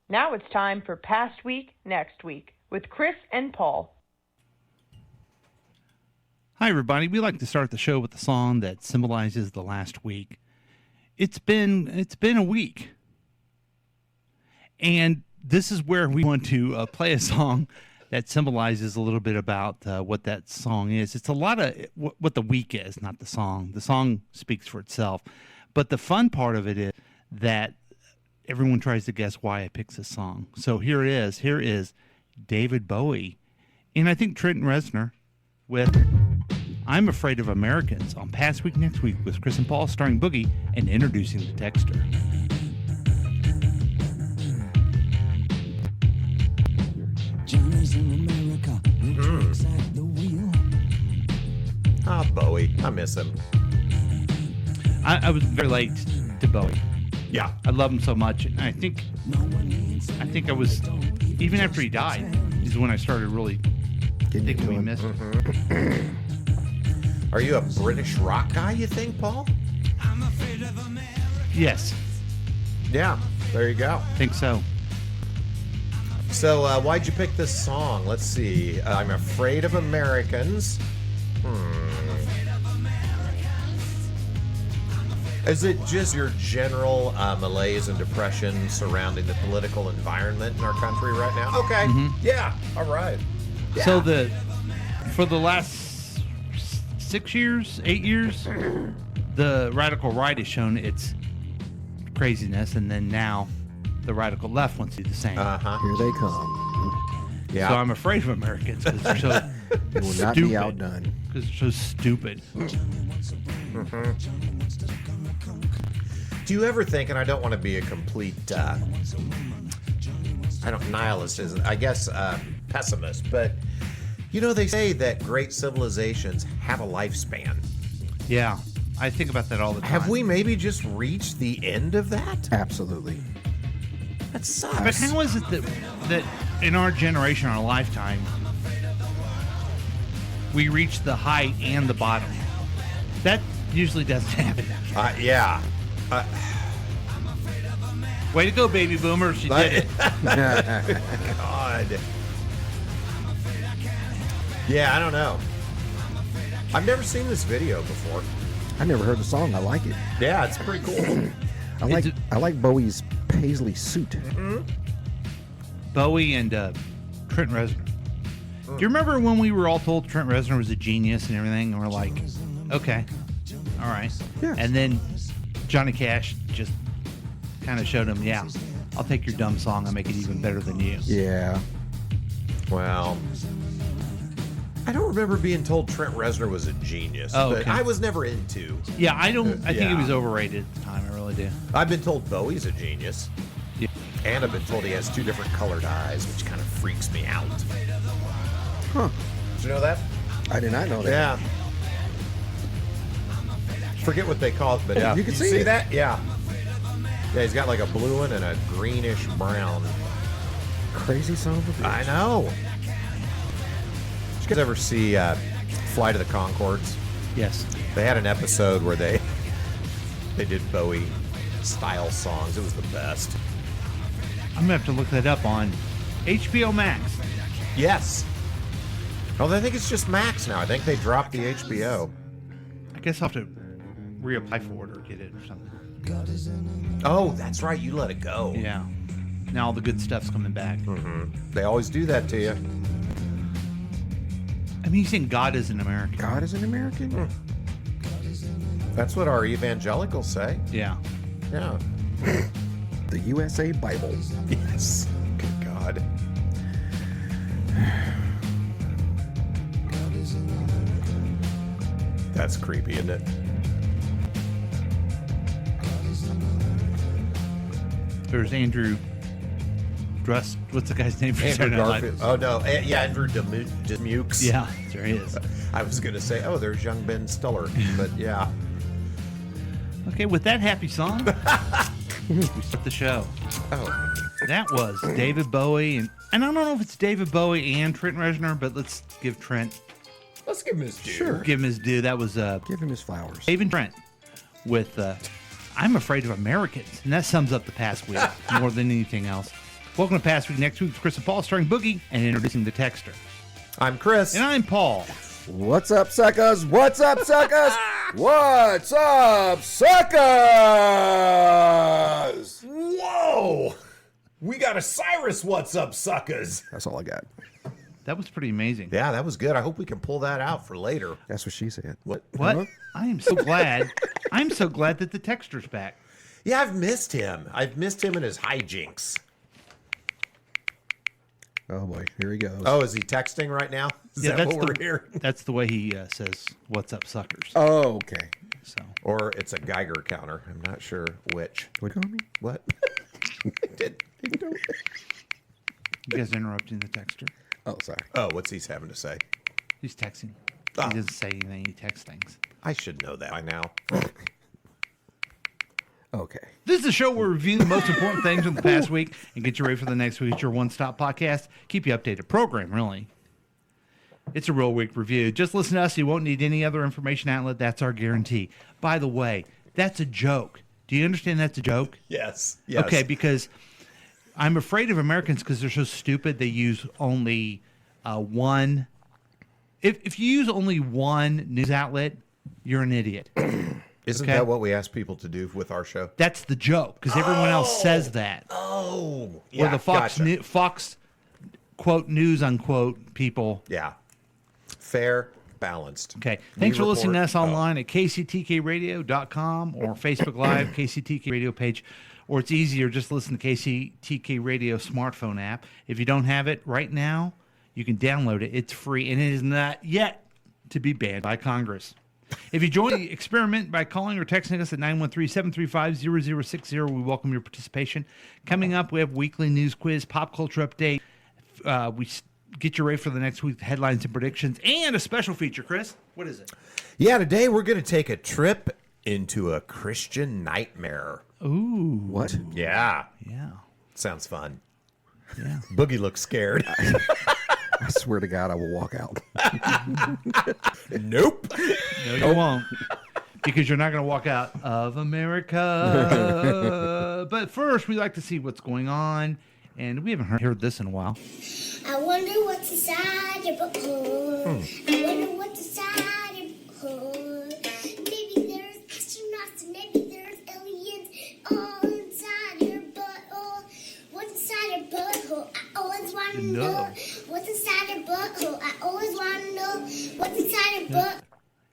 Now it's time for Past Week, Next Week with Chris and Paul. Hi, everybody. We like to start the show with a song that symbolizes the last week. It's been a week. And this is where we want to play a song that symbolizes a little bit about what that song is. It's a lot of what the week is, not the song. The song speaks for itself. But the fun part of it is that everyone tries to guess why I picked this song. So here it is. Here is David Bowie. And I think Trent Reznor with I'm Afraid of Americans on Past Week Next Week with Chris and Paul, starring Boogie and introducing the texter. Johnny's in America. At the wheel. Bowie. I miss him. I was very late to Bowie. Yeah. I love him so much. And I think I was, even after he died, is when I started really thinking we missed him. Are you a British rock guy, you think, Paul? Yes, Yeah. There you go. I think so. So, why'd you pick this song? Let's see. I'm Afraid of Americans. Is it just your general malaise and depression surrounding the political environment in our country right now? Okay. Yeah. All right. Yeah. So for the last 8 years, the radical right has shown its craziness, and then now the radical left wants to do the same. Here they come. Yeah. So I'm afraid of Americans because they're so They will not stupid. be outdone. Because they're so stupid. Do you ever think, and I don't want to be a complete, nihilist, I guess, pessimist, but, they say that great civilizations have a lifespan. Yeah, I think about that all the time. Have we maybe just reached the end of that? Absolutely. That sucks. But how is it that in our generation, our lifetime, we reach the height and the bottom? That usually doesn't happen. Yeah. Way to go, baby boomers. You did it. God. Yeah, I don't know. I've never seen this video before. I never heard the song. I like it. Yeah, it's pretty cool. I like Bowie's paisley suit. Bowie and Trent Reznor. Do you remember when we were all told Trent Reznor was a genius and everything? And we're like, okay, all right. Yes. And then Johnny Cash just kind of showed him, yeah, I'll take your dumb song and make it even better than you. Yeah. Well, I don't remember being told Trent Reznor was a genius, Oh, but okay. I was never into. Yeah, I think he Yeah. was overrated at the time. I really do. I've been told Bowie's a genius, Yeah. and I've been told he has 2 different colored eyes, which kind of freaks me out. Huh. Did you know that? I did not know that. Yeah. Forget what they call it, but yeah. You can Did see see it. that? Yeah. Yeah, he's got like a blue one and a greenish brown. Crazy son of a bitch. I know. Did you guys ever see Flight of the Conchords? Yes. They had an episode where they did Bowie style songs. It was the best. I'm going to have to look that up on HBO Max. Yes. Oh, I think it's just Max now. I think they dropped the HBO. I guess I'll have to reapply for it or get it or something. Oh, that's right. You let it go. Yeah. Now all the good stuff's coming back. They always do that to you. I mean, you saying God is an American. God is an American? That's what our evangelicals say. Yeah. Yeah. The USA Bible. Yes. Good God. That's creepy, isn't it? There's Andrew Drust. What's the guy's name? for Andrew Saturday Night Live? Garfield. Oh, no. Yeah, Andrew Demukes. Yeah, there he is. I was going to say, oh, there's young Ben Stiller. But yeah. Okay, with that happy song, we start the show. Oh. That was David Bowie, and I don't know if it's David Bowie and Trent Reznor, but let's give Trent, Let's give him his due. Sure. give him his due. That was Give him his flowers. David Trent with I'm Afraid of Americans, and that sums up the past week more than anything else. Welcome to Past Week, Next Week with Chris and Paul, starring Boogie and introducing the texter. I'm Chris. And I'm Paul. What's up, suckers? What's up, suckers? What's up, suckers? Whoa! We got a Cyrus What's Up, suckers. That's all I got. That was pretty amazing. Yeah, that was good. I hope we can pull that out for later. That's what she said. What? What? Huh? I am so glad. I'm so glad that the texter's back. Yeah, I've missed him. I've missed him and his hijinks. Oh boy, here he goes. Oh, is he texting right now? Is that what we're hearing? That's the way he says, "What's up, suckers?" Oh, okay. So Or it's a Geiger counter. I'm not sure which. What do you call me? What? you guys are interrupting the texter. Oh, sorry. Oh, what's he having to say? He's texting. Ah. He doesn't say anything. He texts things. I should know that by now. Okay. This is a show where we review the most important things from the past week and get you ready for the next week. It's your one-stop podcast. Keep you updated program, really. It's a real week review. Just listen to us. You won't need any other information outlet. That's our guarantee. By the way, that's a joke. Do you understand that's a joke? Yes. Yes. Okay, because I'm afraid of Americans because they're so stupid. They use only one. If you use only one news outlet, you're an idiot. Isn't Okay. that what we ask people to do with our show? That's the joke because everyone else says that. Oh, Or the Fox, gotcha. Fox, quote, news, unquote, people. Yeah. Fair, balanced. Okay. Thanks for We listening to us report- online at kctkradio.com or Facebook Live, KCTK Radio page. Or it's easier, just listen to KCTK Radio smartphone app. If you don't have it right now, you can download it. It's free, and it is not yet to be banned by Congress. If you join the experiment by calling or texting us at 913-735-0060, we welcome your participation. Coming up, we have weekly news quiz, pop culture update. Get you ready for the next week, headlines and predictions, and a special feature, Chris. What is it? Yeah, today we're going to take a trip into a Christian nightmare. Ooh. What? Yeah. Yeah. Sounds fun. Yeah. Boogie looks scared. I swear to God, I will walk out. Nope. No, you won't. Because you're not going to walk out of America. But first, we like to see what's going on. And we haven't heard this in a while. I wonder what's inside your butthole. I wonder what's inside your butthole. Maybe there's astronauts and maybe there's aliens all inside your butthole. What's inside your butthole? I always want to No. know. What's inside your butthole? I always want to know. What's inside your butt?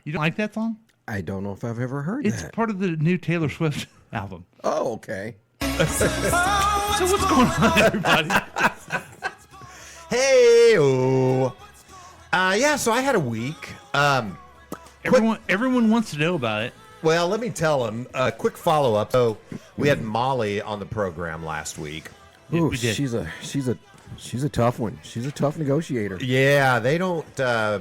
You don't like that song? I don't know if I've ever heard It's that. part of the new Taylor Swift album. Oh, okay. So what's going on, everybody? Hey, yeah, so I had a week. Everyone wants to know about it. Well, let me tell them a quick follow up. So we had Molly on the program last week. Yeah, Ooh, we did. she's a tough one. She's a tough negotiator. Yeah, they don't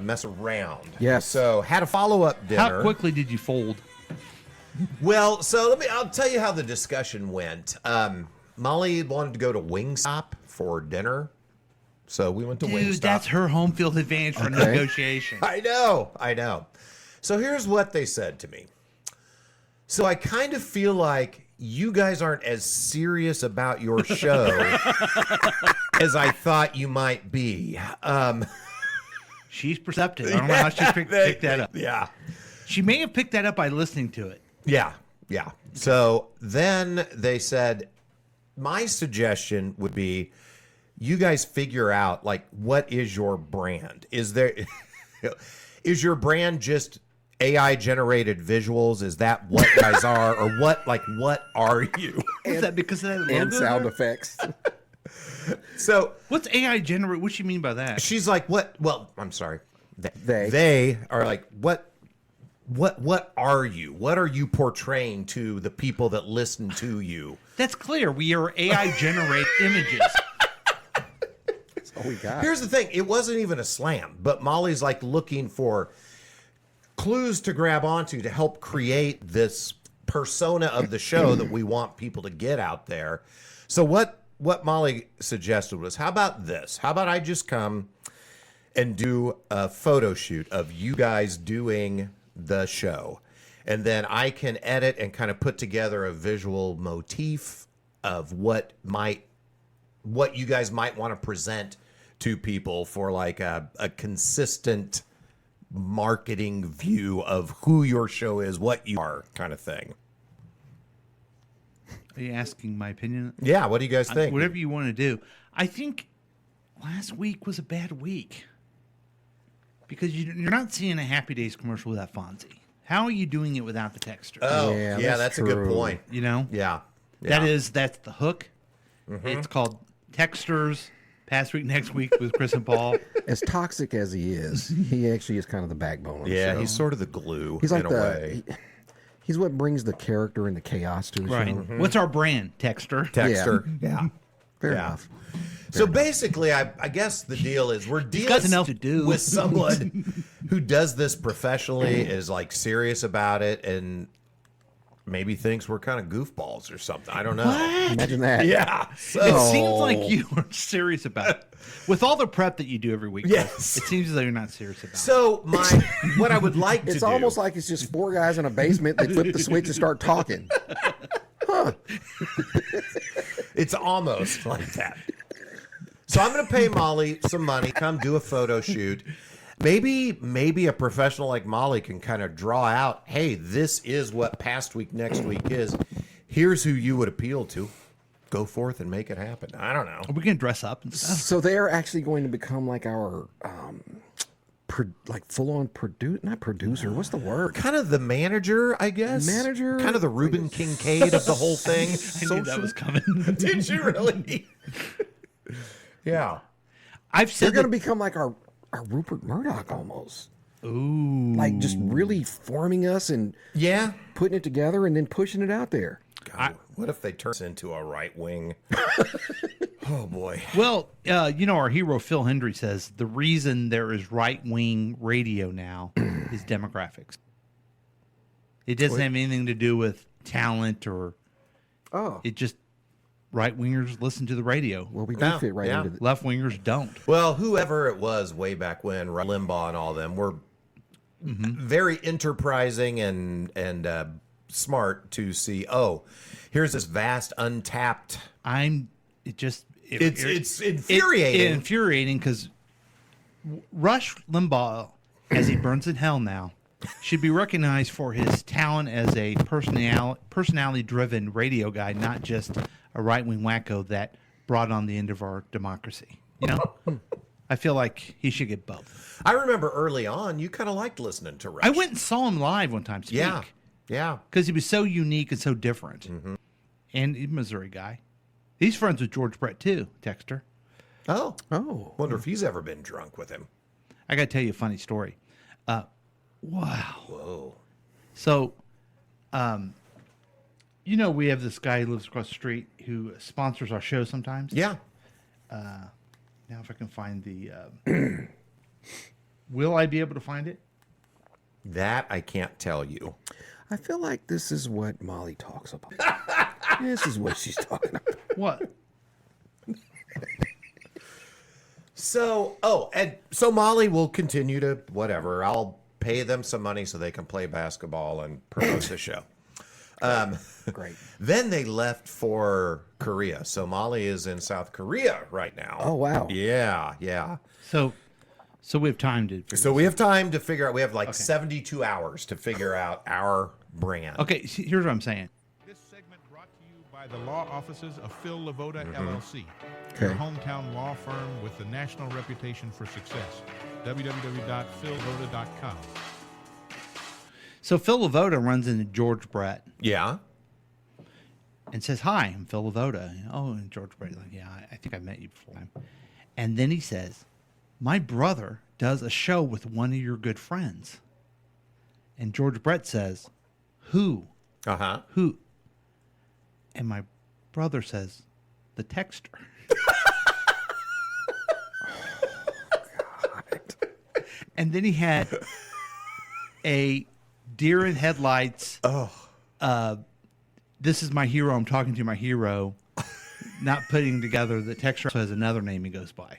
mess around. Yes. So had a follow up dinner. How quickly did you fold? Well, so I'll tell you how the discussion went. Molly wanted to go to Wingstop for dinner. So we went to Dude, Wingstop. that's her home field advantage for Okay. negotiation. I know. So here's what they said to me. So I kind of feel like you guys aren't as serious about your show as I thought you might be. She's perceptive. I don't know how she picked that up. Yeah. She may have picked that up by listening to it. Yeah. So then they said, my suggestion would be you guys figure out, like, what is your brand? Is your brand just AI generated visuals? Is that what you guys are? Or what are you? Is that because of that logo? And sound there? effects. So What's AI generate? What do you mean by that? she's like, what? Well, I'm sorry. They. They are like, what are you? What are you portraying to the people that listen to you? That's clear. We are AI generate images. That's all we got. Here's the thing. It wasn't even a slam, but Molly's like looking for clues to grab onto to help create this persona of the show that we want people to get out there. So what Molly suggested was, how about this? How about I just come and do a photo shoot of you guys doing the show, and then I can edit and kind of put together a visual motif of what might what you guys might want to present to people for like a consistent marketing view of who your show is, what you are, kind of thing. Are you asking my opinion? Yeah, what do you guys think? Whatever you want to do. I think last week was a bad week because you're not seeing a Happy Days commercial without Fonzie. How are you doing it without the texture? Oh, Yeah, yeah, that's that's a good true. point. You know? Yeah. That's the hook. It's called Texters. Past week, next week with Chris and Paul. As toxic as he is, he actually is kind of the backbone of the Yeah, show. he's sort of the glue He's like in a way. he's what brings the character and the chaos to the Right. show. What's our brand? Texter. Texter. Yeah. Fair Yeah. enough. So basically, I guess the deal is we're dealing nothing else to do. with someone who does this professionally, is like serious about it, and maybe thinks we're kind of goofballs or something. I don't know. Imagine that. Yeah. So, It seems like you are serious about it. With all the prep that you do every week, Yes. it seems as though you're not serious about it. so what I would like to It's do. almost like it's just four guys in a basement. They flip the switch and start talking. It's almost like that. So I'm going to pay Molly some money, come do a photo shoot. Maybe a professional like Molly can kind of draw out, hey, this is what past week, next week is. Here's who you would appeal to. Go forth and make it happen. I don't know. Are we going to dress up and stuff? So they're actually going to become like our, like full-on not producer. What's the word? Kind of the manager, I guess. Manager? Kind of the Reuben Kincaid of the whole thing. I knew that was coming. Did you really? Yeah. I've They're said going to that, become like our Rupert Murdoch almost. ooh, Like just really forming us and Yeah. putting it together and then pushing it out there. God, what if they turn us into a right wing? Oh, boy. well, our hero Phil Hendry says the reason there is right-wing radio now is demographics. It doesn't have anything to do with talent or Oh. it just right-wingers listen to the radio. Well, we do Yeah, fit right yeah. into the... Left-wingers don't. Well, whoever it was way back when, Limbaugh and all them, were very enterprising and smart to see, oh, here's this vast, untapped... It's infuriating. Infuriating because Rush Limbaugh, as he burns in hell now, should be recognized for his talent as a personality-driven radio guy, not just a right-wing wacko that brought on the end of our democracy. You know, I feel like he should get both. I remember early on, you kind of liked listening to Rush. I went and saw him live one time speak. Yeah. Because he was so unique and so different. And he's a Missouri guy. He's friends with George Brett, too, Texter. Oh. Oh. Wonder if he's ever been drunk with him. I got to tell you a funny story. Wow. Whoa. So, we have this guy who lives across the street who sponsors our show sometimes. Yeah. Now, if I can find the... will I be able to find it? That I can't tell you. I feel like this is what Molly talks about. This is what she's talking about. What? So Molly will continue to whatever. I'll pay them some money so they can play basketball and promote the show. Great. Then they left for Korea. So Molly is in South Korea right now. Oh, wow. Yeah. So we have time to figure So this we have time to figure out. We have like 72 hours to figure out our brand. Okay, here's what I'm saying. This segment brought to you by the law offices of Phil Lavoda LLC, Okay. your hometown law firm with the national reputation for success. www.phillavoda.com. So Phil Lavoda runs into George Brett Yeah. and says, "Hi, I'm Phil Lavoda." Oh, and George Brett, like, "Yeah, I think I met you before." And then he says, "My brother does a show with one of your good friends." And George Brett says, "Who? Uh-huh. Who?" And my brother says, "The Texter." And then he had a deer in headlights. This is my hero. I'm talking to my hero. Not putting together the Texter has another name he goes by.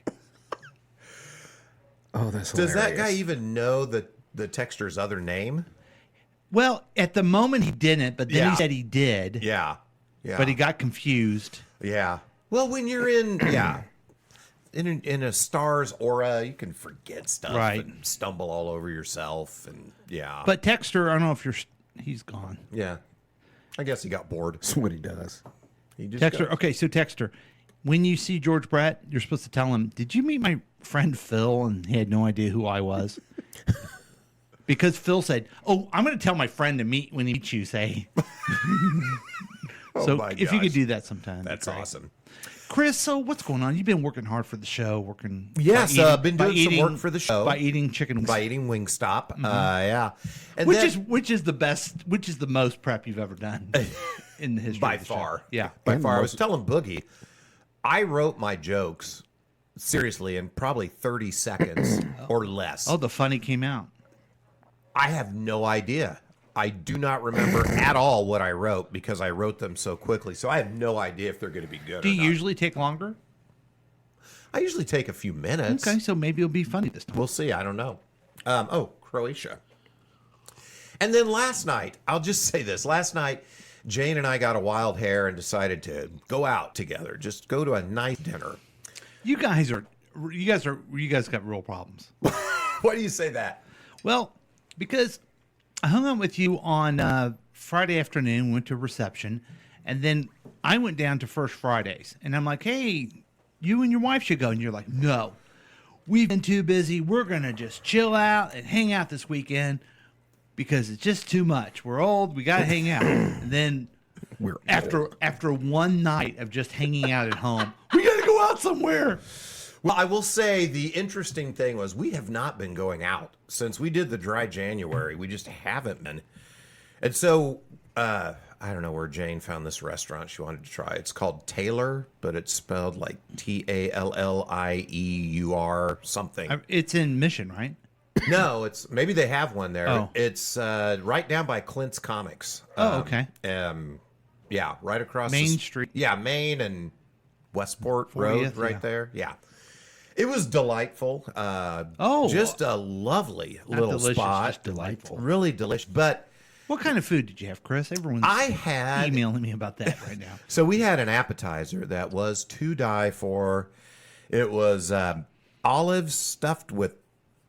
Oh, that's Does that hilarious. guy even know the texter's other name? Well, at the moment he didn't, but then Yeah. he said he did. Yeah. But he got confused. Yeah. Well, when you're in in a star's aura, you can forget stuff Right. and stumble all over yourself, and But Texter, I don't know if he's gone. yeah, I guess he got bored. That's what he does. He just Texter, got- okay, so Texter, when you see George Brett, you're supposed to tell him, "Did you meet my friend Phil?" And he had no idea who I was. Because Phil said, "Oh, I'm going to tell my friend to meet when he meets you." Say, so my if you could gosh. do that sometime, that'd be That's great. awesome. Chris, so what's going on? You've been working hard for the show, working. Yes, by been by doing some work for the show. by eating chicken wings, By eating Wingstop, yeah, and which then- is the best, which is the most prep you've ever done in the history by of the show. far. Yeah, by And far. I was most- telling Boogie, I wrote my jokes seriously in probably 30 seconds or less. Oh, the funny came out. I have no idea. I do not remember at all what I wrote because I wrote them so quickly. So I have no idea if they're going to be good Do or you not. usually take longer? I usually take a few minutes. Okay, so maybe it'll be funny this time. We'll see. I don't know. Croatia. And then last night, I'll just say this. Last night, Jane and I got a wild hair and decided to go out together. Just go to a nice dinner. You guys got real problems. Why do you say that? Well, because I hung out with you on Friday afternoon, went to reception, and then I went down to First Fridays, and I'm like, "Hey, you and your wife should go," and you're like, "No, we've been too busy. We're gonna just chill out and hang out this weekend because it's just too much. We're old. We gotta hang out." And then We're after one night of just hanging out at home, we gotta go out somewhere. Well, I will say the interesting thing was we have not been going out since we did the dry January. We just haven't been. And so I don't know where Jane found this restaurant she wanted to try. It's called Taylor, but it's spelled like Tallieur something. It's in Mission, right? No, it's maybe they have one there. Oh. It's right down by Clint's Comics. Oh, okay. Yeah, right across Main Street. Yeah, Main and Westport 40th, Road, right yeah. there. Yeah, it was delightful. Just a lovely Not little delicious, spot. just delightful. Really delicious. But What kind of food did you have, Chris? Everyone's I had emailing me about that right now. So we had an appetizer that was to die for. It was olives stuffed with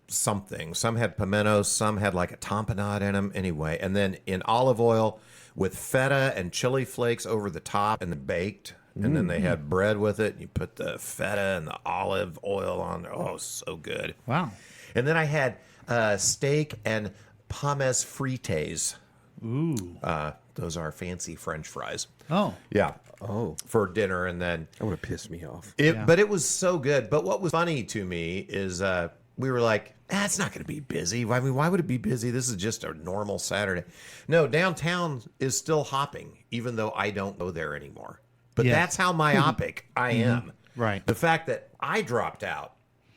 something. Some had pimentos, some had like a tamponade in them. Anyway, and then in olive oil with feta and chili flakes over the top, and then baked. And then they had bread with it. You put the feta and the olive oil on there. Oh, so good. Wow. And then I had steak and pommes frites. Ooh. Those are fancy French fries. Oh. Yeah. Oh, For dinner, and then that would have pissed me off. But it was so good. But what was funny to me is we were like, it's not going to be busy. I mean, why would it be busy? This is just a normal Saturday. No, downtown is still hopping, even though I don't go there anymore. But Yes. that's how myopic I am. Right. The fact that I dropped out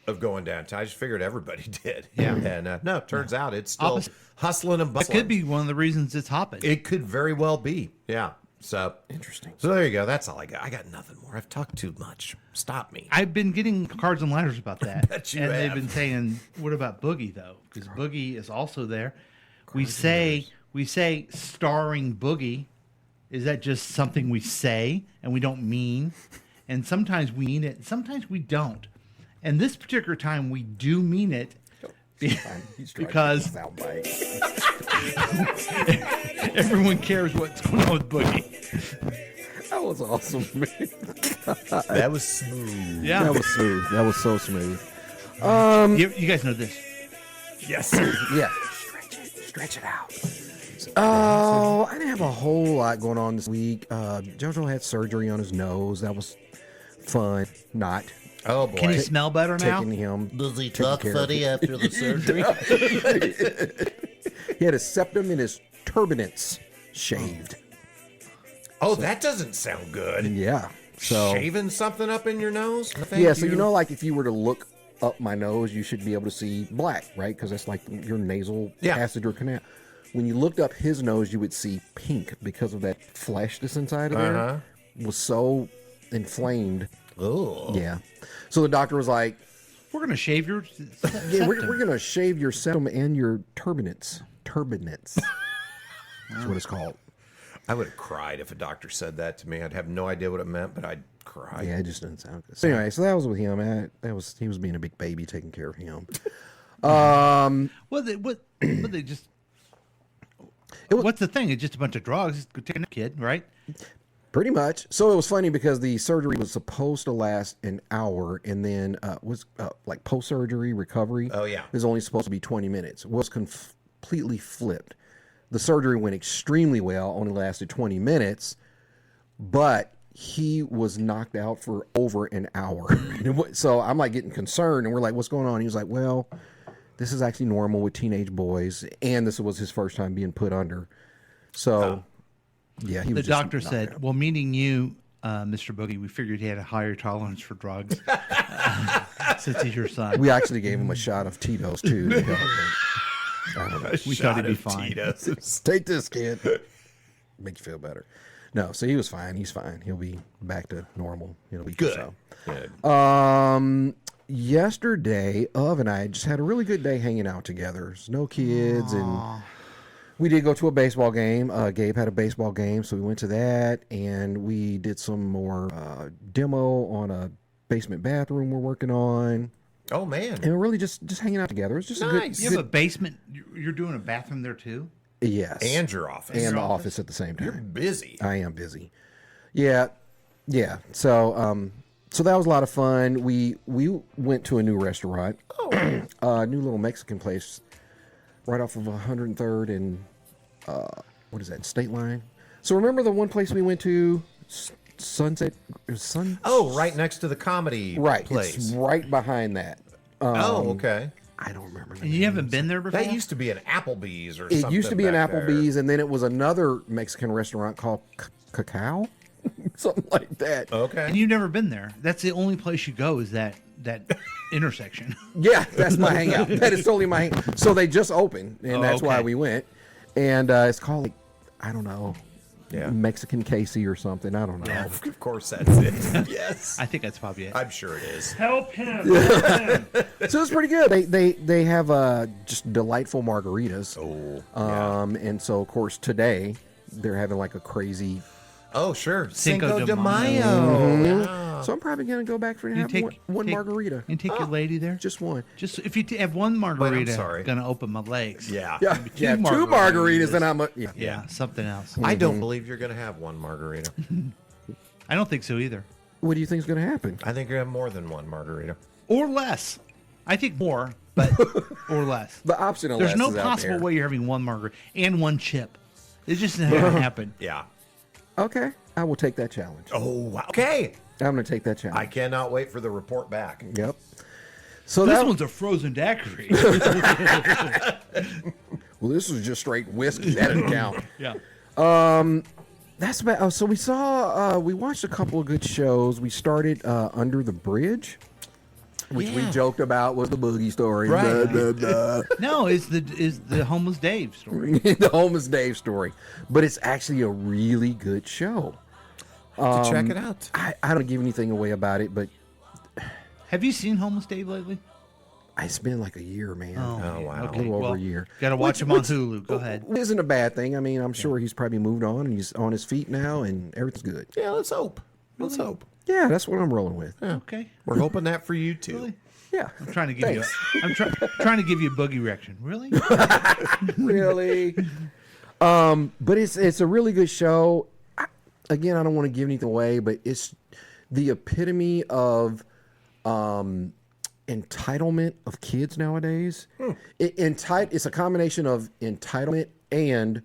of going downtown, I just figured everybody did. Yeah. And no, it turns out it's still Opposite. hustling and That bustling. could be one of the reasons it's hopping. It could very well be. Yeah. So Interesting. So there you go. That's all I got. I got nothing more. I've talked too much. Stop me. I've been getting cards and letters about that. bet you and they've have. been saying, what about Boogie, though? Because Boogie is also there. We say starring Boogie. Is that just something we say and we don't mean? And sometimes we mean it, sometimes we don't. And this particular time, we do mean it He's trying because to soundbite. everyone cares what's going on with Boogie. That was awesome, man. That was smooth. Yeah. That was smooth. That was so smooth. You guys know this. Yes. Yeah. Stretch it out. Oh, I didn't have a whole lot going on this week. JoJo had surgery on his nose. That was fun. Not Oh boy. Can you smell better now? taking him. Does he taking talk care of funny after the surgery? He had his septum and his turbinates shaved. Oh, that doesn't sound good. Yeah. So Shaving something up in your nose? Thank yeah. So you know, like if you were to look up my nose, you should be able to see black, right? Because that's like your nasal Yeah. passage or canal. When you looked up his nose, you would see pink because of that flesh that's inside of there. Was so inflamed. Oh. Yeah. So the doctor was like, We're going to shave your yeah, we're going to shave your septum and your turbinates. Turbinates. That's what it's called. I would have cried if a doctor said that to me. I'd have no idea what it meant, but I'd Christ. Yeah, it just doesn't sound good. So anyway, so that was with him. He was being a big baby, taking care of him. Well, what they just. What's the thing? It's just a bunch of drugs. Taking a kid, right? Pretty much. So it was funny because the surgery was supposed to last an hour, and then was like post-surgery recovery. Oh, yeah. is only supposed to be 20 minutes. It was completely flipped. The surgery went extremely well, only lasted 20 minutes, but he was knocked out for over an hour. So I'm like getting concerned, and we're like, "What's going on?" He was like, "Well, this is actually normal with teenage boys, and this was his first time being put under." So. Yeah, he The was just doctor knocked said, out. "Well, meeting you, Mr. Boogie, we figured he had a higher tolerance for drugs since he's your son. We actually gave him a shot of Tito's too. To help him. I don't know. We thought he'd be fine." Take this, kid. Make you feel better. No, so he was fine. He's fine. He'll be back to normal in a week Good. or Good. so. Yesterday, Of and I just had a really good day hanging out together. There's no kids, and we did go to a baseball game. Gabe had a baseball game, so we went to that, and we did some more demo on a basement bathroom we're working on, Oh, man. and we're really just hanging out together. It's just Nice. a You good, have a basement. You're doing a bathroom there too. yes, And your office. and the office at the same You're time. busy. I am busy. Yeah. So, so that was a lot of fun. We went to a new restaurant, a new little Mexican place, right off of 103rd and what is that? State Line. So remember the one place we went to, Sunset? Oh, right next to the comedy right. place. It's right behind that. Oh, okay. I don't remember. The And you haven't been there before. That used to be an Applebee's or something. It used to be an back there. Applebee's, and then it was another Mexican restaurant called Cacao, something like that. Okay. And you've never been there. That's the only place you go is that intersection. Yeah, that's my hangout. That is totally my hangout. So they just opened, and that's why okay. we went. And it's called, like, I don't know, Yeah. Mexican Casey or something. I don't know. Yeah, of course that's it. Yes. I think that's probably it. I'm sure it is. Help him. So it's pretty good. They have just delightful margaritas. Oh, yeah. And so of course today they're having like a crazy. Oh, sure. Cinco Cinco de de Mayo. Mayo. Yeah. So I'm probably gonna go back for and have one margarita. And take your lady there. Just one. Just if you have one margarita, sorry. gonna open my legs. Yeah. Yeah, Maybe yeah. Two margaritas, and I'm yeah. Yeah, something else. I don't believe you're going to have one margarita. I don't think so either. What do you think's gonna happen? I think you're going to have more than one margarita. Or less. I think more, but or less. The option of There's less no is out possible there. way you're having one margarita and one chip. It's just not gonna happen. Yeah. Okay, I will take that challenge. Oh, wow. Okay. I'm gonna take that challenge. I cannot wait for the report back. Yep. So This that one's a frozen daiquiri. well, this was just straight whiskey. That didn't count. Yeah. That's about. Oh, so we saw. We watched a couple of good shows. We started Under the Bridge, which we Yeah. joked about was the Boogie story. Right. No, it's the homeless Dave story. The Homeless Dave story, but it's actually a really good show. To check it out. I don't give anything away about it, but Have you seen Homeless Dave lately? it's been like a year, man. Oh, wow. Okay, little over well, a year. Gotta watch him on Hulu. Go ahead. It isn't a bad thing. I mean, I'm sure he's probably moved on and he's on his feet now, and everything's good. Yeah, let's hope. Let's hope. Yeah, that's what I'm rolling with. Okay. We're hoping that for you, too. Really? Yeah, I'm trying to give Thanks. you. I'm trying to give you a boogie reaction. Really? really. But it's a really good show. Again, I don't want to give anything away, but it's the epitome of entitlement of kids nowadays. It's a combination of entitlement and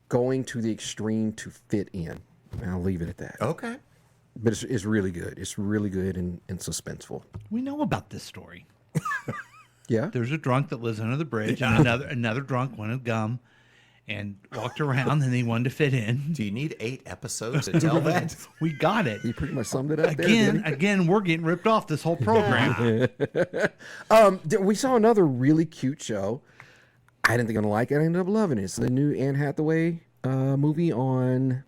going to the extreme to fit in. And I'll leave it at that. Okay. But it's really good. It's really good and suspenseful. We know about this story. Yeah. There's a drunk that lives under the bridge, and another drunk wanted gum, and walked around, and he wanted to fit in. Do you need 8 episodes to tell that? We got it. You pretty much summed it up there. didn't you? Again, we're getting ripped off this whole program. We saw another really cute show. I didn't think I'm gonna like it. I ended up loving it. It's the new Anne Hathaway movie on.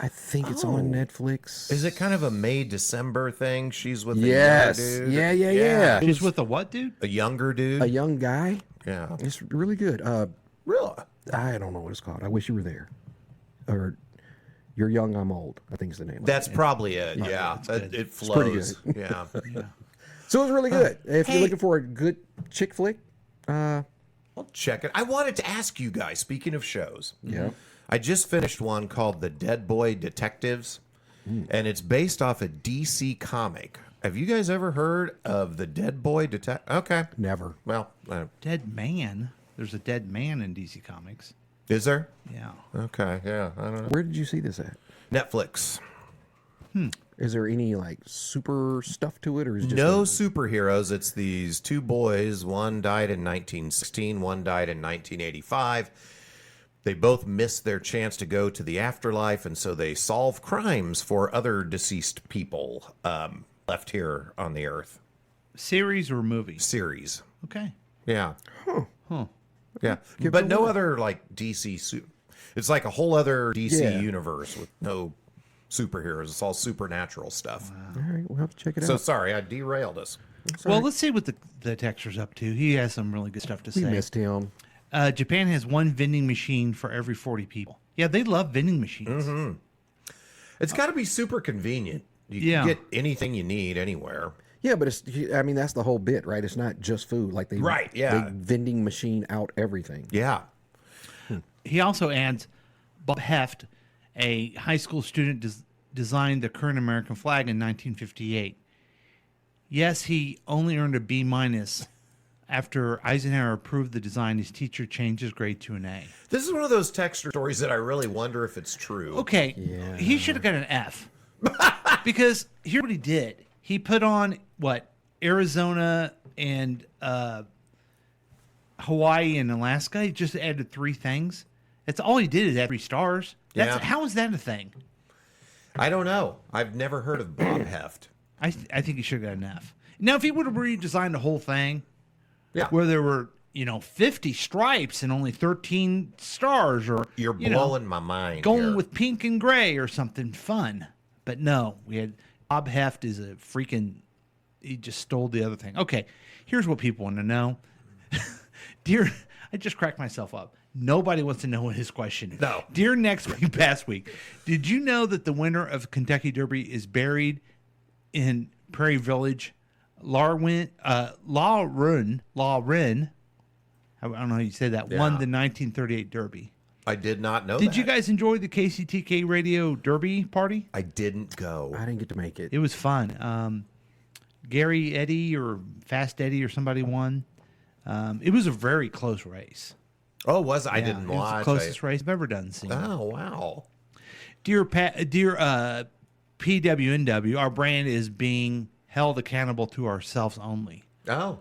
I think it's on Netflix. Is it kind of a May December thing? She's with a Yes. younger dude. Yeah. She's with a what, dude? A younger dude. A young guy. Yeah. It's really good. Really? I don't know what it's called. I wish you were there, or You're Young, I'm Old, I think is the name. That's probably it. Yeah, good. it pretty flows. Yeah. So it was really good. If you're looking for a good chick flick, I'll check it. I wanted to ask you guys, speaking of shows. Yeah. I just finished one called The Dead Boy Detectives, and it's based off a DC comic. Have you guys ever heard of The Dead Boy Detective? Okay. Never. Well, Dead Man. There's a dead man in DC Comics. is there? Yeah. Okay, yeah. I don't know. Where did you see this at? Netflix. Is there any like super stuff to it, or is it just No superheroes. It's these two boys. One died in 1916. One died in 1985. They both missed their chance to go to the afterlife, and so they solve crimes for other deceased people left here on the earth. Series or movie? Series. Okay. Yeah. Huh. Yeah. Give But it a no whirl. other like DC it's like a whole other DC Yeah. universe with no superheroes. It's all supernatural stuff. All right, we'll have to check it So out. sorry, I derailed us. Well, let's see what the texture's up to. He has some really good stuff to We say. missed him. Japan has one vending machine for every 40 people. Yeah, they love vending machines. Mm-hmm. It's got to be super convenient. You Yeah. can get anything you need anywhere. Yeah, but it's. I mean, that's the whole bit, right? It's not just food. Like Right, yeah. They vending machine out everything. Yeah. He also adds Bob Heft, a high school student, designed the current American flag in 1958. Yes, he only earned a B minus. After Eisenhower approved the design, his teacher changed his grade to an A. This is one of those texture stories that I really wonder if it's true. Okay, he should have got an F. Because here's what he did. He put on, Arizona and Hawaii and Alaska. He just added 3 things. That's all he did is add 3 stars. Yeah. How is that a thing? I don't know. I've never heard of Bob Heft. I think he should have got an F. Now, if he would have redesigned the whole thing, Yeah. where there were 50 stripes and only 13 stars, or You're blowing my mind. going here. with pink and gray or something fun. But no, we had Bob Heft is a freaking. He just stole the other thing. Okay, here's what people want to know. Dear, I just cracked myself up. Nobody wants to know what his question is. No. Dear next week, past week, did you know that the winner of Kentucky Derby is buried in Prairie Village? Lawren, I don't know how you say that, won the 1938 Derby. I did not know Did that. you guys enjoy the KCTK Radio Derby party? I didn't go. I didn't get to make it. It was fun. Gary Eddy or Fast Eddie or somebody won. It was a very close race. Oh, was I Yeah, didn't it was watch. the closest race I've ever done. Seen. Oh, wow. Dear PWNW, our brand is being held accountable to ourselves only. Oh,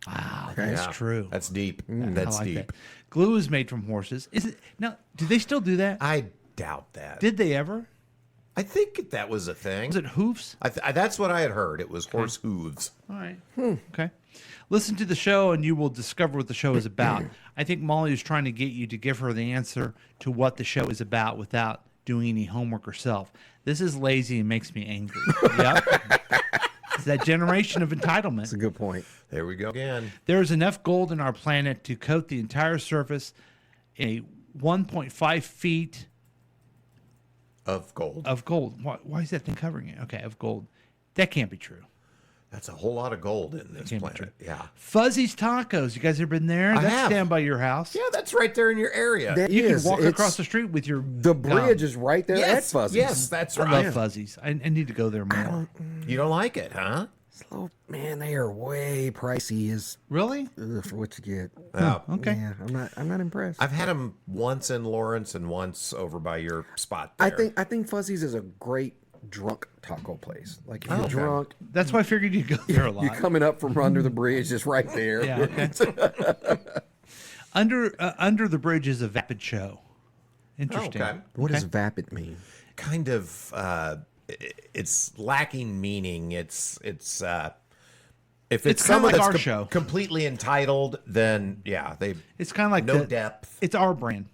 Wow, that's yeah. true. That's deep. I That's like deep. that. Glue is made from horses. Is it now? Do they still do that? I doubt that. Did they ever? I think that was a thing. Was it hoofs? That's what I had heard. It was horse hooves. All right. Okay. Listen to the show and you will discover what the show is about. I think Molly is trying to get you to give her the answer to what the show is about without doing any homework herself. This is lazy and makes me angry. Yep. It's that generation of entitlement. That's a good point. There we go again. There is enough gold in our planet to coat the entire surface a 1.5 feet Of gold. of gold. Why is that thing covering it? Okay, of gold. That can't be true. That's a whole lot of gold in this Can't be planet. true. Yeah. Fuzzy's Tacos. You guys ever been there? I That's have. down by your house. Yeah, that's right there in your area. That You is, can walk it's- across the street with your. The bridge is right there at yes, Fuzzy's. yes, that's I right. love Fuzzies. I need to go there more. You don't like it, huh? Slow, man, they are way pricey Really? for what you get. Oh. Okay. Yeah, I'm not impressed. I've had them once in Lawrence and once over by your spot there. I think Fuzzy's is a great drunk taco place. Like if you're okay. drunk, That's why I figured you'd go there a lot. you're coming up from under the bridge, just right there. Yeah. Okay. Under the bridge is a vapid show. Interesting. Okay. What does vapid mean? Kind of it's lacking meaning. It's if it's It's kinda someone like that's our show. completely entitled, then yeah, they It's kind of like no the, depth. It's our brand.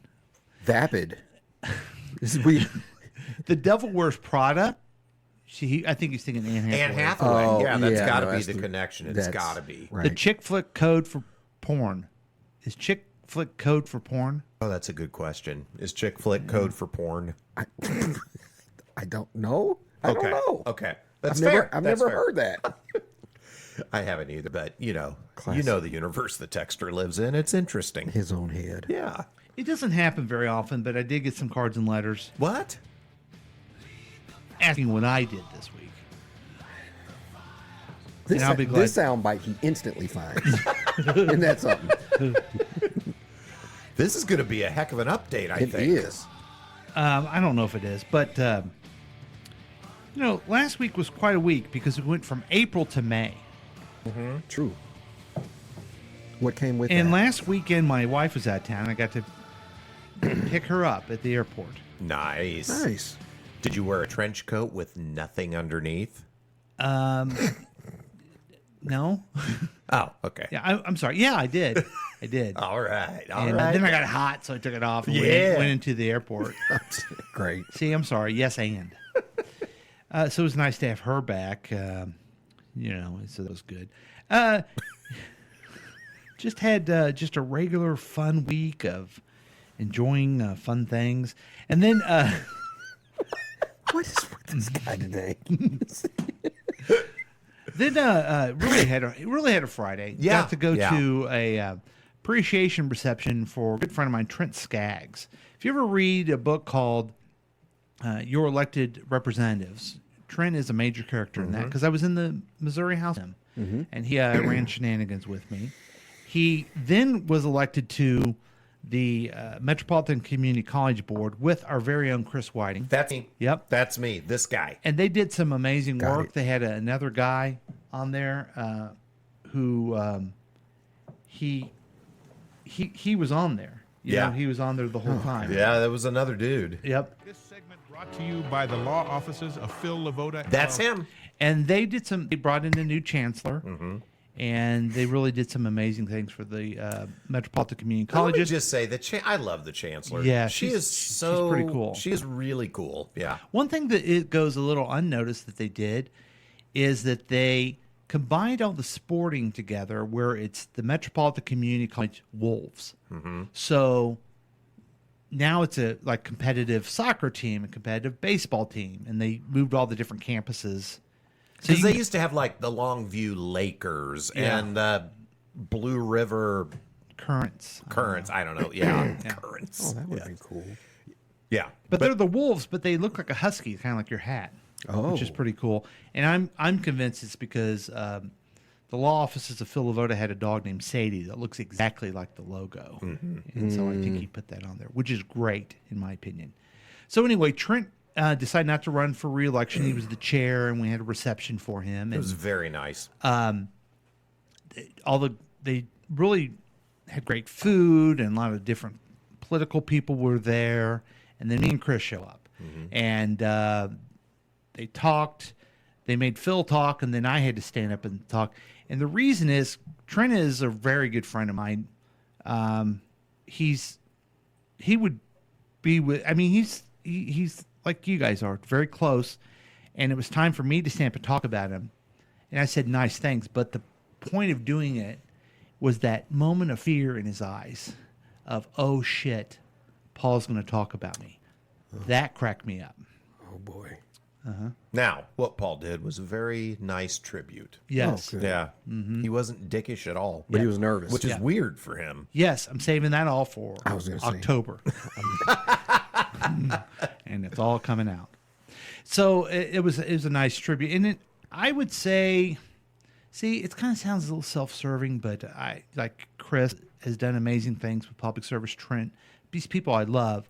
Vapid. we The Devil Wears Prada. I think he's thinking Anne Hathaway. Anne Hathaway. Oh, yeah, that's yeah, got to no, be that's the the- connection. It's that's- got to be. right. The chick flick code for porn. Is chick flick code for porn? Oh, that's a good question. Is chick flick code for porn? I don't know. I don't know. Okay. That's I've fair. I've That's never fair. heard that. I haven't either, but Classic. the universe the texter lives in. It's interesting. His own head. Yeah. It doesn't happen very often, but I did get some cards and letters What? asking what I did this week. This, And I'll be glad- this soundbite he instantly finds. Isn't that something? This is going to be a heck of an update, I It think. is. I don't know if it is, but last week was quite a week because it went from April to May. True. What came with And that? last weekend, my wife was out of town. I got to pick her up at the airport. Nice. Nice. Did you wear a trench coat with nothing underneath? No, Oh, okay. yeah, I'm sorry. Yeah, I did. I did. All right. All And right. then I got hot, so I took it off and Yeah. went into the airport. Great. See, I'm sorry. Yes, and. So it was nice to have her back. So that was good. Just had just a regular fun week of enjoying fun things. And then What is with this guy today? really had a Friday. Yeah, Got to go yeah. to a appreciation reception for a good friend of mine, Trent Skaggs. If you ever read a book called Your Elected Representatives, Trent is a major character in that because I was in the Missouri House with him, and he ran shenanigans with me. He then was elected to the Metropolitan Community College Board with our very own Chris Whiting. That's me. Yep. That's me. This guy. And they did some amazing Got work. it. They had another guy on there who he was on there. You Yeah. know, he was on there the whole time. Yeah, that was another dude. Yep. This segment brought to you by the law offices of Phil Lavoda. That's LLC. him. And they did some. They brought in a new chancellor, Mm-hmm. and they really did some amazing things for the Metropolitan Community Let me Colleges. just say that I love the chancellor. Yeah, she she's- is she's so pretty cool. She is really cool. Yeah. One thing that it goes a little unnoticed that they did is that they combined all the sporting together where it's the Metropolitan Community College Wolves. So now it's a like competitive soccer team, a competitive baseball team, and they moved all the different campuses. So Because you they can- used to have like the Longview Lakers Yeah. and the Blue River Currents. Currents. I don't know. Yeah, Currents. Oh, that would yeah. be cool. Yeah. But they're the wolves, but they look like a husky, kind of like your hat, which is Oh. pretty cool. And I'm convinced it's because the law offices of Phil Lavoda had a dog named Sadie that looks exactly like the logo, and so I think he put that on there, which is great in my opinion. So anyway, Trent decided not to run for re-election. He was the chair, and we had a reception for him. It And was very nice. they really had great food, and a lot of different political people were there. And then me and Chris show up, and they talked. They made Phil talk, and then I had to stand up and talk. And the reason is Trent is a very good friend of mine. He would be with. I mean, he's like you guys are, very close. And it was time for me to stand up and talk about him. And I said, nice, thanks. But the point of doing it was that moment of fear in his eyes of, oh shit, Paul's going to talk about me. That cracked me up. Oh boy. Now, what Paul did was a very nice tribute. Yes. good. Yeah. He wasn't dickish at all. But he was nervous. Which is Yeah. weird for him. Yes, I'm saving that all for I was gonna say. October. And it's all coming out. So it was a nice tribute. And I would say, see, it kind of sounds a little self-serving, but I like Chris has done amazing things with public service. Trent, these people I love.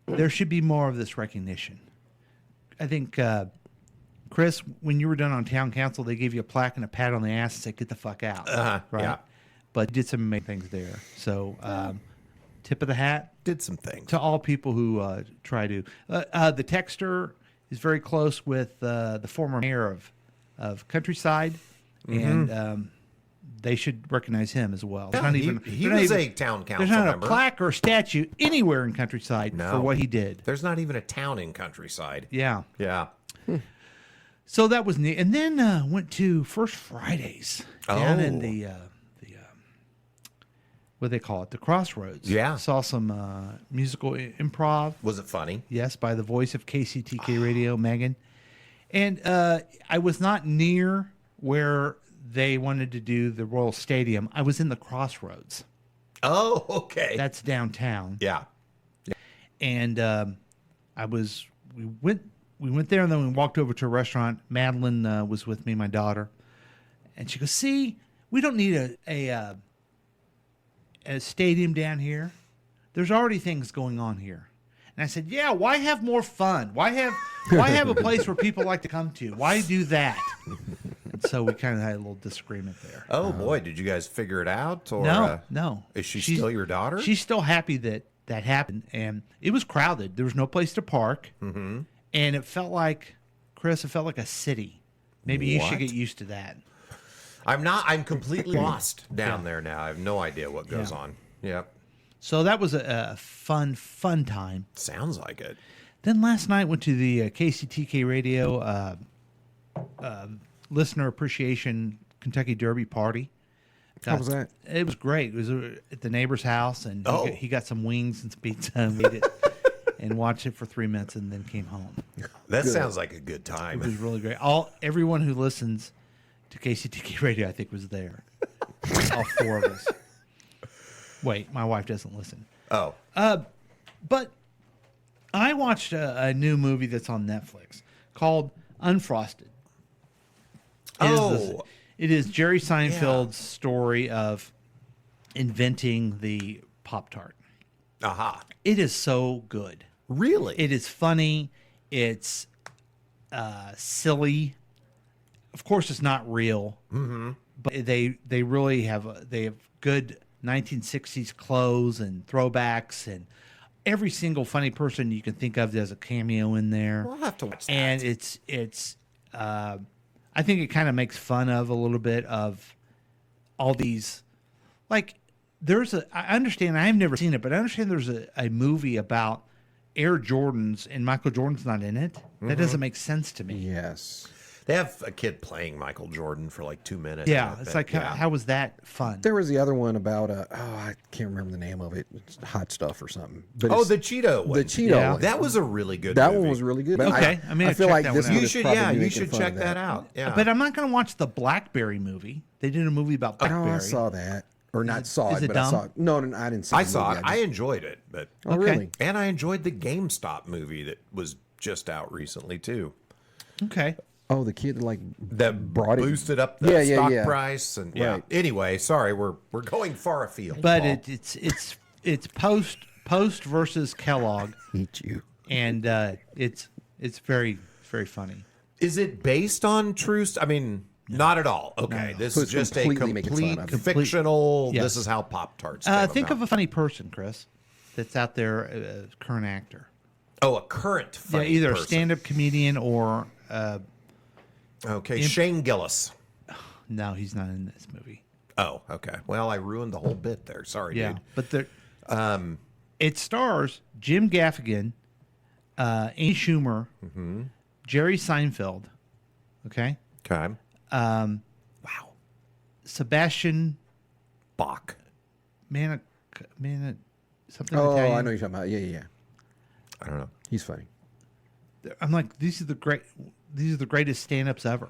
There should be more of this recognition. I think, Chris, when you were done on town council, they gave you a plaque and a pat on the ass and said, "Get the fuck out." Right? yeah. But did some amazing things there. So, tip of the hat Did some things. to all people who try to. The texter is very close with the former mayor of Countryside, and they should recognize him as well. Yeah, There's not he even- he there's not was even- a town council There's not member. a plaque or a statue anywhere in Countryside No. for what he did. There's not even a town in Countryside. Yeah. Yeah. So that was neat, and then went to First Fridays down in Oh. the what they call it, the Crossroads. Yeah. Saw some musical improv. Was it funny? Yes, by the voice of KCTK Radio, Megan. And I was not near where they wanted to do the Royal Stadium. I was in the Crossroads. Oh, okay. That's downtown. yeah. And we went there, and then we walked over to a restaurant. Madeline was with me, my daughter, and she goes, "See, we don't need a stadium down here. There's already things going on here." And I said, "Yeah, why have more fun? Why have a place where people like to come to? Why do that?" And so we kind of had a little disagreement there. Oh boy, did you guys figure it out? Or No. Is she still your daughter? She's still happy that happened, and it was crowded. There was no place to park, and it felt like, Chris, it felt like a city. Maybe you should What? get used to that. I'm completely lost down there now. I have no idea what goes Yeah. on. Yep. So that was a fun time. Sounds like it. Then last night went to the KCTK Radio listener appreciation Kentucky Derby party. How was that? It was great. It was at the neighbor's house, and Oh. he got some wings and some pizza and ate it and watched it for 3 minutes and then came home. That sounds like a good It time. was really great. Everyone who listens to KCTK Radio, I think, was there. All four of us. Wait, my wife doesn't listen. Oh, But I watched a new movie that's on Netflix called Unfrosted. It is Jerry Seinfeld's story of inventing the Pop-Tart. aha. It is so good. Really? It is funny. It's silly. Of course, it's not real. Mm-hmm. But they really have they have good 1960s clothes and throwbacks, and every single funny person you can think of there's a cameo in there. I'll have to watch that. And it's I think it kind of makes fun of a little bit of all these, like, I understand, I have never seen it, but I understand there's a movie about Air Jordans and Michael Jordan's not in it. That doesn't make sense to me. Yes. They have a kid playing Michael Jordan for like 2 minutes. Yeah, I it's bet. like, Yeah. how was that fun? There was the other one about I can't remember the name of it. It's hot stuff or something. But Oh, it's the Cheeto one. the Cheeto Yeah. one. That was a really good That movie. one was really good. Okay, I mean, I I'll feel check like that this one out. one You is should, probably yeah, you making should fun check of that out. Yeah. But I'm not going to watch the Blackberry movie. They did a movie about Oh, Blackberry. I saw that, or not saw is it, it but dumb? I saw it. No, I didn't see. I the saw movie. it. I enjoyed it, but Oh, Okay. really? and I enjoyed the GameStop movie that was just out recently too. Okay. Oh, the kid like That brought it. boosted up the stock yeah. price and yeah. Right. Anyway, sorry, we're going far afield. But Paul. it's Post versus Kellogg, Hate you. and it's very, very funny. Is it based on true? I mean, not at all. Okay, this So is it's just a completely making fun complete of it. fictional. Yes. This is how Pop Tarts. Think of a funny person, Chris, that's out there, a current actor. a current funny Either person. a stand-up comedian or Okay, Shane Gillis. no, he's not in this movie. Oh, okay. Well, I ruined the whole bit there. Sorry, Yeah, dude. but it stars Jim Gaffigan, Amy Schumer, Jerry Seinfeld. Okay, Okay. Wow. Sebastian Bach. Mana something Oh, Italian. I know you're talking about. Yeah. I don't know. He's funny. I'm like, these are the greatest stand-ups ever.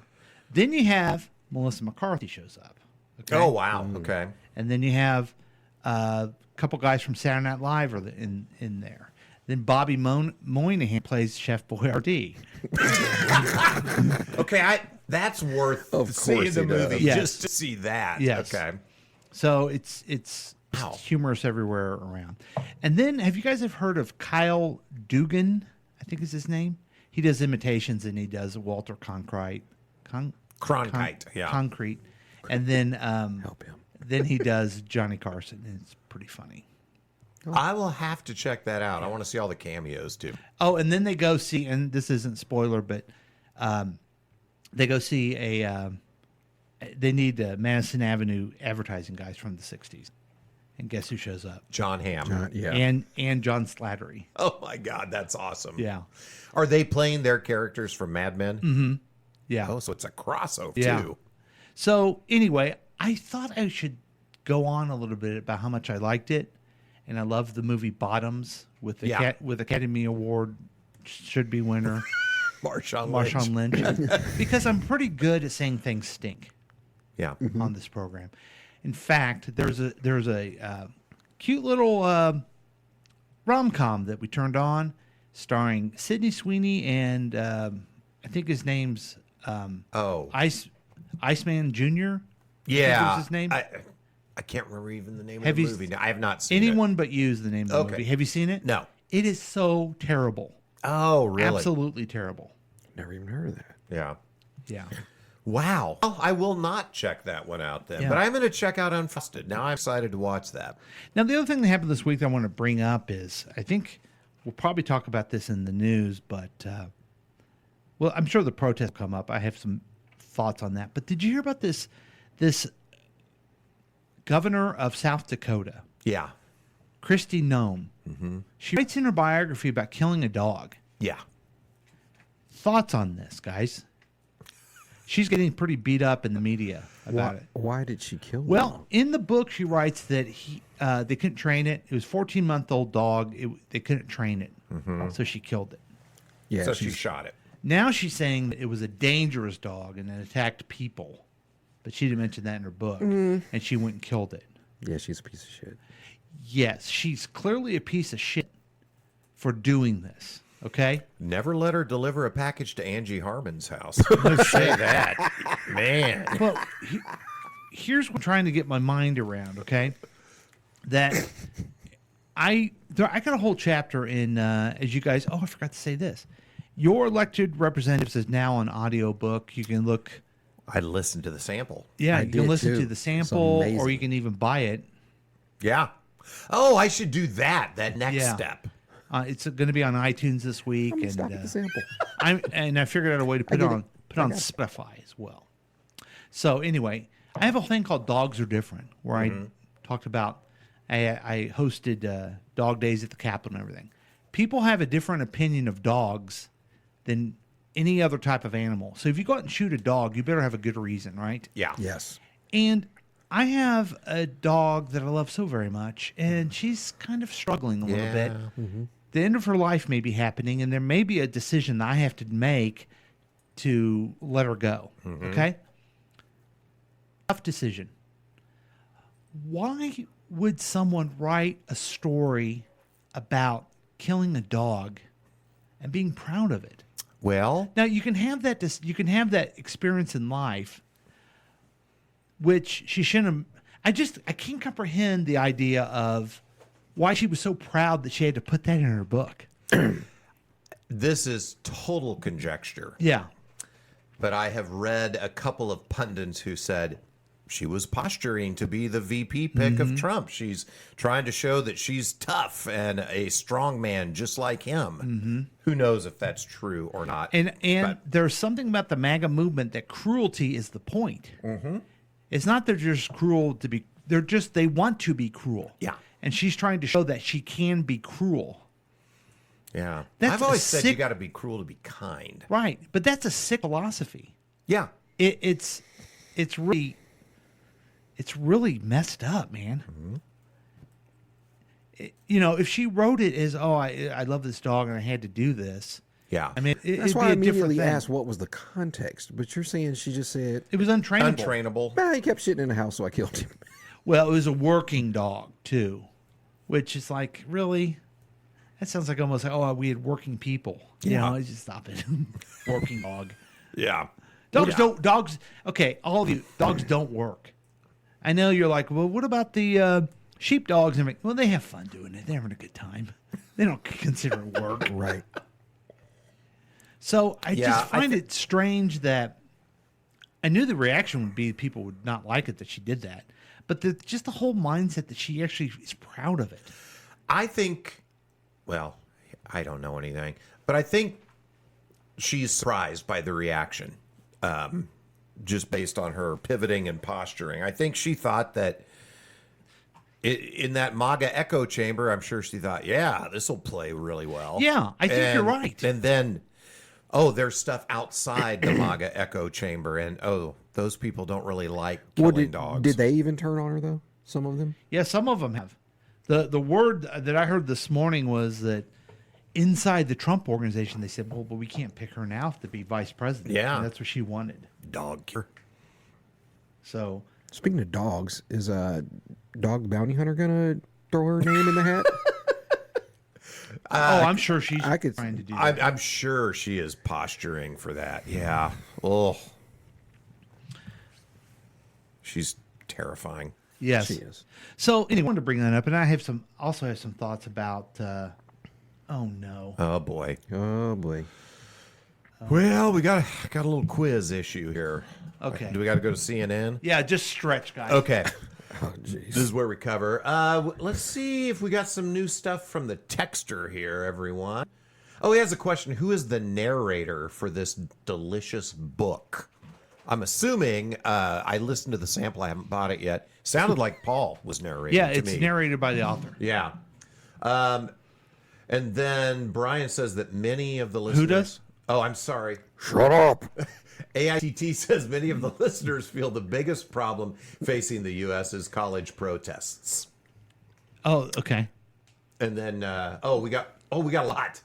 Then you have Melissa McCarthy shows up. Okay? Oh, wow. Okay. And then you have a couple guys from Saturday Night Live are in there. Then Bobby Moynihan plays Chef Boyardee. Okay, that's worth Of seeing course the he does. movie Yes. just to see that. Yes. Okay. So it's humorous everywhere around. And then have you guys have heard of Kyle Dugan? I think is his name. He does imitations and he does Walter Cronkite. Cronkite, yeah. Concrete. And then Help him. then he does Johnny Carson, and it's pretty funny. I will have to check that out. I want to see all the cameos too. Oh, and then they go see, and this isn't spoiler, but they go see they need Madison Avenue advertising guys from the 60s. And guess who shows up? John Hamm. Yeah. And John Slattery. Oh my God, that's awesome. Yeah. Are they playing their characters from Mad Men? Mm-hmm. Yeah. Oh, so it's a crossover Yeah. too. So anyway, I thought I should go on a little bit about how much I liked it, and I love the movie Bottoms with the Yeah. with Academy Award should be winner Marshawn Lynch. Lynch, because I'm pretty good at saying things stink Yeah. on this program. In fact, there's a cute little rom-com that we turned on, starring Sydney Sweeney and I think his name's Oh. Iceman Jr. Yeah. was his name? I can't remember even the name Have of the you movie. No, I have not seen Anyone But You is the name of the Okay. movie. Have you seen it? No. It is so terrible. it. Oh, really? Absolutely terrible. Never even heard of that. Yeah. Yeah. Wow. Well, I will not check that one out then. Yeah. But I'm going to check out Unfrosted. Now I'm excited to watch that. Now, the other thing that happened this week that I want to bring up is I think we'll probably talk about this in the news, but, well, I'm sure the protests come up. I have some thoughts on that. But did you hear about this governor of South Dakota, Yeah. Kristi Noem? She writes in her biography about killing a dog. Yeah. Thoughts on this, guys? She's getting pretty beat up in the media about it. Why did she kill them? Well, in the book, she writes that they couldn't train it. It was a 14-month-old dog. They couldn't train it, so she killed it. yeah, So she she's- shot it. Now she's saying that it was a dangerous dog and it attacked people, but she didn't mention that in her book, and she went and killed it. yeah, she's a piece of shit. Yes, she's clearly a piece of shit for doing this. Okay, Never let her deliver a package to Angie Harmon's house. Say that. Man. well, here's what I'm trying to get my mind around. Okay, that I got a whole chapter in as you guys. Oh, I forgot to say this. Your elected representatives is now on audiobook. You can look. I listened to the sample. Yeah, I you can did listen too. to the It's sample, or amazing. you can even buy it. Yeah. Oh, I should do that. That next Yeah. step. It's going to be on iTunes this week, I'm gonna and stop at the sample. I figured out a way to put it get on Spotify as well. So anyway, I have a thing called Dogs Are Different, where I talked about I hosted dog days at the Capitol and everything. People have a different opinion of dogs than any other type of animal. So if you go out and shoot a dog, you better have a good reason, right? Yeah. Yes. And I have a dog that I love so very much, and she's kind of struggling a little bit. The end of her life may be happening, and there may be a decision that I have to make to let her go. Okay? Tough decision. Why would someone write a story about killing a dog and being proud of it? Well, Now you can have that. You can have that experience in life, which she shouldn't. I can't comprehend the idea of why she was so proud that she had to put that in her book. this is total conjecture, Yeah, but I have read a couple of pundits who said she was posturing to be the VP pick of Trump. She's trying to show that she's tough and a strong man just like him. Who knows if that's true or not. and But- there's something about the MAGA movement that cruelty is the point. It's not they're just cruel to be. They want to be cruel. Yeah. and she's trying to show that she can be cruel. yeah. That's I've always a said you sick- got to be cruel to be kind. Right, but that's a sick philosophy. Yeah. It's really messed up, man. If she wrote it as, "Oh, I love this dog and I had to do this," Yeah. I mean, That's it'd why be I a different immediately thing. asked what was the context. But you're saying she just said, It was untrainable. untrainable. "Nah, he kept shitting in the house, so I killed him." Well, it was a working dog too, which is like, really, that sounds like almost like, oh, we had working people. Yeah. Just stop it. Working dog. Yeah. Dogs don't. Dogs. Okay, all of you. Dogs don't work. I know you're like, well, what about the sheep dogs? And I'm like, well, they have fun doing it. They're having a good time. They don't consider it work. Right. So I Yeah, just I find thi- it strange that I knew the reaction would be people would not like it that she did that, but just the whole mindset that she actually is proud of it. I think, well, I don't know anything, but I think she's surprised by the reaction, just based on her pivoting and posturing. I think she thought that in that MAGA echo chamber, I'm sure she thought, yeah, this will play really well. Yeah, I think you're And- right. And then, oh, there's stuff outside the MAGA echo chamber, and oh, those people don't really like killing dogs. Did they even turn on her though? Some of them. Yeah, some of them have. The word that I heard this morning was that inside the Trump organization, they said, well, but we can't pick her now to be vice president. Yeah. And that's what she wanted. Dog cure. So, Speaking of dogs, is Dog Bounty Hunter gonna throw her name in the hat? I'm sure she's I could- trying to do that. I'm sure she is posturing for that. Yeah. Oh. She's terrifying. Yes. She is. So, anyway, I wanted to bring that up, and I also have some thoughts about, oh, no. Oh boy. Oh boy. Well, we got a little quiz issue here. Okay. Do we got to go to CNN? Yeah, just stretch, guys. Okay. Oh jeez. This is where we cover. Let's see if we got some new stuff from the texter here, everyone. Oh, he has a question. Who is the narrator for this delicious book? I'm assuming I listened to the sample. I haven't bought it yet. Sounded like Paul was narrating. Yeah, to it's me. narrated by the author. Yeah. And then Brian says that many of the listeners. does? Oh, I'm sorry. Shut up. AITT says many of the listeners feel the biggest problem facing the U.S. is college protests. Oh, okay. And then, we got a lot.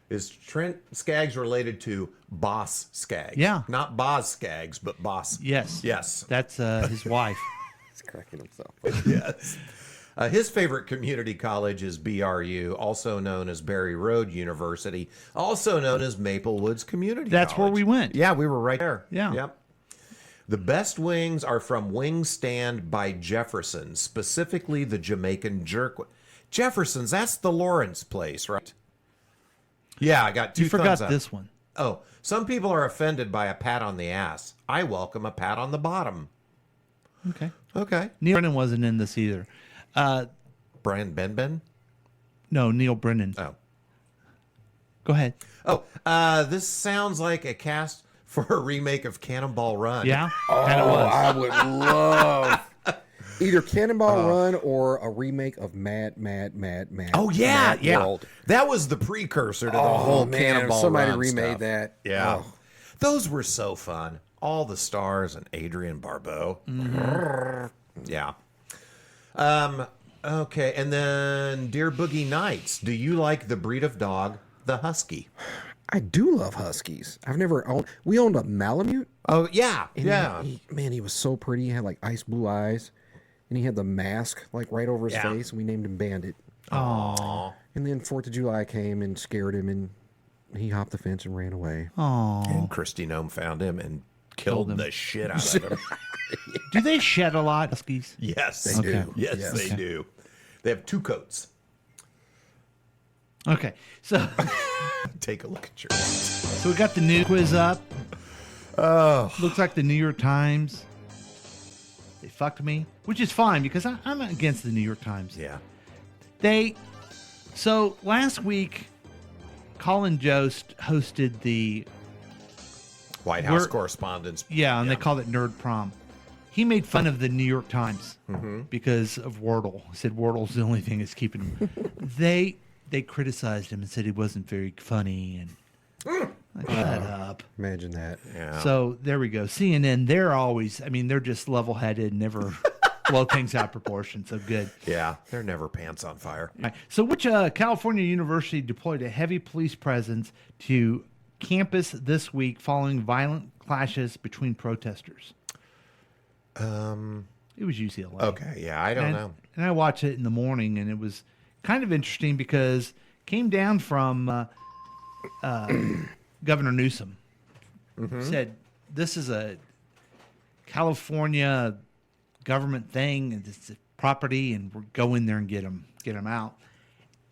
Is Trent Skaggs related to Boss Skaggs? Yeah. Not Boz Skaggs, but Boss. Yes. Yes. That's his wife. He's cracking himself. Yes. His favorite community college is BRU, also known as Berry Road University, also known as Maple Woods Community That's College. where we went. Yeah, we were right there. Yeah. Yep. The best wings are from Wing Stand by Jefferson, specifically the Jamaican jerk. Jefferson's, that's the Lawrence place, right? Yeah, I got two You forgot thumbs up. this one. Oh, some people are offended by a pat on the ass. I welcome a pat on the bottom. Okay. Okay. Neil Brennan wasn't in this either. Brian Benben? No, Neil Brennan. Oh. Go ahead. Oh, this sounds like a cast for a remake of Cannonball Run. Yeah, kind of Oh, was. I would love either Cannonball Run or a remake of Mad. Oh, yeah, Mad yeah. World. That was the precursor to the whole Oh man, if Cannonball somebody Run remade stuff. that. Yeah. Oh. Those were so fun. All the stars and Adrian Barbeau. Yeah. Okay, and then Dear Boogie Nights. Do you like the breed of dog, the Husky? I do love Huskies. I've never owned. We owned a Malamute. Oh, yeah. And Yeah. man, he was so pretty. He had like ice blue eyes, and he had the mask like right over his Yeah. face. And we named him Bandit. Aw. And then 4th of July came and scared him, and he hopped the fence and ran away. And Christy Nome found him and killed him. the shit out of him. Do they shed a lot, Huskies? Yes, They do. do. Yes, Yes. they Okay. do. They have two coats. Okay, so Take a look at your. so we got the new quiz up. Oh, looks like the New York Times. They fucked me, which is fine because I'm against the New York Times. Yeah. So last week, Colin Jost hosted the White House We're- correspondence. and they called it Nerd Prom. He made fun of the New York Times because of Wordle. He said Wordle's the only thing that's keeping him. They criticized him and said he wasn't very funny and like, shut up. Imagine that. Yeah. So there we go. CNN, they're just level-headed, never blow things out of proportion. So good. Yeah, they're never pants on fire. All right. So which California university deployed a heavy police presence to campus this week following violent clashes between protesters? It was UCLA. Okay, yeah, I don't and, know. And I watched it in the morning, and it was kind of interesting because it came down from Governor Newsom. Said this is a California government thing, and it's a property, and we'll go in there and get them out.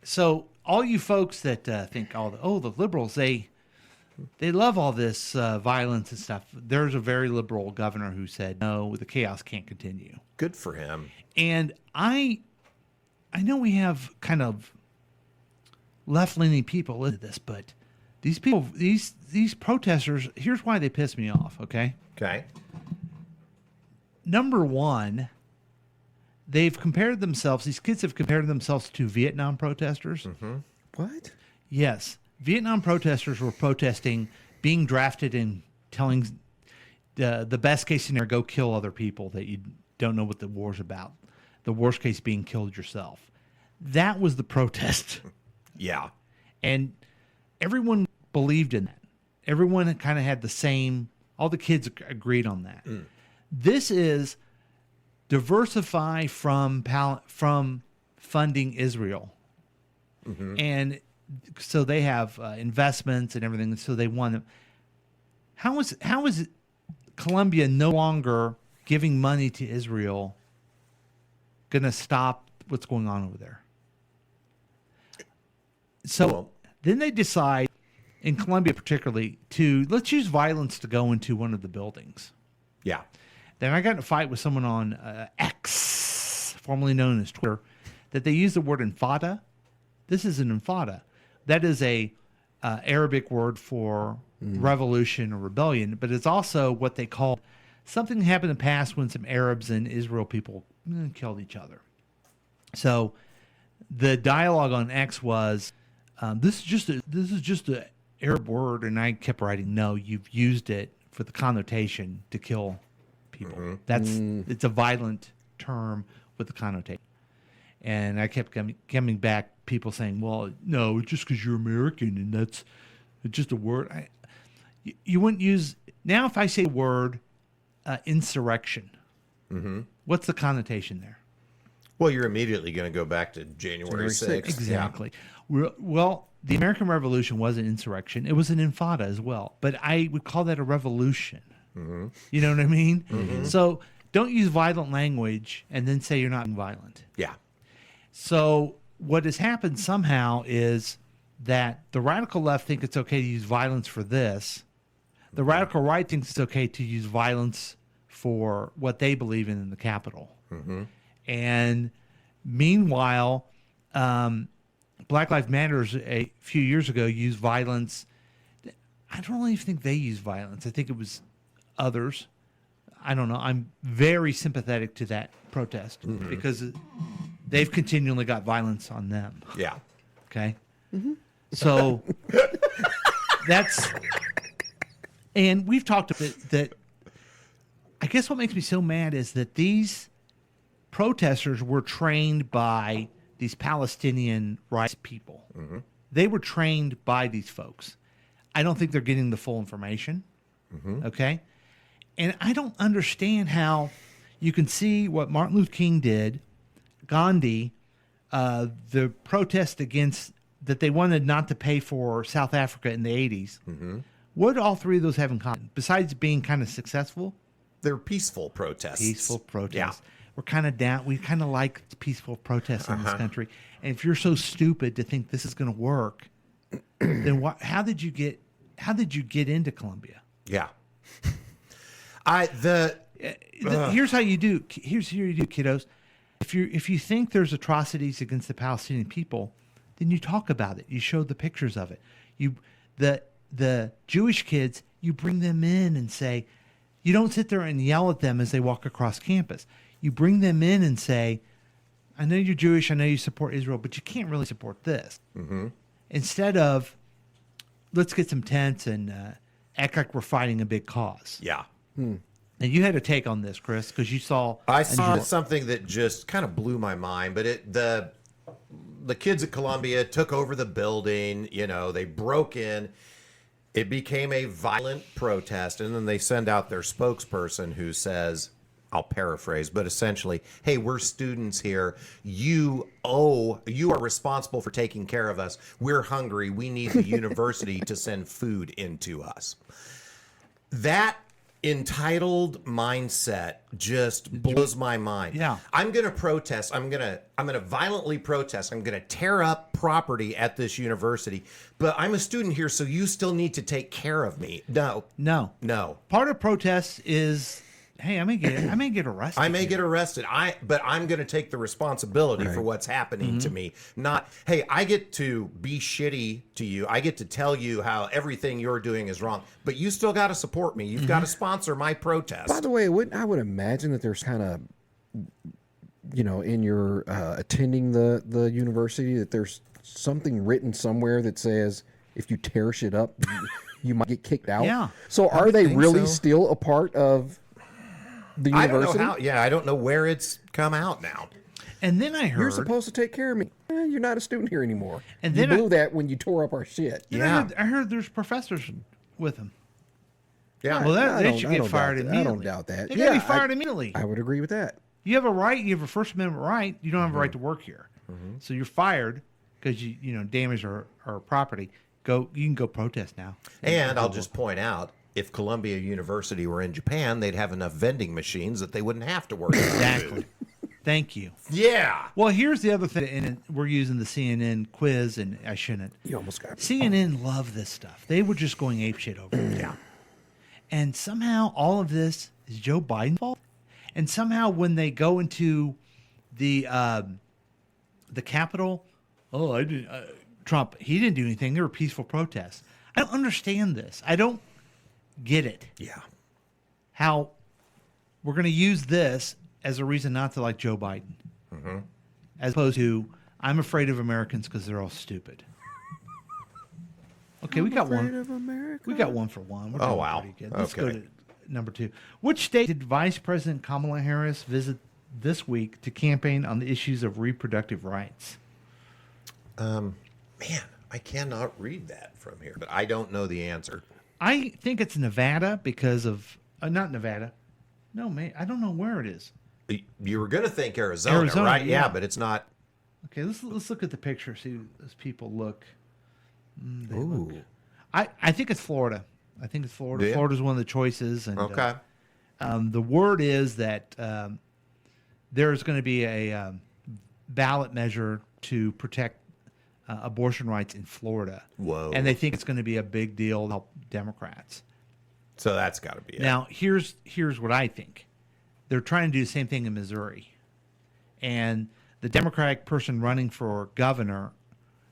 So all you folks that think, the liberals, they love all this violence and stuff. There's a very liberal governor who said, no, the chaos can't continue. Good for him. And I know we have kind of left-leaning people into this, but these people, these protesters, here's why they piss me off, okay? Okay. Number one, these kids have compared themselves to Vietnam protesters. What? Yes. Vietnam protesters were protesting being drafted and telling the best case scenario, go kill other people that you don't know what the war's about. the worst case being killed yourself. That was the protest. Yeah. And everyone believed in that. Everyone kind of had the same, all the kids agreed on that. This is diversify from funding Israel. And so they have investments and everything. So they want to. How is Colombia no longer giving money to Israel going to stop what's going on over there? So Well- then they decide, in Colombia particularly, to let's use violence to go into one of the buildings. Yeah. Then I got in a fight with someone on X, formerly known as Twitter, that they use the word infada. This is an infada. That is a Arabic word for revolution or rebellion, but it's also what they call something happened in the past when some Arabs and Israel people killed each other. So the dialogue on X was, this is just a Arab word, and I kept writing, no, you've used it for the connotation to kill people. It's a violent term with the connotation. And I kept coming back, people saying, well, no, it's just because you're American and that's just a word. You wouldn't use, now if I say the word insurrection, what's the connotation there? Well, you're immediately going to go back to January 6th. Exactly. Well, the American Revolution was an insurrection. It was an infada as well, but I would call that a revolution. You know what I mean? So don't use violent language and then say you're not violent. Yeah. So what has happened somehow is that the radical left think it's okay to use violence for this. The radical right thinks it's okay to use violence for what they believe in the Capitol. And meanwhile, Black Lives Matter a few years ago used violence. I don't really think they used violence. I think it was others. I don't know. I'm very sympathetic to that protest because they've continually got violence on them. Yeah. Okay. So that's, and we've talked about that. I guess what makes me so mad is that these protesters were trained by these Palestinian rights people. They were trained by these folks. I don't think they're getting the full information. Okay. And I don't understand how you can see what Martin Luther King did, Gandhi, the protest against that they wanted not to pay for South Africa in the 80s. What do all three of those have in common? Besides being kind of successful? They're peaceful protests. Peaceful protests. Yeah. We're kind of down. We kind of like peaceful protests in this country. And if you're so stupid to think this is going to work, then what? How did you get into Colombia? Yeah. Here's how you do. Here's how you do, kiddos. If you think there's atrocities against the Palestinian people, then you talk about it. You show the pictures of it. The Jewish kids, you bring them in and say, you don't sit there and yell at them as they walk across campus. You bring them in and say, I know you're Jewish, I know you support Israel, but you can't really support this. Instead of, let's get some tents and act like we're fighting a big cause. Yeah. And you had a take on this, Chris, because you saw. I saw something that just kind of blew my mind, but the kids at Columbia took over the building, they broke in. It became a violent protest, and then they send out their spokesperson who says, I'll paraphrase, but essentially, hey, we're students here. You are responsible for taking care of us. We're hungry. We need the university to send food into us. That entitled mindset just blows my mind. Yeah. I'm going to protest. I'm going to violently protest. I'm going to tear up property at this university, but I'm a student here, so you still need to take care of me. No. Part of protests is, hey, I may get arrested. I may get arrested. But I'm going to take the responsibility for what's happening to me. Not, hey, I get to be shitty to you. I get to tell you how everything you're doing is wrong, but you still got to support me. You've got to sponsor my protest. By the way, I would imagine that there's kind of, in your attending the university, that there's something written somewhere that says if you tear shit up, you might get kicked out. Yeah. So are they think really so. still a part of the I don't university? know how. Yeah, I don't know where it's come out now. And then I heard You're supposed to take care of me. You're not a student here anymore. And you then blew that when you tore up our shit. I heard there's professors with him. Yeah. Well, I they don't- should I get don't fired doubt that. immediately. I don't doubt that. They gotta be Yeah, fired immediately. I would agree with that. You have a right. You have a First Amendment right. You don't have a right to work here. So you're fired because you damaged our property. You can go protest now. And I'll just point out, if Columbia University were in Japan, they'd have enough vending machines that they wouldn't have to work. Exactly. Thank you. Yeah. Well, here's the other thing, and we're using the CNN quiz, and I shouldn't. You almost got me. CNN love this stuff. They were just going apeshit over it. Yeah. And somehow all of this is Joe Biden's fault. And somehow when they go into the Capitol, Trump, he didn't do anything. They were peaceful protests. I don't understand this. I don't get it. Yeah. How we're going to use this as a reason not to like Joe Biden, as opposed to I'm afraid of Americans because they're all stupid. Okay, we got one. Of America. We got one for one. We're Oh, doing wow. pretty good. Let's go Okay. to number 2. Which state did Vice President Kamala Harris visit this week to campaign on the issues of reproductive rights? Man, I cannot read that from here, but I don't know the answer. I think it's Nevada because of not Nevada. No, man, I don't know where it is. You were going to think Arizona, Arizona, right? yeah. Yeah, but it's not. Okay, let's look at the picture. See as people look. Ooh. I think it's Florida. I think it's Florida. Yeah. Florida's one of the choices. And, Okay. the word is that there's going to be a ballot measure to protect abortion rights in Florida. Whoa. And they think it's going to be a big deal to help Democrats. So that's got to be it. Now, here's what I think. They're trying to do the same thing in Missouri. And the Democratic person running for governor,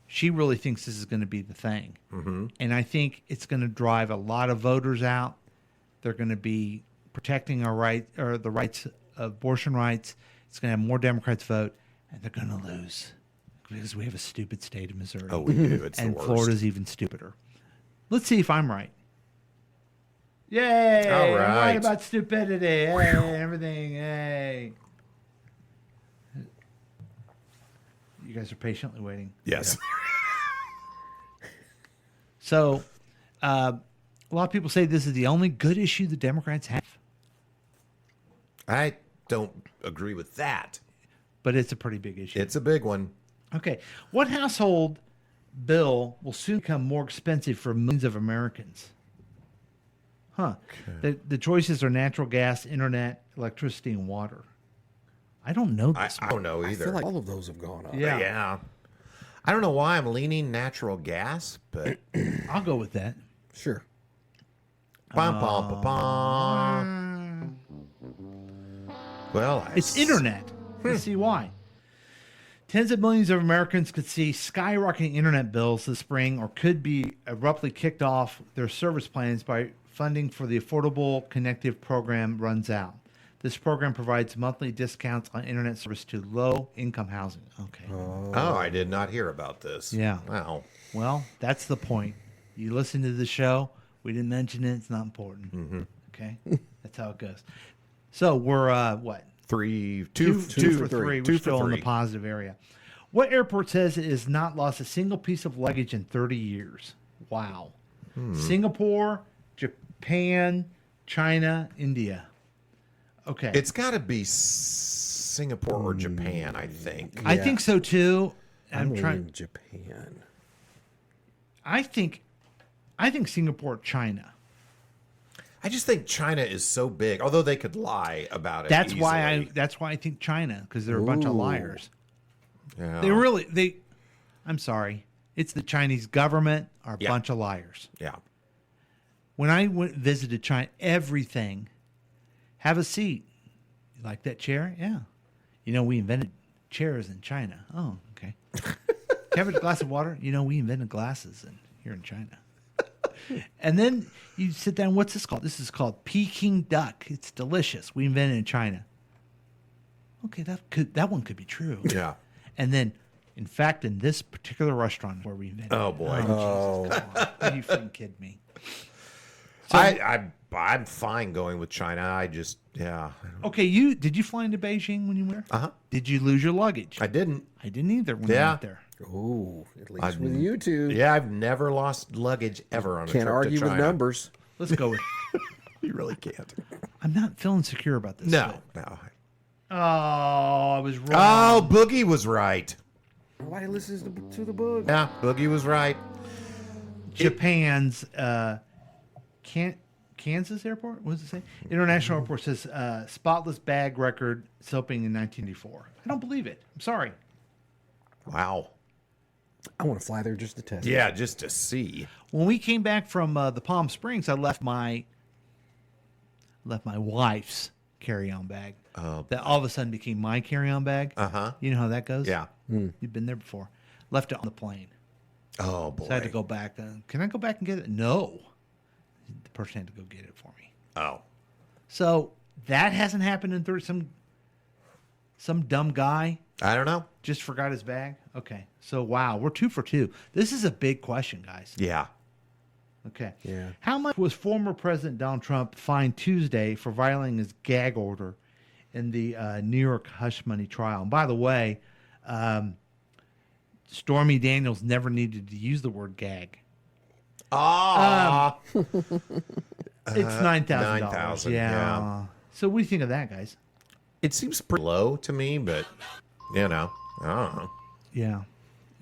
she really thinks this is going to be the thing. Mm-hmm. And I think it's going to drive a lot of voters out. They're going to be protecting our right or the rights of abortion rights. It's going to have more Democrats vote, and they're going to lose because we have a stupid state of Missouri. Oh, we do. It's and the worst. Florida's even stupider. Let's see if I'm right. Yay! All I'm right right. about stupidity. Hey, everything. Hey. You guys are patiently waiting. Yes. So, a lot of people say this is the only good issue the Democrats have, I don't agree with that. but it's a pretty big issue. It's a big one. Okay. What household bill will soon become more expensive for millions of Americans? Huh. The choices are natural gas, internet, electricity, and water. I don't know I this. don't know I either. feel like all of those have gone up. Yeah. Yeah. I don't know why I'm leaning natural gas, but I'll go with that. Sure. bum, bum, bum, bum. Well, It's internet. Let's see why. Tens of millions of Americans could see skyrocketing internet bills this spring or could be abruptly kicked off their service plans by funding for the Affordable Connective Program runs out. This program provides monthly discounts on internet service to low-income housing. Okay. Oh, I did not hear about this. Yeah. Wow. Well, that's the point. You listen to the show. We didn't mention it. It's not important. Okay? That's how it goes. So we're, what? Two Two for for three. We're Two still for in three. the positive area. What airport says it has not lost a single piece of luggage in 30 years? Wow. Singapore, Japan, China, India. Okay. It's got to be Singapore or Japan, I think. I think so too. I'm trying. in Japan. I think Singapore, China. I just think China is so big, although they could lie about it. That's why easily. That's why I think China, because they're a bunch of Ooh. liars. Yeah. I'm sorry. It's the Chinese government are a Yeah. bunch of liars. Yeah. When I visited China, everything. Have a seat. You like that chair? Yeah. You know, we invented chairs in China. Oh, okay. Have a glass of water? You know, we invented glasses here in China. And then you sit down. What's this called? This is called Peking duck. It's delicious. We invented it in China. Okay, that one could be true. Yeah. And then, in fact, in this particular restaurant where we invented. Oh, boy. Jesus, come on. Are you freaking kidding me? I I'm fine going with China. I just, yeah. Okay, did you fly into Beijing when you were there? Uh-huh. Did you lose your luggage? I didn't. I didn't either when I Yeah. went there. Oh, at least with you two. Yeah, I've never lost luggage ever on a Can't trip argue to with China. numbers. Let's go with. You really can't. I'm not feeling secure about this. No, no. Oh, I was wrong. Oh, Boogie was right. Nobody listens to the book. Yeah, Boogie was right. Japan's Kansas airport. What does it say? International airport says spotless bag record set opening in 1984. I don't believe it. I'm sorry. Wow. I want to fly there just to test it. Yeah, just to see. When we came back from the Palm Springs, I left my wife's carry-on bag. That all of a sudden became my carry-on bag. Uh-huh. You know how that goes? Yeah. You've been there before. Left it on the plane. Oh, boy. So I had to go back. Can I go back and get it? No. The person had to go get it for me. Oh. So that hasn't happened in 30. Some dumb guy I don't know. just forgot his bag. Okay. So wow, we're 2 for 2. This is a big question, guys. Yeah. Okay. Yeah. How much was former President Donald Trump fined Tuesday for violating his gag order in the New York hush money trial? And by the way, Stormy Daniels never needed to use the word gag. Ah. It's $9,000. $9,000, yeah. So what do you think of that, guys? It seems pretty low to me, but, you know, I don't know. Yeah,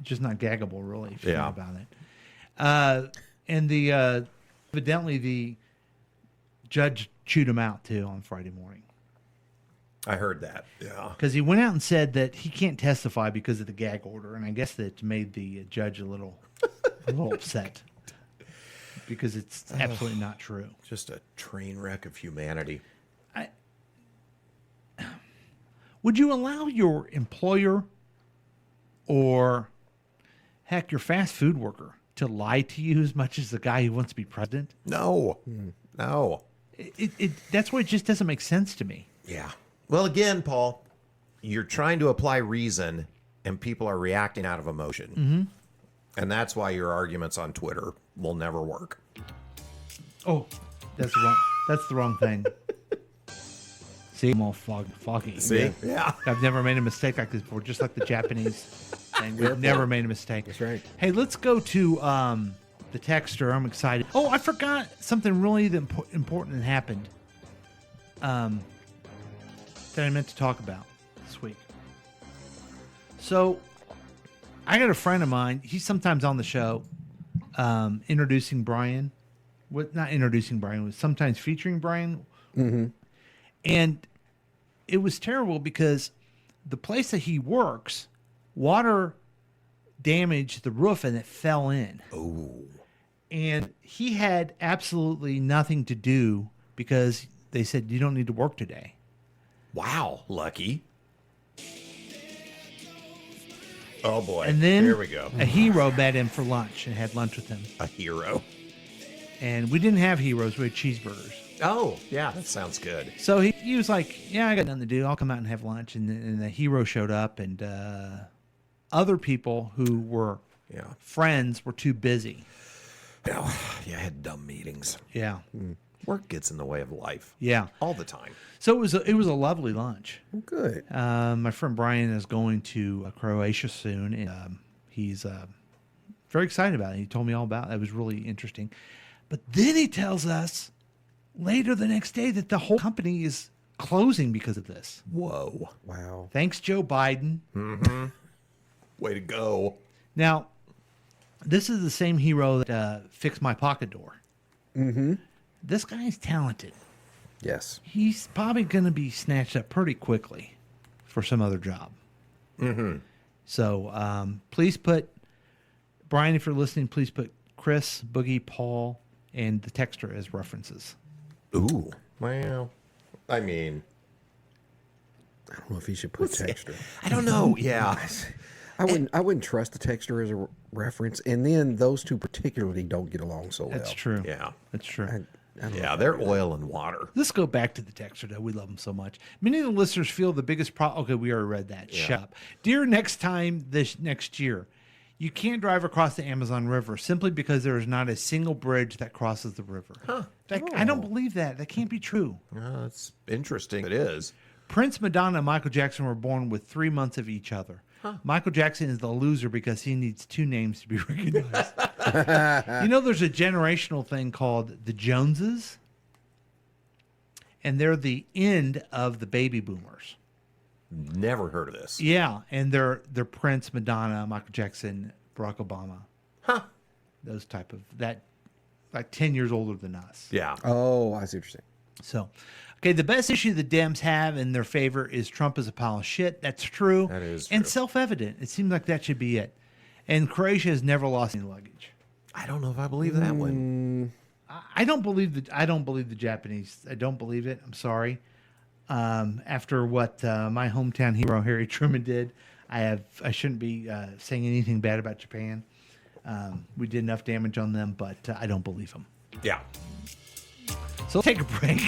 just not gaggable, really. If you Yeah. think about it. And the evidently the judge chewed him out too on Friday morning I heard that. Yeah. because he went out and said that he can't testify because of the gag order, and I guess that made the judge a little upset because it's absolutely not true. Just a train wreck of humanity. Would you allow your employer or heck your fast food worker to lie to you as much as the guy who wants to be president? No. No. That's why it just doesn't make sense to me. Yeah. Well, again, Paul, you're trying to apply reason, and people are reacting out of emotion. Mm-hmm. And that's why your arguments on Twitter will never work. Oh, that's the wrong thing. See, I'm all foggy. See? Yeah. I've never made a mistake like this before, just like the Japanese thing. We've never made a mistake. That's right. Hey, let's go to the texter. I'm excited. Oh, I forgot something really important that happened that I meant to talk about this week. So, I got a friend of mine. He's sometimes on the show introducing Brian. Not introducing Brian, sometimes featuring Brian. Mm-hmm. And it was terrible because the place that he works, water damaged the roof and it fell in. Oh. And he had absolutely nothing to do because they said, you don't need to work today. Wow. Lucky. Oh, boy. And then Here we go. a hero met him for lunch and had lunch with him. A hero. And we didn't have heroes, we had cheeseburgers. Oh, yeah. That sounds good. So he was like, yeah, I got nothing to do. I'll come out and have lunch. And the hero showed up, and other people who were Yeah. friends were too busy. Yeah, I had dumb meetings. Yeah. Work gets in the way of life. Yeah. All the time. So it was a lovely lunch. Good. My friend Brian is going to Croatia soon, and he's very excited about it. He told me all about it. It was really interesting. But then he tells us later the next day that the whole company is closing because of this. Whoa. Wow. Thanks, Joe Biden. Way to go. Now, this is the same hero that fixed my pocket door. Mm-hmm. This guy's talented. Yes. He's probably going to be snatched up pretty quickly for some other job. Mm-hmm. So please put, Brian, if you're listening, please put Chris, Boogie, Paul, and the texter as references. Ooh. Well, I mean, I don't know if he should put texter. I don't know. Yeah. I wouldn't trust the texter as a reference, and then those two particularly don't get along so well. That's true. Yeah. That's true. I don't Yeah, know. they're oil and water. Let's go back to the texter, though. We love them so much. Many of the listeners feel the biggest problem. Okay, we already read that. Shut up. Dear next time this next year, You can't drive across the Amazon River simply because there is not a single bridge that crosses the river. Huh. I don't believe that. That can't be true. That's interesting. It is. Prince, Madonna, and Michael Jackson were born with 3 months of each other. Michael Jackson is the loser because he needs 2 names to be recognized. There's a generational thing called the Joneses, and they're the end of the baby boomers. Never heard of this. Yeah, and they're Prince, Madonna, Michael Jackson, Barack Obama. Huh. Those type of that, like 10 years older than us. Yeah. Oh, I see what you're saying. So, okay, the best issue the Dems have in their favor is Trump is a pile of shit. That's true. That is And true. self-evident. It seems like that should be it. And Croatia has never lost any luggage. I don't know if I believe that one. I don't believe the Japanese. I don't believe it. I'm sorry. After what my hometown hero Harry Truman did, I shouldn't be saying anything bad about Japan. We did enough damage on them, but I don't believe them. Yeah. So let's take a break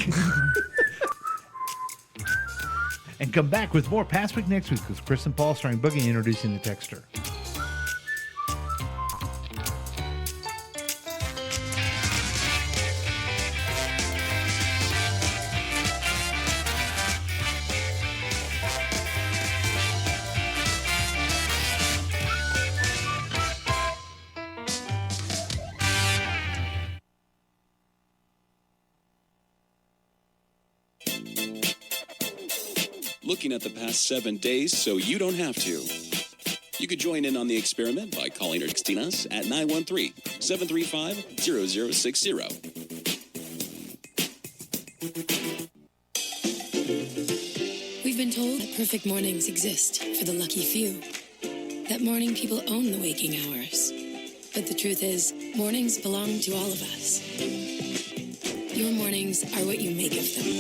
and come back with more Past Week Next Week with Chris and Paul starring Boogie introducing the Texter. Looking at the past 7 days so you don't have to. You could join in on the experiment by calling or texting us at 913-735-0060. We've been told that perfect mornings exist for the lucky few. That morning people own the waking hours. But the truth is, mornings belong to all of us. Your mornings are what you make of them.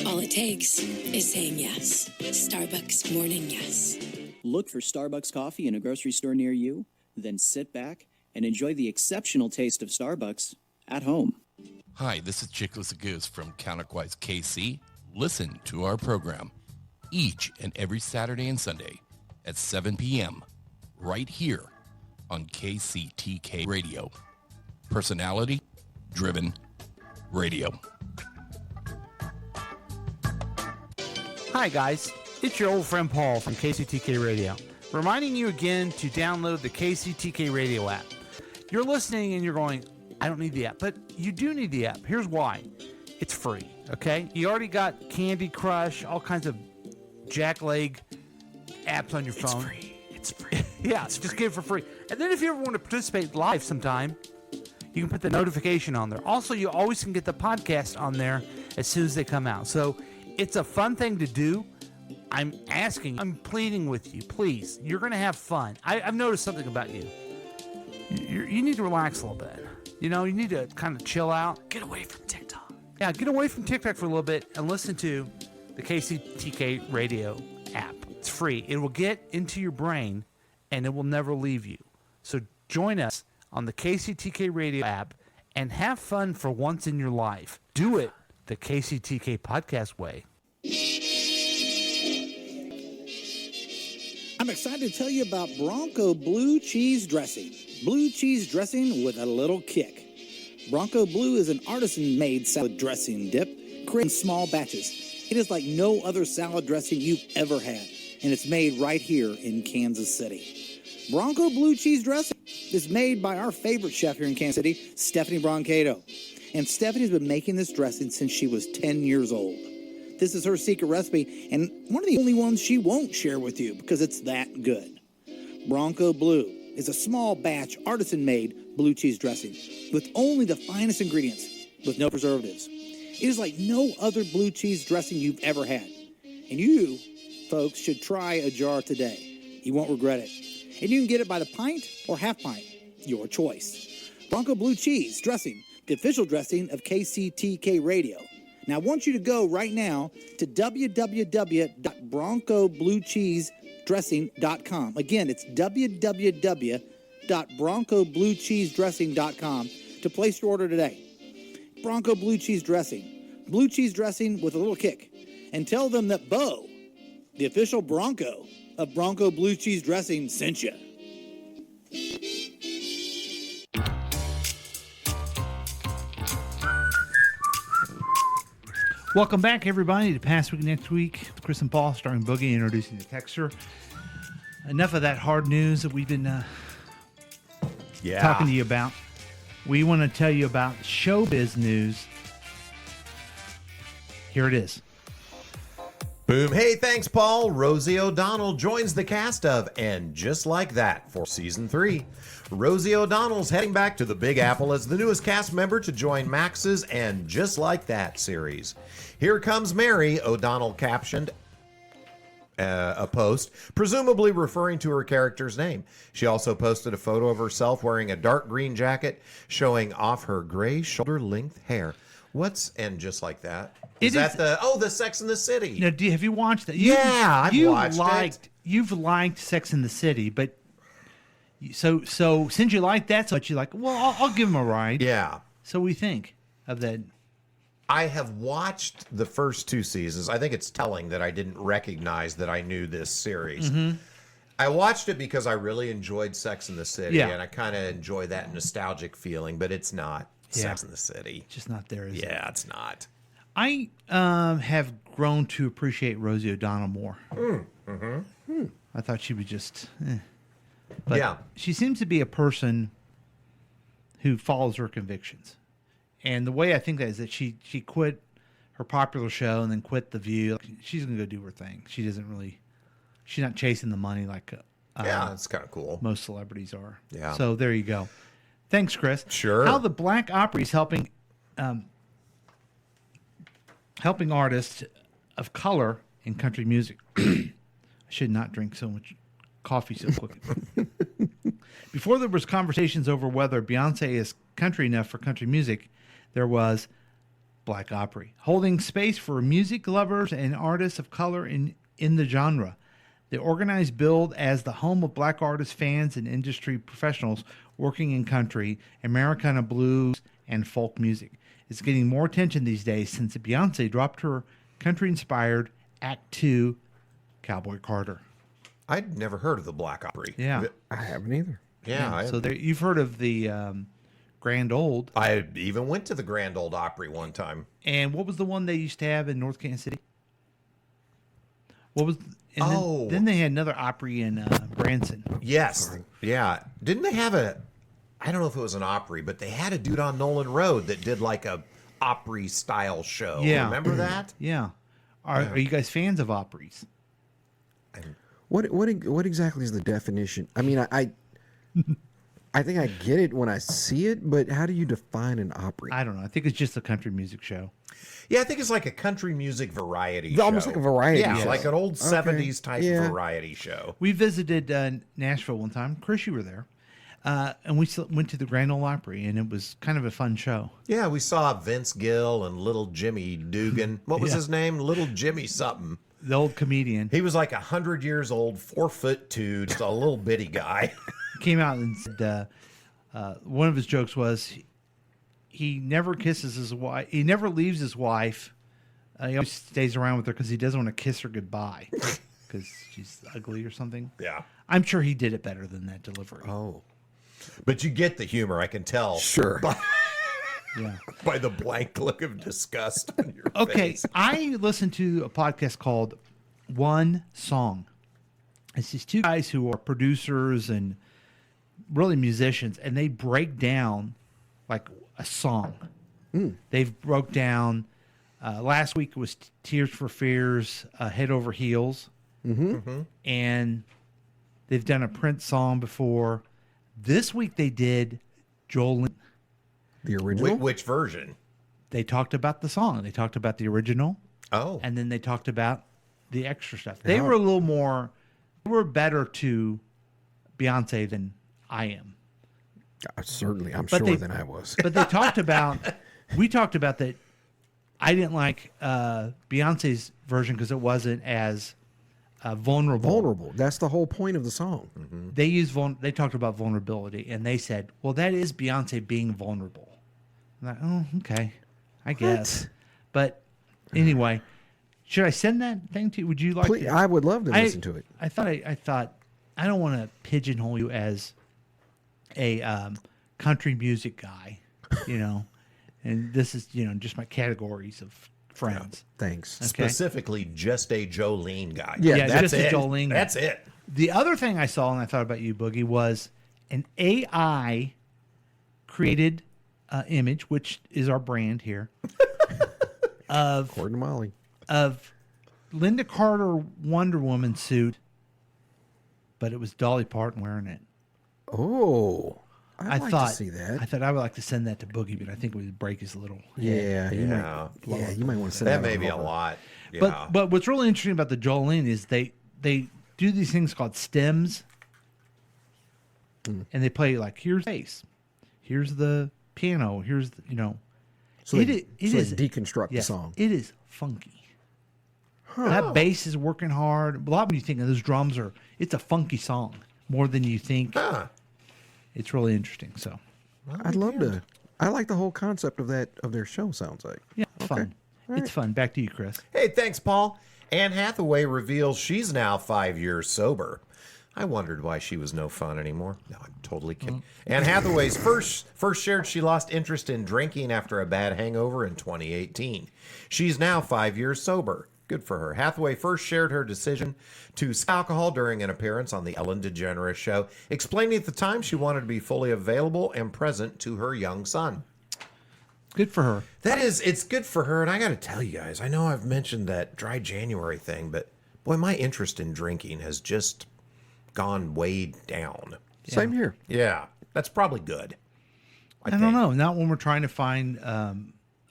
All it takes is saying yes. Starbucks Morning Yes. Look for Starbucks coffee in a grocery store near you, then sit back and enjoy the exceptional taste of Starbucks at home. Hi, this is Chickless Goose from Counterclockwise KC. Listen to our program each and every Saturday and Sunday at 7 p.m. right here on KCTK Radio. Personality-driven radio. Hi, guys. It's your old friend Paul from KCTK Radio, reminding you again to download the KCTK Radio app. You're listening and you're going, I don't need the app, but you do need the app. Here's why. It's free, okay? You already got Candy Crush, all kinds of jackleg apps on your phone. It's free. Yeah, just get it for free. And then if you ever want to participate live sometime, you can put the notification on there. Also, you always can get the podcast on there as soon as they come out. So it's a fun thing to do. I'm pleading with you, please. You're going to have fun. I've noticed something about you. You need to relax a little bit. You need to kind of chill out. Get away from TikTok. Yeah, get away from TikTok for a little bit and listen to the KCTK Radio app. It's free. It will get into your brain and it will never leave you. So join us on the KCTK Radio app and have fun for once in your life. Do it the KCTK podcast way. I'm excited to tell you about Bronco Blue Cheese Dressing. Blue cheese dressing with a little kick. Bronco Blue is an artisan-made salad dressing dip created in small batches. It is like no other salad dressing you've ever had, and it's made right here in Kansas City. Bronco Blue Cheese Dressing is made by our favorite chef here in Kansas City, Stephanie Broncato. And Stephanie's been making this dressing since she was 10 years old. This is her secret recipe, and one of the only ones she won't share with you because it's that good. Bronco Blue is a small batch artisan-made blue cheese dressing with only the finest ingredients with no preservatives. It is like no other blue cheese dressing you've ever had. And you, folks, should try a jar today. You won't regret it. And you can get it by the pint or half pint, your choice. Bronco Blue Cheese Dressing, the official dressing of KCTK Radio. Now, I want you to go right now to www.broncobluecheesedressing.com. Again, it's www.broncobluecheesedressing.com to place your order today. Bronco Blue Cheese Dressing. Blue cheese dressing with a little kick. And tell them that Bo, the official Bronco of Bronco Blue Cheese Dressing sent you. Welcome back, everybody, to Past Week Next Week with Chris and Paul, starring Boogie, introducing the texter. Enough of that hard news that we've been talking to you about. We want to tell you about showbiz news. Here it is. Boom. Hey, thanks, Paul. Rosie O'Donnell joins the cast of And Just Like That for season 3. Rosie O'Donnell's heading back to the Big Apple as the newest cast member to join Max's And Just Like That series. Here Comes Mary, O'Donnell captioned a post, presumably referring to her character's name. She also posted a photo of herself wearing a dark green jacket showing off her gray shoulder-length hair. What's And Just Like That? Is that the Sex and the City? Now, have you watched that? I've watched it. You've liked Sex and the City, but so since you like that so much, you're like, well, I'll give him a ride. Yeah. So we think of that. I have watched the first 2 seasons. I think it's telling that I didn't recognize that I knew this series. Mm-hmm. I watched it because I really enjoyed Sex and the City, Yeah. and I kind of enjoy that nostalgic feeling, but it's not Sex and the City. Just not there, is it? Yeah, it's not. I have grown to appreciate Rosie O'Donnell more. I thought she was just... But Yeah. she seems to be a person who follows her convictions. And the way I think that is that she quit her popular show and then quit The View. She's going to go do her thing. She's not chasing the money like Yeah, it's kind of cool. most celebrities are. Yeah. So there you go. Thanks, Chris. Sure. How the Black Opry is helping artists of color in country music. I should not drink so much coffee so quick. Before there was conversations over whether Beyonce is country enough for country music, there was Black Opry, holding space for music lovers and artists of color in the genre. The organized billed as the home of black artists, fans, and industry professionals working in country, Americana blues, and folk music. It's getting more attention these days since Beyonce dropped her country-inspired Act 2, Cowboy Carter. I'd never heard of the Black Opry. Yeah. I haven't either. Yeah. So there, you've heard of the Grand Old. I even went to the Grand Old Opry one time. And what was the one they used to have in North Kansas City? What was? Then they had another Opry in Branson. Yes. Yeah. Didn't they have I don't know if it was an Opry, but they had a dude on Nolan Road that did like a Opry style show. Yeah. Remember that? Yeah. Are you guys fans of Opries? What exactly is the definition? I mean, I think I get it when I see it, but how do you define an Opry? I don't know. I think it's just a country music show. Yeah, I think it's like a country music variety show. Almost like a variety show. show. Like an old Okay. 70s type Yeah. variety show. We visited Nashville one time. Chris, you were there. And we went to the Grand Ole Opry, and it was kind of a fun show. Yeah, we saw Vince Gill and Little Jimmy Dugan. What was Yeah. his name? Little Jimmy something. The old comedian. He was like 100 years old, 4'2", just a little bitty guy. Came out and said one of his jokes was he never kisses his wife. He never leaves his wife. He always stays around with her because he doesn't want to kiss her goodbye because she's ugly or something. Yeah. I'm sure he did it better than that delivery. Oh. But you get the humor, I can tell. Sure. Yeah. By the blank look of disgust on your Okay, face. I listened to a podcast called One Song. It's these two guys who are producers and really musicians, and they break down like a song. They've broke down. Last week was Tears for Fears, Head Over Heels, and they've done a Prince song before. This week they did Joel. The original? Which version? They talked about the song. They talked about the original. Oh. And then they talked about the extra stuff. They were a little more, they were better to Beyonce than I am. Certainly, I'm But sure they- than I was. But they talked about, we talked about that. I didn't like Beyonce's version because it wasn't as vulnerable. Vulnerable. That's the whole point of the song. They used they talked about vulnerability, and they said, "Well, that is Beyonce being vulnerable." I'm like, oh, okay, I guess. But anyway, Should I send that thing to you? Would you like? Please, I would love to listen to it. I thought I don't want to pigeonhole you as a country music guy, and this is just my categories of friends. Thanks. Okay. Specifically, just a Jolene guy. Yeah, that's just it. a Jolene guy. That's it. The other thing I saw and I thought about you, Boogie, was an AI created image, which is our brand here, of According to Molly. of Linda Carter Wonder Woman suit, but it was Dolly Parton wearing it. Oh, I'd like thought to see that. I thought I would like to send that to Boogie, but I think it would break his little Yeah, head. you might. You might want to send That that may be a over. lot. Yeah. But what's really interesting about the Jolene is they do these things called stems, and they play like here's the bass, here's the piano, here's the, So they deconstruct the song. It is funky. That bass is working hard. A lot when you think of those drums it's a funky song more than you think. It's really interesting. So I'd love to. I like the whole concept of their show. Sounds like it's fun. It's fun. Back to you, Chris. Hey, thanks, Paul. Anne Hathaway reveals she's now 5 years sober. I wondered why she was no fun anymore. No, I'm totally kidding. Anne Hathaway's first shared she lost interest in drinking after a bad hangover in 2018. She's now 5 years sober. Good for her. Hathaway first shared her decision to skip alcohol during an appearance on the Ellen DeGeneres show, explaining at the time she wanted to be fully available and present to her young son. Good for her. It's good for her. And I got to tell you guys, I know I've mentioned that dry January thing, but boy, my interest in drinking has just gone way down. Same here. Yeah, that's probably good. I don't know. Not when we're trying to find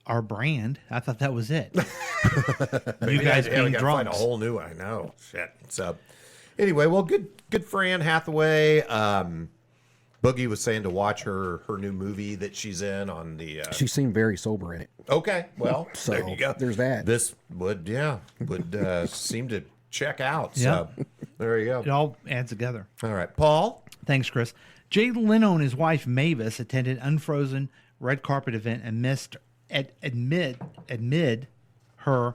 our brand. I thought that was it. You guys we being gotta find a drunks. whole new. I know. Shit. So, anyway, well, good for Anne Hathaway. Boogie was saying to watch her new movie that she's in on the. She seemed very sober in it. Okay, well, So, there you go. there's that. This would seem to check out. Yeah. So there you go. It all adds together. All right, Paul. Thanks, Chris. Jay Leno and his wife Mavis attended Unfrozen red carpet event and missed amid her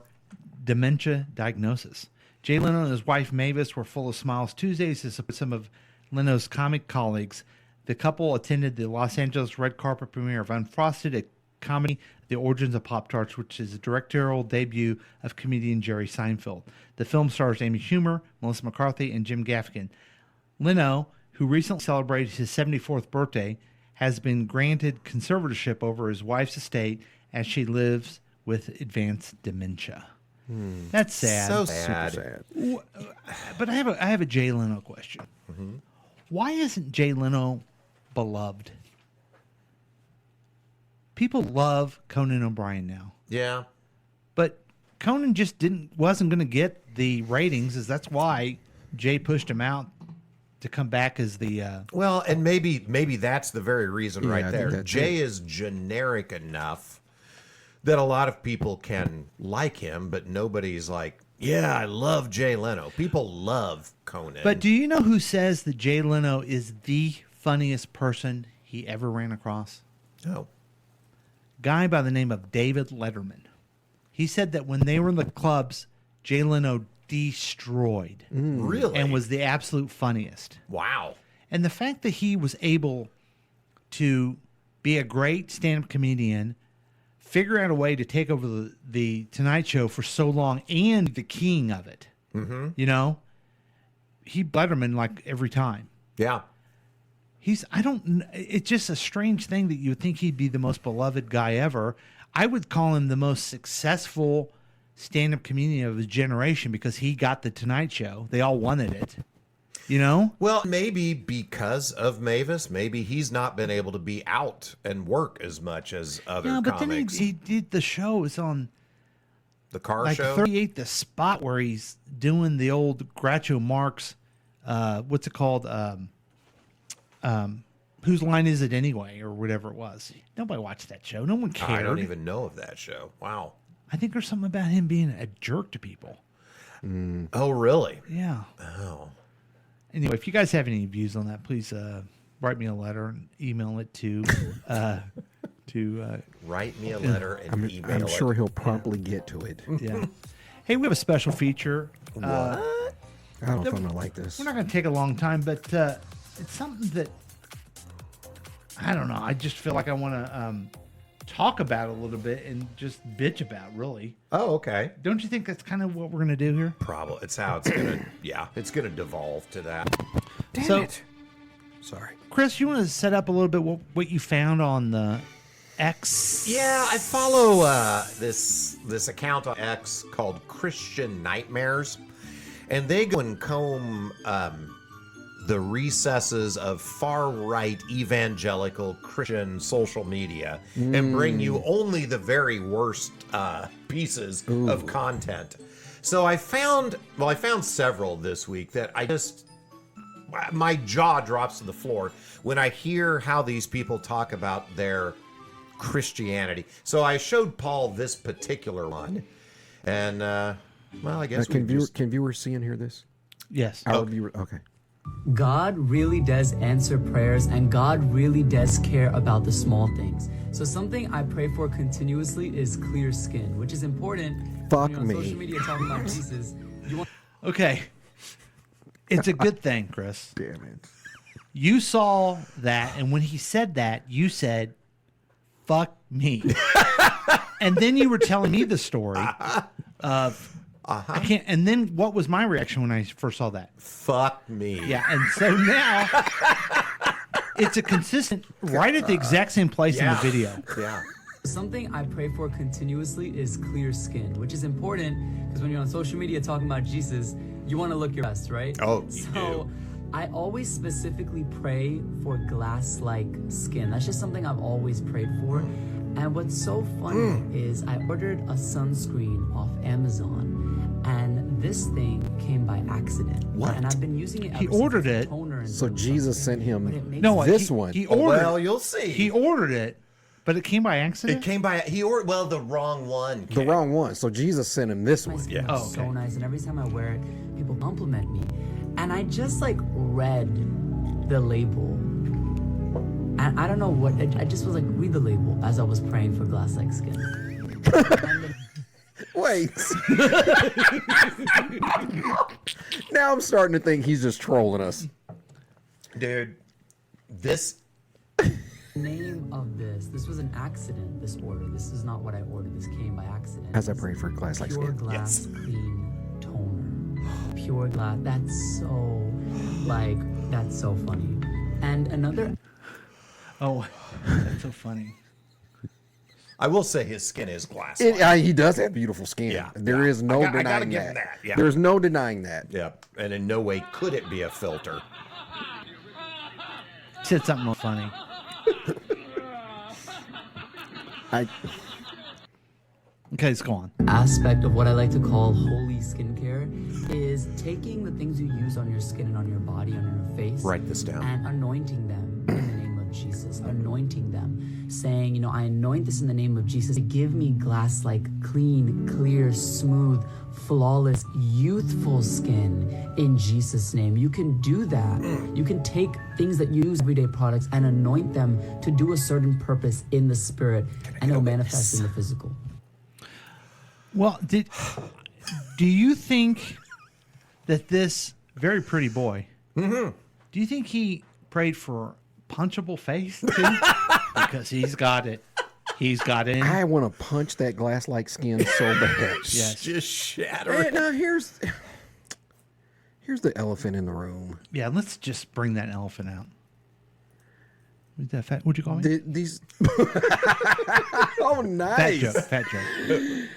dementia diagnosis. Jay Leno and his wife Mavis were full of smiles Tuesdays to support some of Leno's comic colleagues. The couple attended the Los Angeles red carpet premiere of Unfrosted, a comedy, The Origins of Pop-Tarts, which is the directorial debut of comedian Jerry Seinfeld. The film stars Amy Schumer, Melissa McCarthy, and Jim Gaffigan. Leno, who recently celebrated his 74th birthday, has been granted conservatorship over his wife's estate as she lives with advanced dementia. That's sad. So Super sad. sad. But I have a Jay Leno question. Why isn't Jay Leno beloved? People love Conan O'Brien now, Yeah. but Conan just wasn't going to get the ratings. That's why Jay pushed him out to come back as the. Well, and maybe that's the very reason Yeah, I right think there. that's Jay is generic enough that a lot of people can like him, but nobody's like, yeah, I love Jay Leno. People love Conan. But do you know who says that Jay Leno is the funniest person he ever ran across? No. Guy by the name of David Letterman. He said that when they were in the clubs, Jay Leno destroyed Really? and was the absolute funniest. Wow. And the fact that he was able to be a great stand-up comedian, figure out a way to take over the Tonight Show for so long, and the king of it, he Letterman like every time. Yeah. It's just a strange thing that you would think he'd be the most beloved guy ever. I would call him the most successful stand-up comedian of his generation because he got the Tonight Show. They all wanted it, Well, maybe because of Mavis, maybe he's not been able to be out and work as much as other No, but comics. then he did the show. It's on The car like show? 38 The Spot where he's doing the old Groucho Marx, what's it called? Whose Line Is It Anyway? Or whatever it was. Nobody watched that show. No one cared. I don't even know of that show. Wow. I think there's something about him being a jerk to people. Oh, really? Yeah. Oh. Anyway, if you guys have any views on that, please write me a letter and email it to Write me a letter and email I'm it. sure he'll promptly get to it. yeah. Hey, we have a special feature. I don't know if I'm gonna like this. We're not going to take a long time, but it's something that I don't know. I just feel like I want to talk about a little bit and just bitch about, really. Oh, okay. Don't you think that's kind of what we're going to do here? Probably. It's how it's gonna. Yeah, it's gonna devolve to that. Damn it. Sorry. Chris, you want to set up a little bit what you found on the X? Yeah, I follow this account on X called Christian Nightmares, and they go and comb the recesses of far-right evangelical Christian social media and bring you only the very worst pieces of content. So I found several this week that my jaw drops to the floor when I hear how these people talk about their Christianity. So I showed Paul this particular one, and well, I guess can viewers see and hear this? Yes. Our viewer. Okay. God really does answer prayers, and God really does care about the small things. So something I pray for continuously is clear skin, which is important. Fuck when you're on me. social media talking about Jesus. Okay. It's a good thing, Chris. Damn it. You saw that, and when he said that, you said, fuck me. And then you were telling me the story of I can't. And then what was my reaction when I first saw that? Fuck me. Yeah. And so now it's a consistent, right at the exact same place in the video. Yeah. Something I pray for continuously is clear skin, which is important because when you're on social media talking about Jesus, you want to look your best, right? Oh, you so do. I always specifically pray for glass-like skin. That's just something I've always prayed for. And what's so funny is I ordered a sunscreen off Amazon, and this thing came by accident. What? And I've been using it. He ever since ordered as a it. toner and So Jesus sent him No, this he, one. He ordered. Well, you'll see. He ordered it, but it came by accident. It came by the wrong one. The wrong one. So Jesus sent him this My one. skin Oh, is so okay. nice, and every time I wear it, people compliment me. And I just read the label, and I don't know what. I just was read the label as I was praying for glass-like skin. Wait. Now I'm starting to think he's just trolling us. Dude, this Name of this was an accident. This order. This is not what I ordered. This came by accident. As I pray for glass-like Pure skin. glass clean toner. Pure glass. That's so funny. And another. Oh, that's so funny. I will say his skin is glass. He does have beautiful skin. Yeah, There yeah. is no I gotta denying give that. him that, yeah. There's no denying that. Yeah, and in no way could it be a filter. Said something real funny. Okay, let's go on. Aspect of what I like to call holy skincare is taking the things you use on your skin and on your body, on your face. Write this down. And anointing them in the name of Jesus. Anointing them. Saying, I anoint this in the name of Jesus. Give me glass-like, clean, clear, smooth, flawless, youthful skin in Jesus' name. You can do that. You can take things that you use, everyday products, and anoint them to do a certain purpose in the spirit, and it'll manifest in the physical. Well, do you think that this very pretty boy, do you think he prayed for punchable face too? Because he's got it. He's got it. I want to punch that glass-like skin so bad. Yes. Just shatter Hey, it. now here's the elephant in the room. Yeah, let's just bring that elephant out. What's that fat? What'd you call me? These. Oh, nice. Fat joke.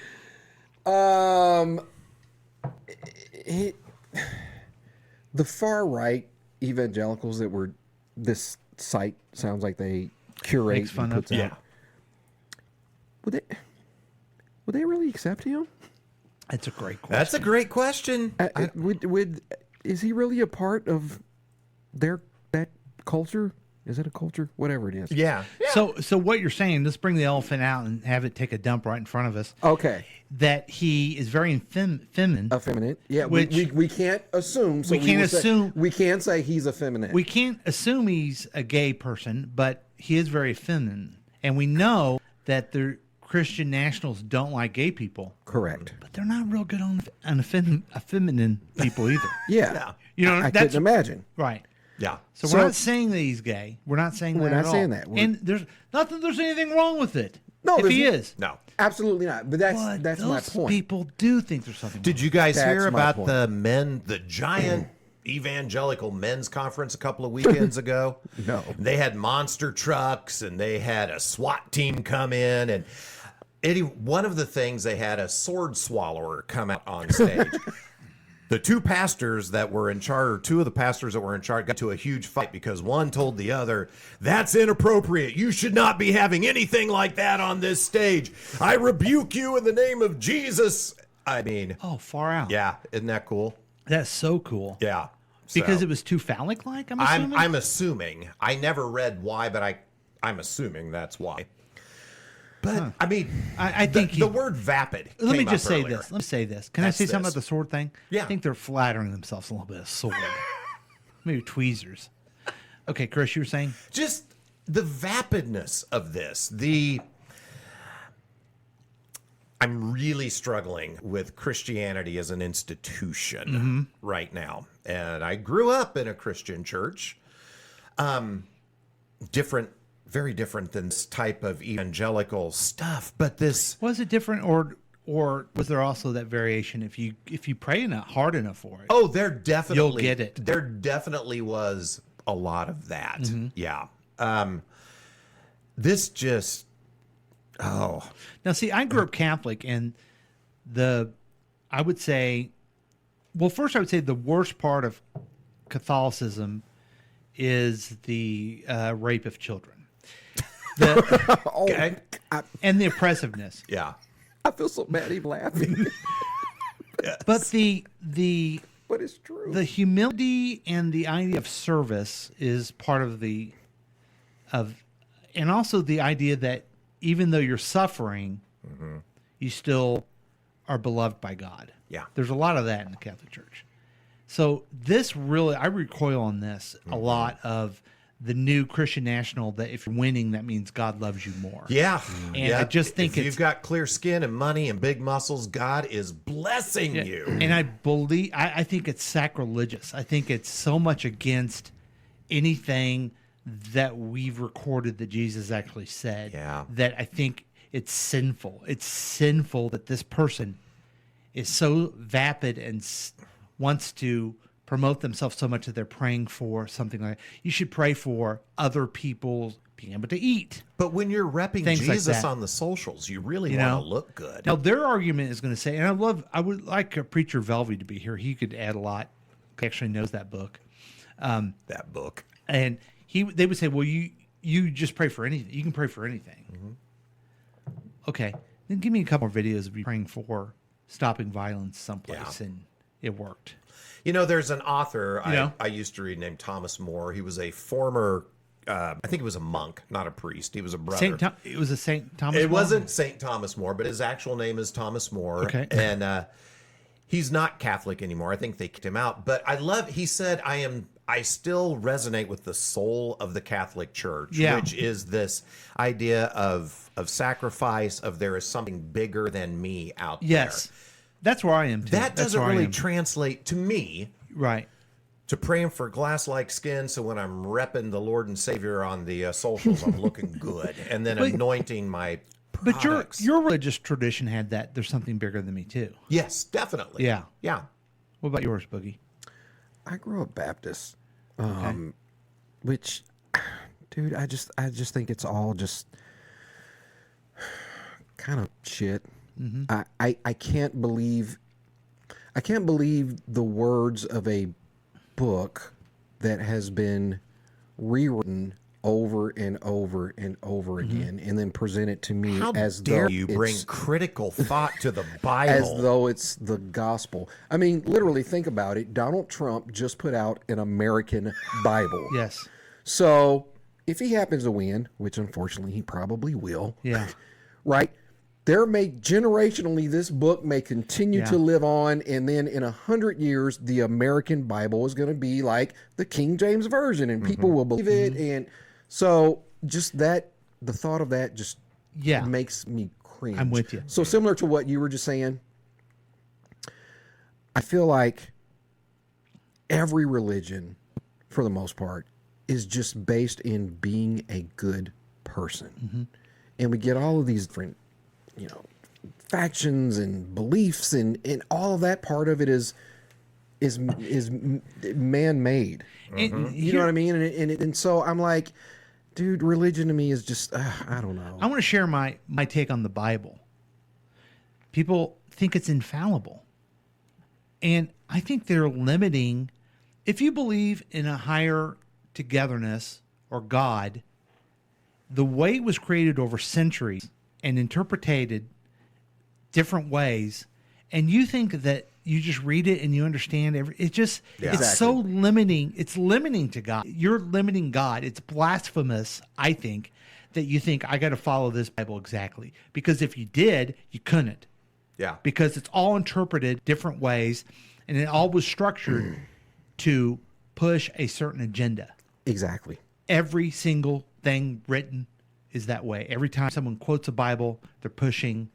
The far right evangelicals that were this site sounds like they curate Makes fun and of. puts out. Yeah. Would they really accept him? That's a great question. That's a great question. Is he really a part of that culture? Is it a culture? Whatever it is. Yeah. So what you're saying? Let's bring the elephant out and have it take a dump right in front of us. Okay. That he is very feminine. Effeminate. Yeah. Which we can't assume. So we can't will say- assume. we can say he's effeminate. We can't assume he's a gay person, but he is very feminine, and we know that the Christian nationals don't like gay people. Correct. But they're not real good on feminine people either. Yeah. You know, I that's couldn't imagine. right. Yeah. So we're not saying that he's gay. We're not saying We're that not at saying all. that. We're- And there's not that there's anything wrong with it. No, if he there's- is. No. Absolutely not. But that's But my those point. people do think there's something Did wrong. you guys That's hear my about point. the giant evangelical men's conference a couple of weekends ago? No. They had monster trucks and they had a SWAT team come in, and one of the things, they had a sword swallower come out on stage. The two pastors that were in charge, or two of the pastors that were in charge, got to a huge fight because one told the other, "That's inappropriate. You should not be having anything like that on this stage. I rebuke you in the name of Jesus." I mean, Oh, far out. yeah, isn't that cool? That's so cool. Yeah. Because So, it was too phallic-like, I'm assuming? I'm assuming. I never read why, but I'm assuming that's why. But I mean, I think the word vapid. Let me came just up say earlier. this. Let me say this. Can I That's say something this. about the sword thing? Yeah. I think they're flattering themselves a little bit of sword. Maybe tweezers. Okay, Chris, you were saying? Just the vapidness of this. I'm really struggling with Christianity as an institution right now. And I grew up in a Christian church. Very different than this type of evangelical stuff. But this, Was it different, or was there also that variation if you pray hard enough for it? oh, there definitely, You'll get it. There definitely was a lot of that. Yeah. This just, Now, see, I grew up Catholic, and I would say, well, first I would say the worst part of Catholicism is the rape of children. okay. And the oppressiveness. Yeah. I feel so bad even laughing. But the But it's true. the humility and the idea of service is part of and also the idea that even though you're suffering, you still are beloved by God. Yeah. There's a lot of that in the Catholic Church. So this really, I recoil on this a lot of the new Christian National, that if you're winning, that means God loves you more. Yeah. And I just think if you've got clear skin and money and big muscles, God is blessing you. And I think it's sacrilegious. I think it's so much against anything that we've recorded that Jesus actually said. Yeah. That I think it's sinful. It's sinful that this person is so vapid and wants to promote themselves so much that they're praying for something like that. You should pray for other people being able to eat. But when you're repping Things like Jesus that. on the socials, you really You want know? to look good. Now, their argument is going to say, and I would like Preacher Velvey to be here. He could add a lot. He actually knows that book. That book. And they would say, well, you just pray for anything. You can pray for anything. Okay. Then give me a couple more videos of you praying for stopping violence someplace, and it worked. You know, there's an author know? I used to read named Thomas More. He was a former, I think he was a monk, not a priest. He was a brother. It was a St. Thomas It More? wasn't St. Thomas More, but his actual name is Thomas More. Okay. And he's not Catholic anymore. I think they kicked him out. But he said, I still resonate with the soul of the Catholic Church, Yeah. which is this idea of sacrifice, of there is something bigger than me out there. Yes. That's where I am, too. That That's doesn't where I really am. translate to me. Right. To praying for glass-like skin, so when I'm repping the Lord and Savior on the socials, I'm looking good, and then But- anointing my But products. your religious tradition had that. There's something bigger than me, too. Yes, definitely. Yeah. Yeah. What about yours, Boogie? I grew up Baptist, which, dude, I just think it's all just kind of shit. I can't believe the words of a book that has been rewritten over and over and over again, and then present it to me How as dare though you bring it's- critical thought to the Bible? as though it's the gospel. I mean, literally, think about it. Donald Trump just put out an American Bible. Yes. So if he happens to win, which unfortunately he probably will, Yeah. right? Generationally, this book may continue to live on, and then in 100 years, the American Bible is going to be like the King James Version, and people will believe it. And so, just the thought of that just makes me cringe. I'm with you. So similar to what you were just saying, I feel like every religion, for the most part, is just based in being a good person. And we get all of these different, factions and beliefs, and all of that part of it is man-made. You know what I mean? And so I'm like, dude, religion to me is just, I don't know. I want to share my take on the Bible. People think it's infallible. And I think they're limiting. If you believe in a higher togetherness or God, the way it was created over centuries and interpreted different ways, and you think that you just read it and you understand it's so limiting. It's limiting to God. You're limiting God. It's blasphemous, I think, that you think I got to follow this Bible exactly. Because if you did, you couldn't. Yeah. Because it's all interpreted different ways, and it all was structured to push a certain agenda. Exactly. Every single thing written is that way. Every time someone quotes a Bible, they're pushing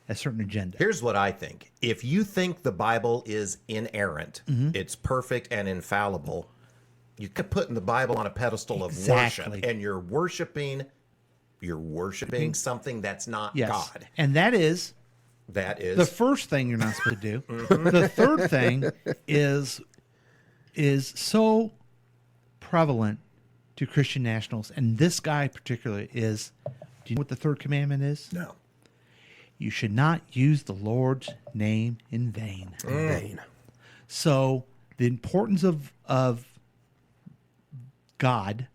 a certain agenda. Here's what I think. If you think the Bible is inerrant, it's perfect and infallible, you could put in the Bible on a pedestal of worship, and you're worshiping something that's not God. And that is the first thing you're not supposed to do. The third thing is so prevalent to Christian nationals, and this guy particularly is, do you know what the third commandment is? No. You should not use the Lord's name in vain. So the importance of God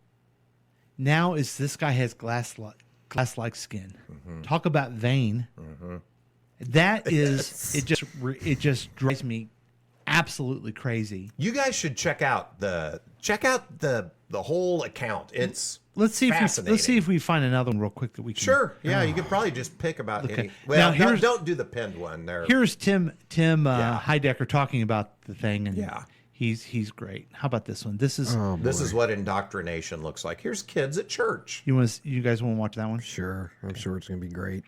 now is this guy has glass-like skin. Talk about vain. That is, it just drives me absolutely crazy. You guys should check out the whole account. It's let's see fascinating. if we find another one real quick that we can. Sure. Yeah, you could probably just pick about Okay. any. Well, Now, don't do the pinned one there. Here's Tim Heidecker talking about the thing, and he's great. How about this one? This is what indoctrination looks like. Here's kids at church. You guys want to watch that one? Sure. I'm sure it's going to be great.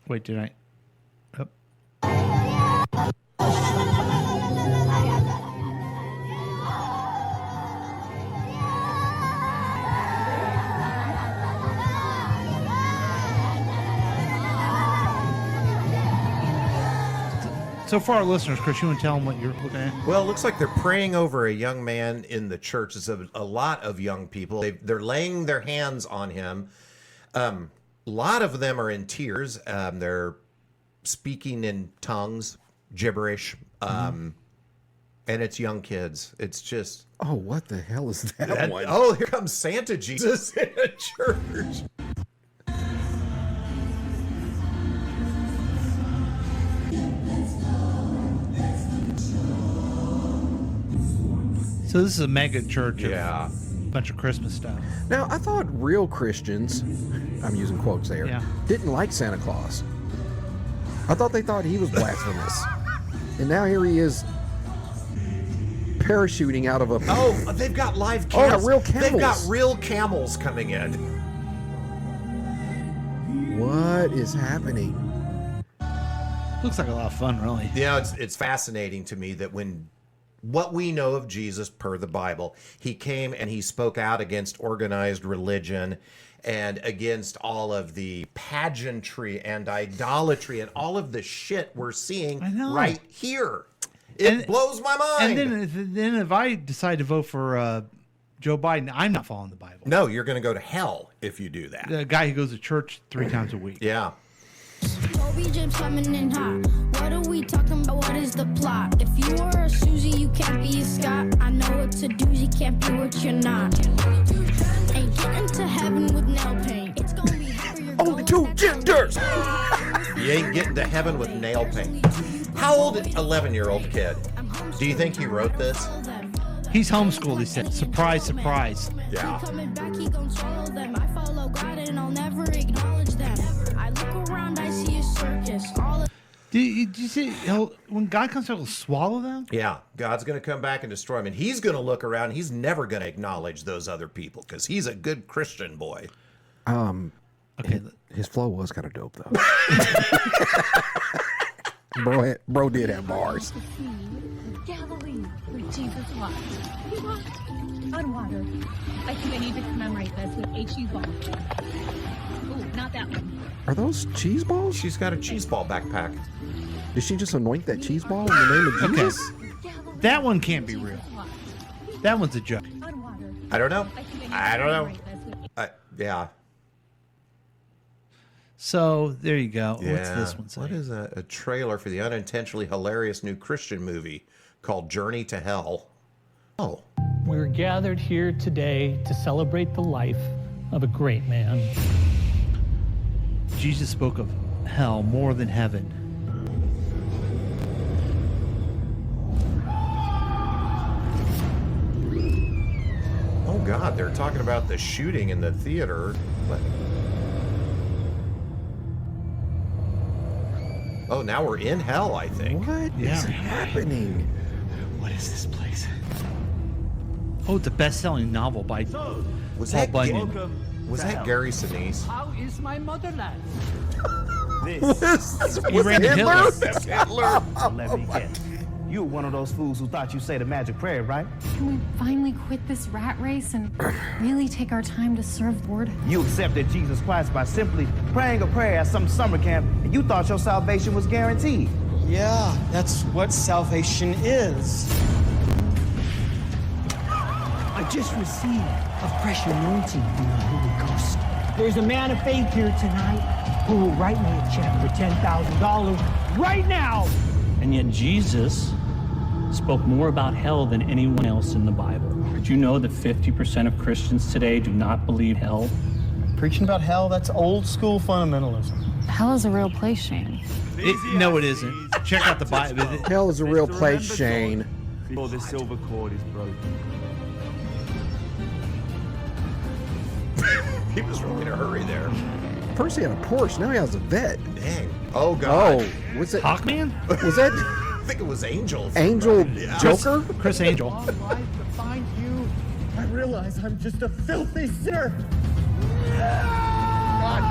Wait, did I? So for our listeners, Chris, you want to tell them what you're looking at? Well, it looks like they're praying over a young man in the church. It's a lot of young people. They're laying their hands on him. A lot of them are in tears. They're speaking in tongues, gibberish, and it's young kids. It's just... Oh, what the hell is that one? Oh, here comes Santa Jesus in a church. So this is a mega church. A bunch of Christmas stuff. Now, I thought real Christians, I'm using quotes there, didn't like Santa Claus. I thought they thought he was blasphemous. And now here he is parachuting out of a... Oh, they've got live camels. Oh, real camels. They've got real camels coming in. What is happening? Looks like a lot of fun, really. It's fascinating to me that when... What we know of Jesus per the Bible, he came and he spoke out against organized religion and against all of the pageantry and idolatry and all of the shit we're seeing right here. It blows my mind. And then if I decide to vote for Joe Biden, I'm not following the Bible. No, you're going to go to hell if you do that. The guy who goes to church 3 times a week. Yeah. Toby James coming in hot. What are we talking about? What is the plot? If you are a Susie, you can't be a Scott. I know it's a doozy, can't be what you're not. Ain't getting to heaven with nail paint. It's gonna be harder. Only 2 genders. You ain't getting to heaven with nail paint. How old is 11-year-old kid? Do you think he wrote this? He's homeschooled, he said. Surprise, surprise. Yeah. Coming back, he gon' swallow them. I follow God and I'll never acknowledge them. I look around, I see a circus. Do you see when God comes back, he'll swallow them? Yeah, God's going to come back and destroy him. And he's going to look around. He's never going to acknowledge those other people because he's a good Christian boy. Okay. His flow was kind of dope, though. bro did have bars. Galilee, where Jesus walked. He walked on water. I think I need to commemorate this with a cheese ball. Oh, not that one. Are those cheese balls? She's got a cheese ball backpack. Did she just anoint that cheese ball in the name of Jesus? That one can't be real. That one's a joke. I don't know. Yeah. So there you go. Yeah. What's this one say? What is a trailer for the unintentionally hilarious new Christian movie called Journey to Hell? Oh. We're gathered here today to celebrate the life of a great man. Jesus spoke of hell more than heaven. Oh God, they're talking about the shooting in the theater. What? Oh, now we're in hell, I think. What is happening? What is this place? Oh, it's a best-selling novel by Was Paul that Bunyan. Was that Gary Sinise? How is my motherland? He ran to Hitler. That's Hitler. Let me guess. You were one of those fools who thought you say the magic prayer, right? Can we finally quit this rat race and really take our time to serve the Lord? You accepted Jesus Christ by simply praying a prayer at some summer camp, and you thought your salvation was guaranteed. Yeah, that's what salvation is. I just received a fresh anointing from the Holy Ghost. There's a man of faith here tonight who will write me a check for $10,000 right now. And yet Jesus spoke more about hell than anyone else in the Bible. Did you know that 50% of Christians today do not believe hell? Preaching about hell, that's old school fundamentalism. Hell is a real place, Shane. No, it isn't. Check out the Bible. Hell is a real place, Shane. Before the silver cord is broken. He was really in a hurry there. First he had a Porsche, now he has a vet. Dang. Oh God. Oh, what's it? Hawkman? Was that I think it was Angel. Angel Joker? Chris Angel. All life to find you, I realize I'm just a filthy sinner. God,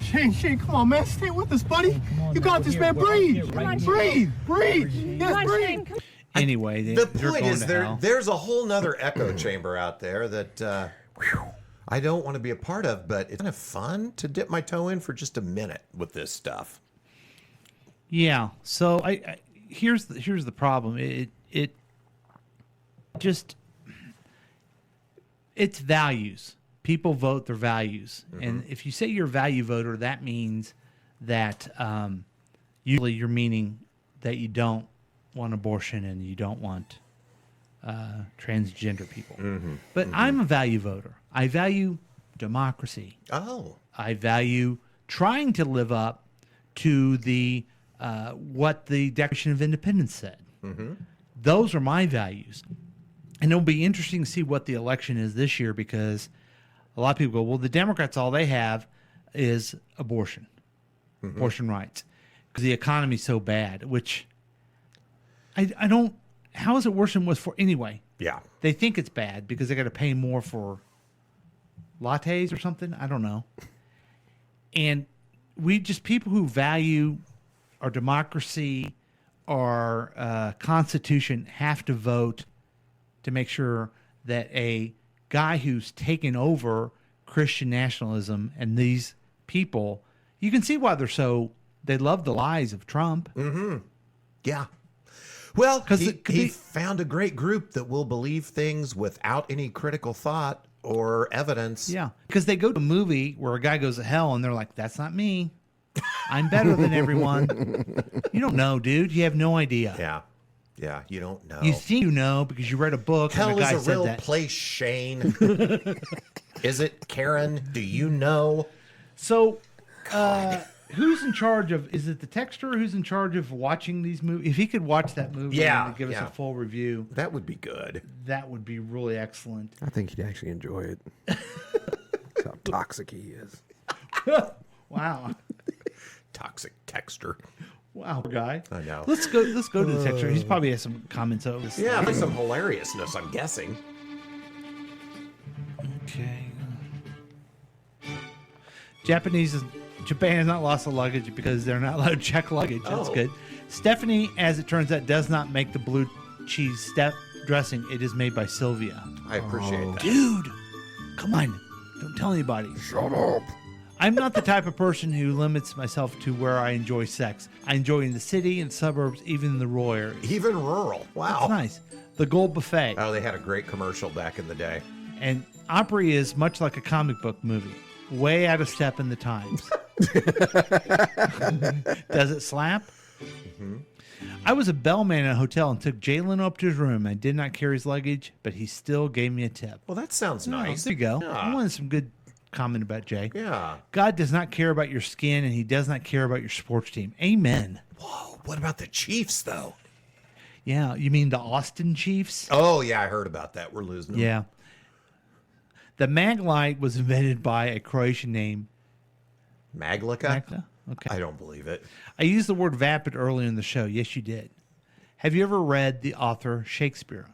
please. Shane, come on, man. Stay with us, buddy. You got this, man. Breathe. Breathe. Yes, breathe. Anyway, The they're point going is to there. hell. There's a whole nother echo chamber out there that I don't want to be a part of, but it's kind of fun to dip my toe in for just a minute with this stuff. Yeah. So I here's the problem. It just it's values. People vote their values, and if you say you're a value voter, that means that usually you're meaning that you don't want abortion and you don't want transgender people. But I'm a value voter. I value democracy. Oh. I value trying to live up to the what the Declaration of Independence said. Those are my values. And it'll be interesting to see what the election is this year, because a lot of people go, well, the Democrats, all they have is abortion, abortion rights, because the economy's so bad, which I don't, how is it worse than it was for anyway? Yeah. They think it's bad because they got to pay more for lattes or something. I don't know. And we just, people who value our democracy, our Constitution, have to vote to make sure that a guy who's taken over Christian nationalism and these people, you can see why they love the lies of Trump. Yeah. Well, he found a great group that will believe things without any critical thought or evidence. Yeah, because they go to a movie where a guy goes to hell and they're like, that's not me. I'm better than everyone. You don't know, dude. You have no idea. Yeah. Yeah, you don't know. You think you know because you read a book. Hell and the guy is a said real that. place, Shane. Is it, Karen? Do you know? So, who's in charge of? Is it the texter who's in charge of watching these movies? If he could watch that movie and give us a full review, that would be good. That would be really excellent. I think he'd actually enjoy it. That's how toxic he is. Wow. Toxic texter. Wow, guy. I know. Let's go to the texter. He's probably has some comments over this. Yeah, there's some hilariousness, I'm guessing. Japan has not lost the luggage because they're not allowed to check luggage. That's Oh. good. Stephanie, as it turns out, does not make the blue cheese dressing. It is made by Sylvia. I appreciate that. Dude, come on. Don't tell anybody. Shut up. I'm not the type of person who limits myself to where I enjoy sex. I enjoy in the city and suburbs, even in the rural areas. Even rural. Wow. That's nice. The Gold Buffet. Oh, they had a great commercial back in the day. And Opry is much like a comic book movie, way out of step in the times. Does it slap? Mm-hmm. I was a bellman at a hotel and took Jalen up to his room. I did not carry his luggage, but he still gave me a tip. Well, that sounds nice. There you go. Yeah. I wanted some good comment about Jay. Yeah. God does not care about your skin, and he does not care about your sports team. Amen. Whoa, what about the Chiefs, though? Yeah, you mean the Austin Chiefs? Oh, yeah, I heard about that. We're losing them. Yeah. The Maglite was invented by a Croatian named Maglica? Magda? Okay. I don't believe it. I used the word vapid earlier in the show. Yes, you did. Have you ever read the author Shakespeare?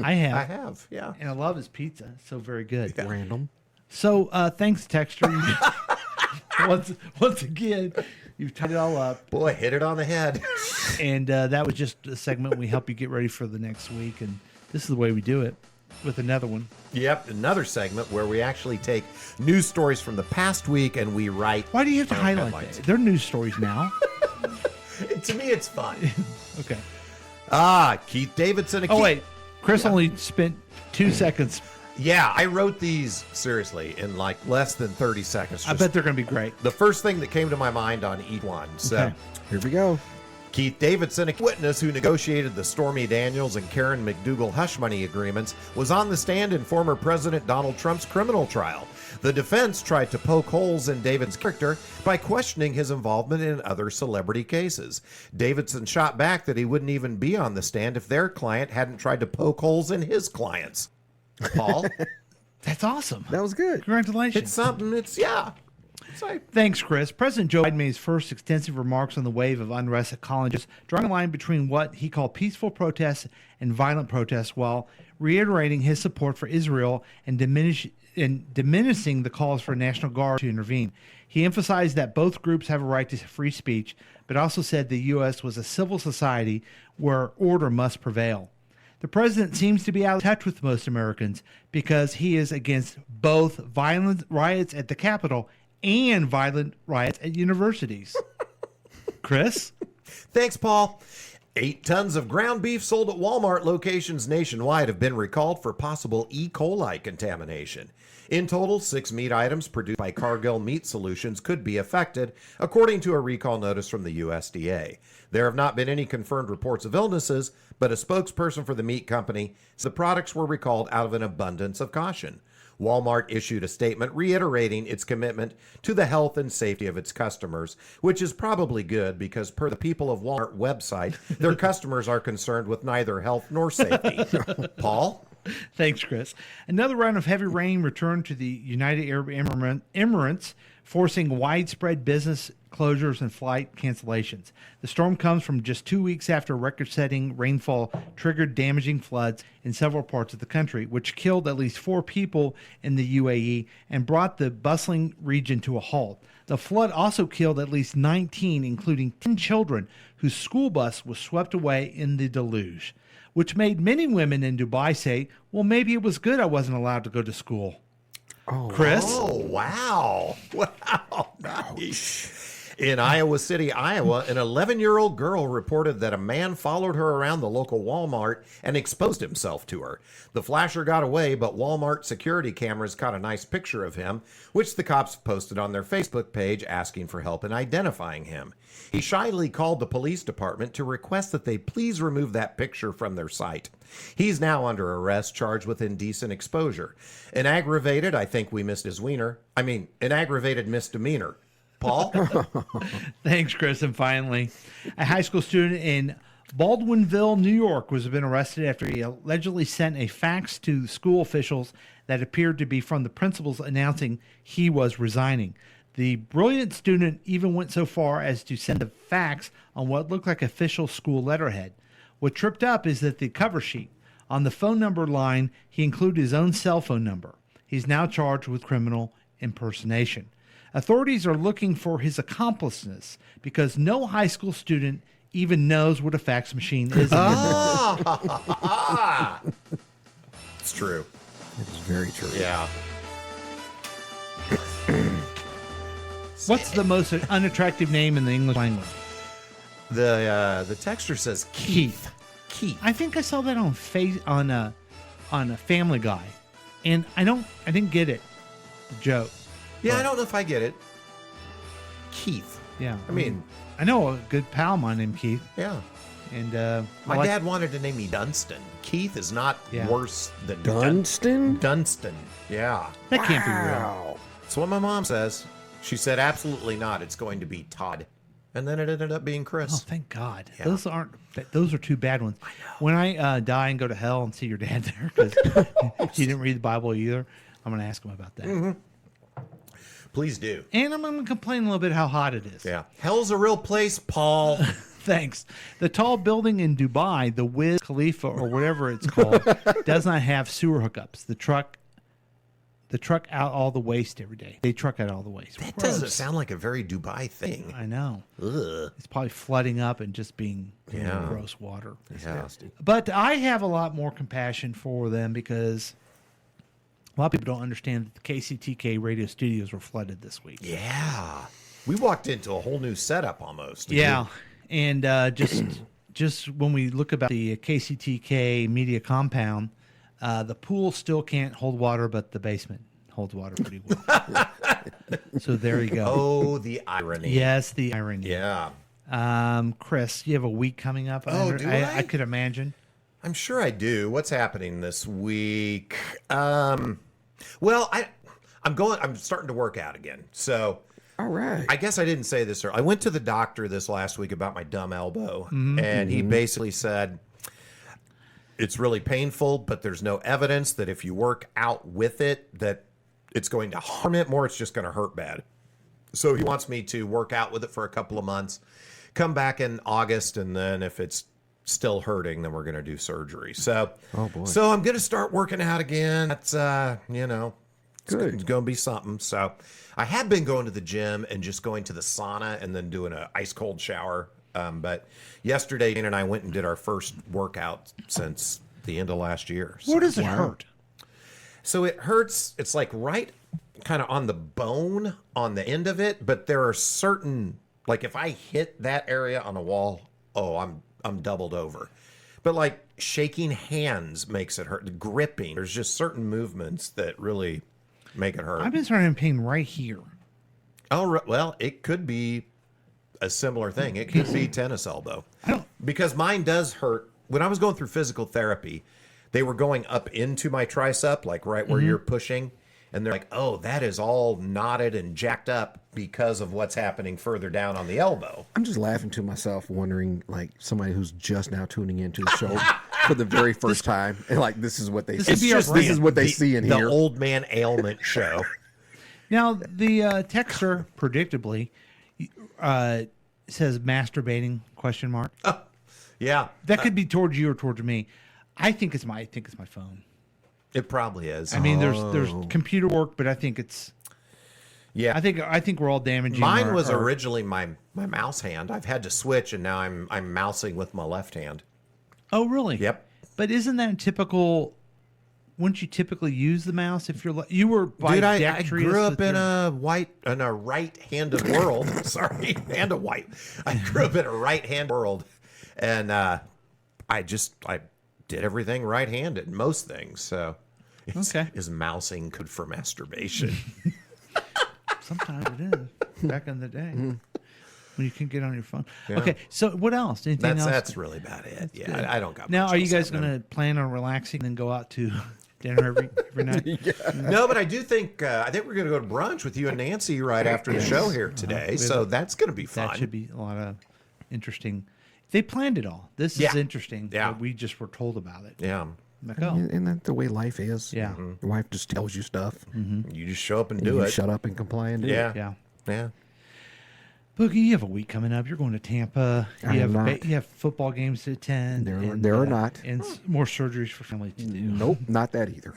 I have. I have, yeah. And I love his pizza. It's so very good. Random. So thanks, Texture. Once again, you've tied it all up. Boy, hit it on the head. And that was just a segment. We help you get ready for the next week. And this is the way we do it with another one. Yep, another segment where we actually take news stories from the past week and we write. Why do you have to highlight headlines. that? They're news stories now. To me, it's fun. Okay. Keith Davidson. Oh, wait. Chris only spent 2 seconds. Yeah, I wrote these seriously in like less than 30 seconds. I bet they're going to be great. The first thing that came to my mind on each one. So Okay. Here we go. Keith Davidson, a witness who negotiated the Stormy Daniels and Karen McDougal hush money agreements, was on the stand in former President Donald Trump's criminal trial. The defense tried to poke holes in Davidson's character by questioning his involvement in other celebrity cases. Davidson shot back that he wouldn't even be on the stand if their client hadn't tried to poke holes in his clients. Paul? That's awesome. That was good. Congratulations. It's something, yeah. Thanks, Chris. President Joe Biden made his first extensive remarks on the wave of unrest at colleges, drawing a line between what he called peaceful protests and violent protests, while reiterating his support for Israel and diminishing the calls for National Guard to intervene. He emphasized that both groups have a right to free speech, but also said the U.S. was a civil society where order must prevail. The president seems to be out of touch with most Americans because he is against both violent riots at the Capitol and violent riots at universities. Chris? Thanks, Paul. 8 tons of ground beef sold at Walmart locations nationwide have been recalled for possible E. coli contamination. In total, 6 meat items produced by Cargill Meat Solutions could be affected, according to a recall notice from the USDA. There have not been any confirmed reports of illnesses, but a spokesperson for the meat company said the products were recalled out of an abundance of caution. Walmart issued a statement reiterating its commitment to the health and safety of its customers, which is probably good because per the People of Walmart website, their customers are concerned with neither health nor safety. Paul? Thanks, Chris. Another round of heavy rain returned to the United Arab Emirates, forcing widespread business closures and flight cancellations. The storm comes from just 2 weeks after record-setting rainfall triggered damaging floods in several parts of the country, which killed at least 4 people in the UAE and brought the bustling region to a halt. The flood also killed at least 19, including 10 children, whose school bus was swept away in the deluge, which made many women in Dubai say, well, maybe it was good I wasn't allowed to go to school. Oh, Chris? Oh, wow. Wow. Nice. In Iowa City, Iowa, an 11-year-old girl reported that a man followed her around the local Walmart and exposed himself to her. The flasher got away, but Walmart security cameras caught a nice picture of him, which the cops posted on their Facebook page asking for help in identifying him. He shyly called the police department to request that they please remove that picture from their site. He's now under arrest, charged with indecent exposure. An aggravated misdemeanor. Paul? Thanks, Chris. And finally, a high school student in Baldwinville, New York, was been arrested after he allegedly sent a fax to school officials that appeared to be from the principals announcing he was resigning. The brilliant student even went so far as to send a fax on what looked like official school letterhead. What tripped up is that the cover sheet, on the phone number line, he included his own cell phone number. He's now charged with criminal impersonation. Authorities are looking for his accompliceness because no high school student even knows what a fax machine is. It's true. It's very true. Yeah. What's the most unattractive name in the English language? The texter says Keith. Keith. I think I saw that on a Family Guy, and I didn't get it. The joke. Yeah, I don't know if I get it. Keith. Yeah. I mean, I know a good pal of mine named Keith. Yeah. And my dad wanted to name me Dunstan. Keith is not Yeah. worse than Dunstan? Dunstan. Yeah. That can't be real. That's what my mom says. She said absolutely not. It's going to be Todd. And then it ended up being Chris. Oh, thank God. Yeah. Those are two bad ones. When I die and go to hell and see your dad there because he didn't read the Bible either, I'm going to ask him about that. Mm-hmm. Please do. And I'm going to complain a little bit how hot it is. Yeah. Hell's a real place, Paul. Thanks. The tall building in Dubai, the Wiz Khalifa or whatever it's called, does not have sewer hookups. The truck out all the waste every day. They truck out all the waste. That Gross. doesn't sound like a very Dubai thing. I know. Ugh. It's probably flooding up and just being Yeah. gross water. Yeah. But I have a lot more compassion for them because a lot of people don't understand that the KCTK radio studios were flooded this week. Yeah. We walked into a whole new setup almost. Yeah. And just when we look about the KCTK media compound, the pool still can't hold water, but the basement holds water pretty well. So there you go. Oh, the irony. Yes, the irony. Yeah. Chris, you have a week coming up. Oh, do I? I could imagine. I'm sure I do. What's happening this week? Well, I'm starting to work out again. So, all right. I guess I didn't say this earlier. I went to the doctor this last week about my dumb elbow, Mhm. and he basically said it's really painful, but there's no evidence that if you work out with it, that it's going to harm it more. It's just going to hurt bad. So he wants me to work out with it for a couple of months, come back in August, and then if it's still hurting, then we're going to do surgery. So, oh boy. So I'm going to start working out again. That's, it's Good. going to be something. So I have been going to the gym and just going to the sauna and then doing an ice cold shower. But yesterday, Ian and I went and did our first workout since the end of last year. Where does it hurt? So it hurts. It's like right kind of on the bone on the end of it. But there are certain, like if I hit that area on a wall, oh, I'm doubled over. But like shaking hands makes it hurt. Gripping. There's just certain movements that really make it hurt. I've been starting pain right here. Oh, well, it could be a similar thing. It could be tennis elbow. Because mine does hurt. When I was going through physical therapy, they were going up into my tricep, like right where you're pushing. And they're like, oh, that is all knotted and jacked up because of what's happening further down on the elbow. I'm just laughing to myself, wondering, like, somebody who's just now tuning into the show for the very first time, and like, this is what they see. This is what they see in the here. Old Man Ailment show. Now, the texter, predictably, says masturbating, question mark. Yeah. That could be towards you or towards me. I think it's my phone. It probably is. I mean, there's computer work, but I think it's. Yeah, I think we're all damaging. Mine was originally my mouse hand. I've had to switch, and now I'm mousing with my left hand. Oh, really? Yep. But isn't that typical? Wouldn't you typically use the mouse if you were by Dude, I dexterous grew up with in your- a right-handed world. Sorry, and a white. I grew up in a right-hand world, and I did everything right-handed, most things. So, is mousing good for masturbation? Sometimes it is. Back in the day, when you can get on your phone. Yeah. Okay, so what else? Anything else? That's really about it. That's Yeah, good. I don't got. Now, much are you else guys happening. going to plan on relaxing and then go out to dinner every night? No, but I do think we're going to go to brunch with you and Nancy right after the show here today. So that's going to be fun. That should be a lot of interesting. They planned it all. This is interesting. Yeah. But we just were told about it. Yeah. Like, oh. Isn't that the way life is? Yeah. Your wife just tells you stuff. You just show up and And do you it. shut up and comply and do Yeah. it. Yeah. Yeah. Boogie, you have a week coming up. You're going to Tampa. I am not. You have football games to attend. There are not. And more surgeries for family to do. Nope, not that either.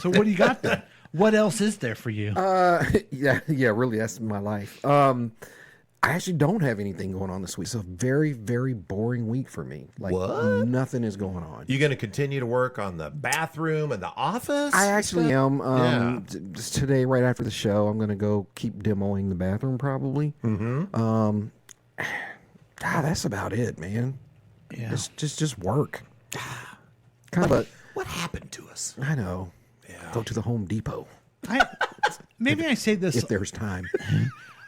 So what do you got then? What else is there for you? Yeah, really, that's my life. I actually don't have anything going on this week. It's a very, very boring week for me. Like, What? nothing is going on. You going to continue to work on the bathroom and the office? I actually am. Yeah. Just today, right after the show, I'm going to go keep demoing the bathroom probably. Mm-hmm. That's about it, man. Yeah. It's just work. Kind of What happened to us? I know. Yeah. Go to the Home Depot Maybe I say this if there's time.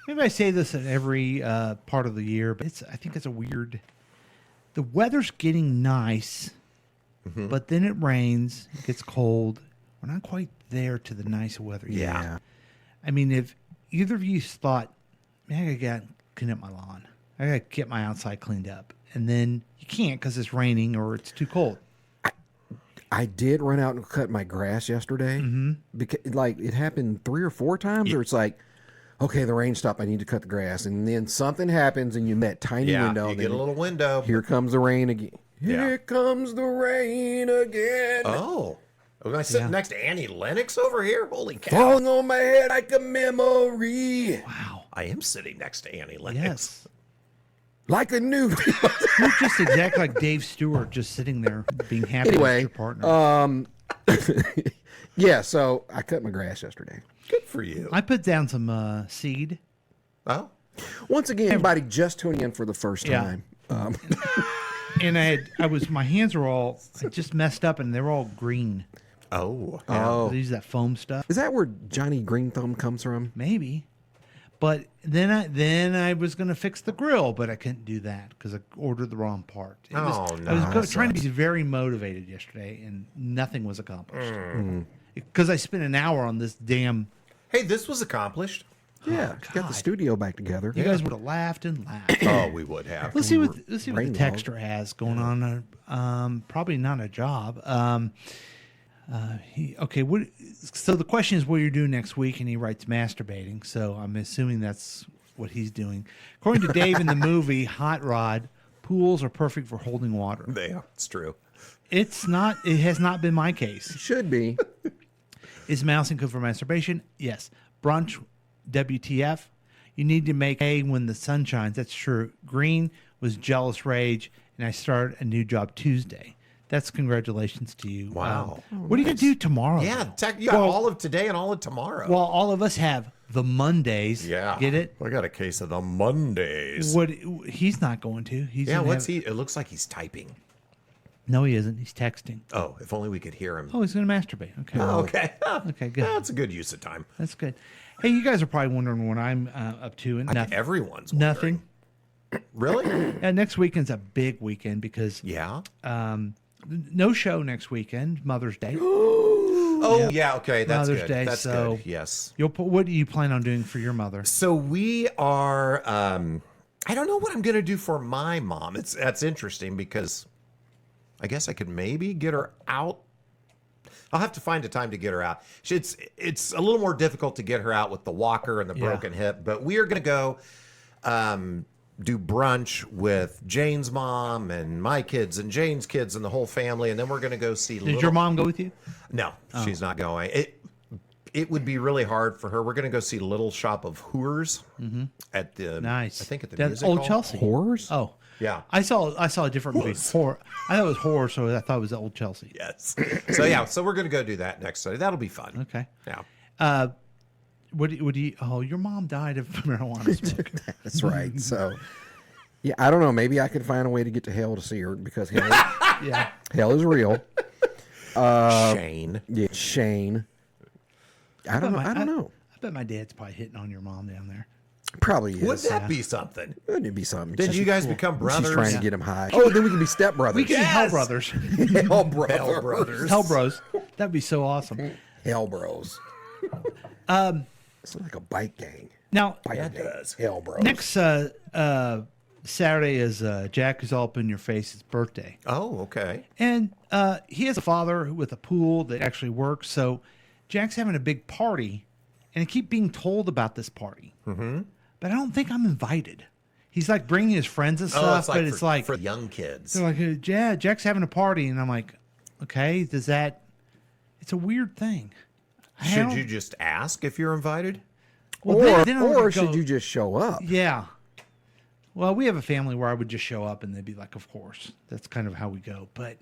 Maybe I say this in every part of the year, but I think it's a weird. The weather's getting nice, but then it rains, it gets cold. We're not quite there to the nice weather yet. Yeah. I mean, if either of you thought, man, I got to clean up my lawn, I got to get my outside cleaned up, and then you can't because it's raining or it's too cold. I did run out and cut my grass yesterday. Because it happened 3 or 4 times, or it's like, okay, the rain stopped. I need to cut the grass, and then something happens, and you met tiny window. You get a little window. Here comes the rain again. Yeah. Here comes the rain again. Oh, am I sitting next to Annie Lennox over here? Holy cow! Falling on my head like a memory. Wow, I am sitting next to Annie Lennox. Yes. Like a new. You're just exactly like Dave Stewart, just sitting there being happy with Anyway, your partner. yeah. So I cut my grass yesterday. Good for you. I put down some seed. Oh, once again, everybody just tuning in for the first Yeah. time. And my hands were all just messed up, and they were all green. Oh, They use that foam stuff. Is that where Johnny Green Thumb comes from? Maybe. But then I was going to fix the grill, but I couldn't do that because I ordered the wrong part. I was trying to be very motivated yesterday, and nothing was accomplished. Because I spent an hour on this damn. Hey, this was accomplished. Yeah, got the studio back together. You guys would have laughed and laughed. Oh, we would have. Let's see what the Rain texter has going on. Probably not a job. So the question is what you're doing next week, and he writes masturbating. So I'm assuming that's what he's doing. According to Dave in the movie Hot Rod, pools are perfect for holding water. Yeah, it's true. It's not. It has not been my case. Should be. Is mousing good for masturbation? Yes. Brunch, WTF? You need to make hay when the sun shines. That's true. Green was jealous rage, and I start a new job Tuesday. That's congratulations to you. Wow. What are you going to do tomorrow? Yeah, though? you got all of today and all of tomorrow. Well, all of us have the Mondays. Yeah. Get it? I got a case of the Mondays. What? He's not going to. He's Yeah, gonna what's have- he? It looks like he's typing. No, he isn't. He's texting. Oh, if only we could hear him. Oh, he's going to masturbate. Okay. Oh, okay. Okay, good. That's a good use of time. That's good. Hey, you guys are probably wondering what I'm up to. And nothing. Everyone's Nothing. Really? Yeah, next weekend's a big weekend because no show next weekend, Mother's Day. Oh, yeah, okay, that's Mother's good. Day. That's so good. Yes. What do you plan on doing for your mother? So we are. I don't know what I'm going to do for my mom. That's interesting because I guess I could maybe get her out. I'll have to find a time to get her out. It's a little more difficult to get her out with the walker and the broken hip, but we are going to go do brunch with Jane's mom and my kids and Jane's kids and the whole family, and then we're going to go see. Did your mom go with you? No, she's not going. It would be really hard for her. We're going to go see Little Shop of Horrors at the nice. I think at the That's music Old hall. Chelsea. Horrors? Oh, yeah. I saw a different movie. Horror. I thought it was horror, so I thought it was Old Chelsea. Yes. So we're going to go do that next Sunday. That'll be fun. Okay. Yeah. What do you? Oh, your mom died of marijuana smoke. That's right. So, yeah, I don't know. Maybe I could find a way to get to hell to see her because hell is real. Shane. Yeah, Shane. I don't know. I bet my dad's probably hitting on your mom down there. Probably is. Would that be something? Wouldn't it be something? Did you guys become brothers? She's trying to get him high. Oh, then we can be stepbrothers. We can be Hell Brothers. Hell Brothers. Hell Brothers. Hell Bros. That'd be so awesome. Hell Bros. It's like a bike gang. Now, Bike gang. Hell Bros. next Saturday is Jack is all up in your face's birthday. Oh, okay. And he has a father with a pool that actually works. So Jack's having a big party, and I keep being told about this party. but I don't think I'm invited. He's like bringing his friends and Oh, stuff, it's like but it's like for young kids. they're like, yeah, Jack's having a party, and I'm like, okay, does that? It's a weird thing. Should you just ask if you're invited? Well, then I would or go- should you just show up? Yeah. Well, we have a family where I would just show up and they'd be like, of course. That's kind of how we go. But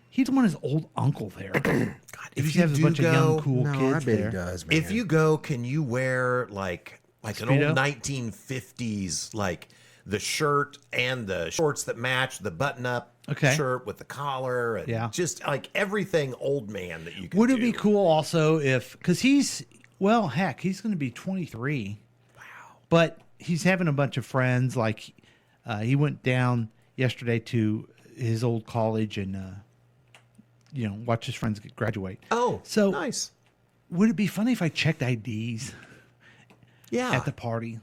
he'd want his old uncle there. God, if he has a bunch of young, cool kids there. If you go, can you wear like an Speedo? old 1950s, like the shirt and the shorts that match, the button-up shirt with the collar, and just like everything old man that you can Would do. it be cool also if, because he's going to be 23. Wow. But he's having a bunch of friends. Like he went down yesterday to his old college and, watch his friends graduate. Oh, so nice. Would it be funny if I checked IDs? Yeah. At the party.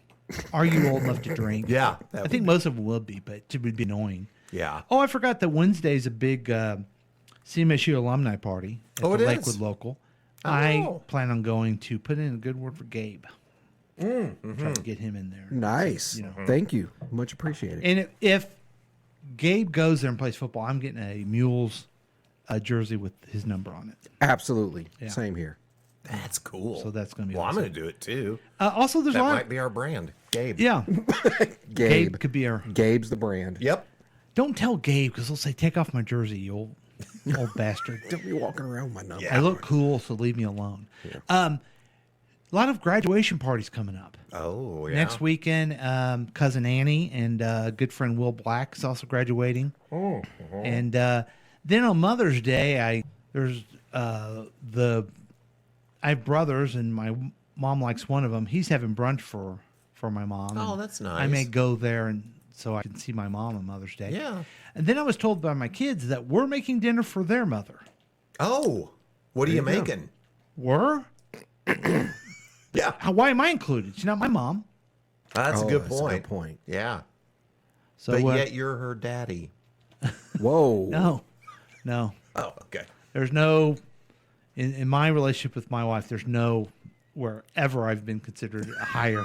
Are you old enough to drink? Yeah, I think most of them will be, but it would be annoying. Yeah. Oh, I forgot that Wednesday's a big CMSU alumni party at Oh, the it Lakewood is? Local. Oh. I plan on going to put in a good word for Gabe. Try Mm-hmm. to get him in there. Nice. Thank you. Much appreciated. And if Gabe goes there and plays football, I'm getting a Mules jersey with his number on it. Absolutely. Yeah. Same here. That's cool. So that's going to be Well, awesome. I'm going to do it too. Also, there's that a lot. might be our brand, Gabe. Yeah. Gabe could be our. Gabe's the brand. Yep. Don't tell Gabe because he'll say, "Take off my jersey, you old bastard." Don't be walking around with my number. I look cool, so leave me alone. A lot of graduation parties coming up. Oh, yeah. Next weekend, cousin Annie and good friend Will Black is also graduating. Oh. And then on Mother's Day, I have brothers, and my mom likes one of them. He's having brunch for my mom. Oh, and that's I may nice. go there and so I can see my mom on Mother's Day. Yeah. And then I was told by my kids that we're making dinner for their mother. Oh, what are you There you go. making? Were? Yeah. Why am I included? She's not my mom. That's a Oh, good that's a point. good point. Yeah. So but what- yet you're her daddy. Whoa. No. Oh, okay. There's no, in my relationship with my wife, there's no wherever I've been considered higher.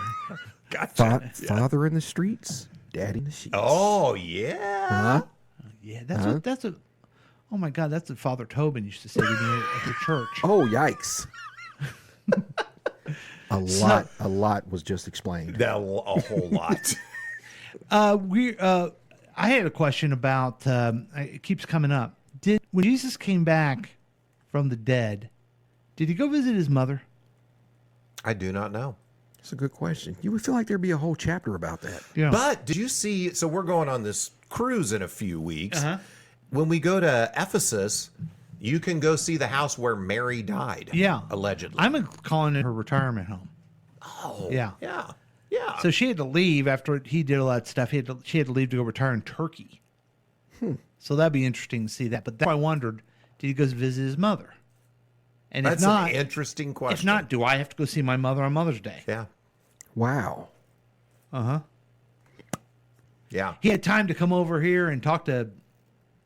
Gotcha. Father in the streets, daddy in the sheets. Oh, yeah. Huh? Yeah, that's a. Oh my God, that's what Father Tobin used to say to me at the church. Oh, yikes. A lot was just explained. A whole lot. I had a question about. It keeps coming up. When Jesus came back from the dead, did he go visit his mother? I do not know. That's a good question. You would feel like there'd be a whole chapter about that. Yeah. But did you see? So we're going on this cruise in a few weeks. When we go to Ephesus, you can go see the house where Mary died. Yeah, allegedly. I'm calling it her retirement home. Oh, yeah, yeah, yeah. So she had to leave after he did all that stuff. She had to leave to go retire in Turkey. So that'd be interesting to see that. But that's why I wondered, did he go visit his mother? And That's if not, an interesting question. If not, do I have to go see my mother on Mother's Day? Yeah. Wow. Yeah. He had time to come over here and talk to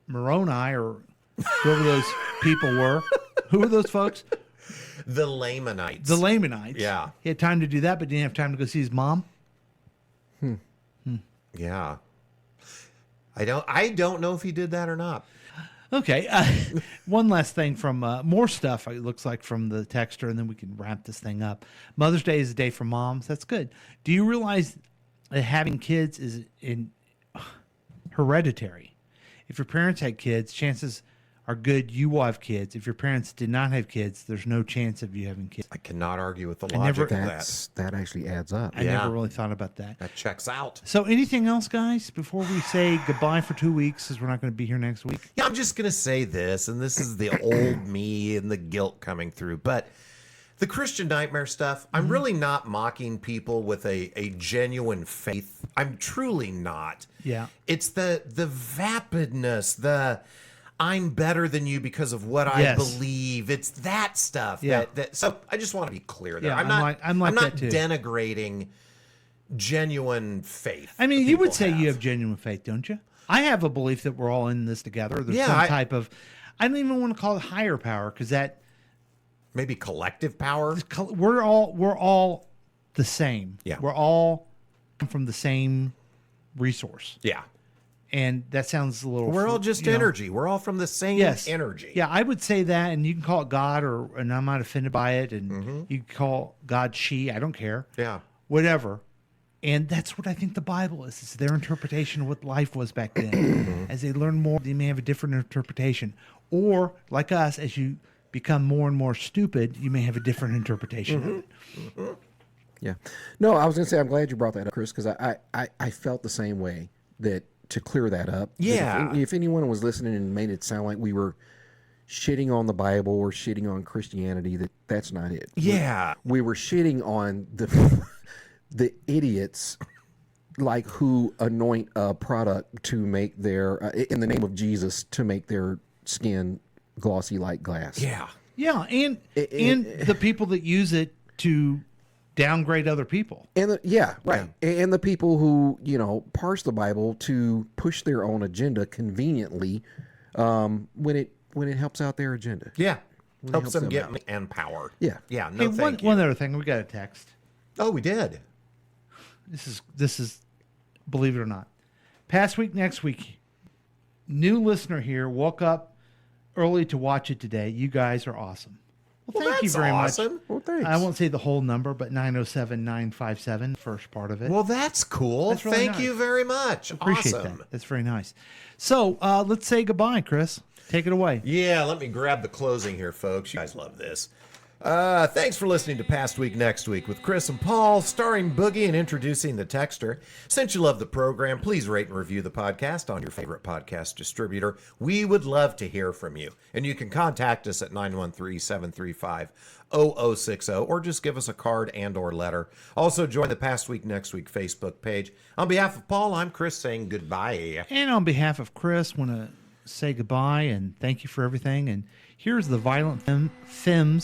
Moroni or whoever those people were. Who were those folks? The Lamanites. The Lamanites. Yeah. He had time to do that, but didn't have time to go see his mom. Yeah. I don't know if he did that or not. Okay. One last thing from more stuff, it looks like, from the texter, and then we can wrap this thing up. Mother's Day is a day for moms. That's good. Do you realize that having kids is hereditary? If your parents had kids, chances are good you will have kids. If your parents did not have kids, there's no chance of you having kids. I cannot argue with the logic of that. That actually adds up. I never really thought about that. That checks out. So anything else, guys, before we say goodbye for 2 weeks, because we're not going to be here next week? Yeah, I'm just going to say this, and this is the old me and the guilt coming through. But the Christian Nightmare stuff, I'm really not mocking people with a genuine faith. I'm truly not. Yeah. It's the vapidness, the I'm better than you because of what I Yes. believe. It's that stuff. Yeah. So I just want to be clear there. Yeah, I'm I'm not like that too. denigrating genuine faith. I mean, that you would people say you have genuine faith, don't you? I have a belief that we're all in this together. There's Yeah, some type of, I don't even want to call it higher power, because that maybe collective power. We're all the same. Yeah. We're all from the same resource. Yeah. And that sounds a little. We're all just energy. We're all from the same energy. Yeah, I would say that, and you can call it God, and I'm not offended by it, and you can call God she. I don't care. Yeah. Whatever. And that's what I think the Bible is. It's their interpretation of what life was back then. As they learn more, they may have a different interpretation. Or, like us, as you become more and more stupid, you may have a different interpretation of it. Yeah. No, I was going to say, I'm glad you brought that up, Chris, because I felt the same way, that to clear that up. Yeah. If anyone was listening and made it sound like we were shitting on the Bible or shitting on Christianity, that's not it. Yeah. We were shitting on the idiots like who anoint a product to make their, in the name of Jesus, to make their skin glossy like glass. Yeah. Yeah, and the people that use it to downgrade other people. And right. And the people who, parse the Bible to push their own agenda conveniently when it helps out their agenda. Yeah. When it Helps them get out. and power. Yeah. Yeah. No, Hey, thank you. one other thing, we got a text. Oh, we did. This is, believe it or not, past week, next week. New listener here woke up early to watch it today. You guys are awesome. Well, thank you that's very awesome. much. Well, thanks. I won't say the whole number, but 907-957, first part of it. Well, that's cool. That's really Thank nice. you very much. Appreciate Awesome. that. That's very nice. So let's say goodbye, Chris. Take it away. Yeah, let me grab the closing here, folks. You guys love this. Thanks for listening to Past Week Next Week with Chris and Paul, starring Boogie and introducing the Texter. Since you love the program, please rate and review the podcast on your favorite podcast distributor. We would love to hear from you. And you can contact us at 913-735-0060 or just give us a card and or letter. Also, join the Past Week Next Week Facebook page. On behalf of Paul, I'm Chris saying goodbye. And on behalf of Chris, want to say goodbye and thank you for everything. And here's the Violent Femmes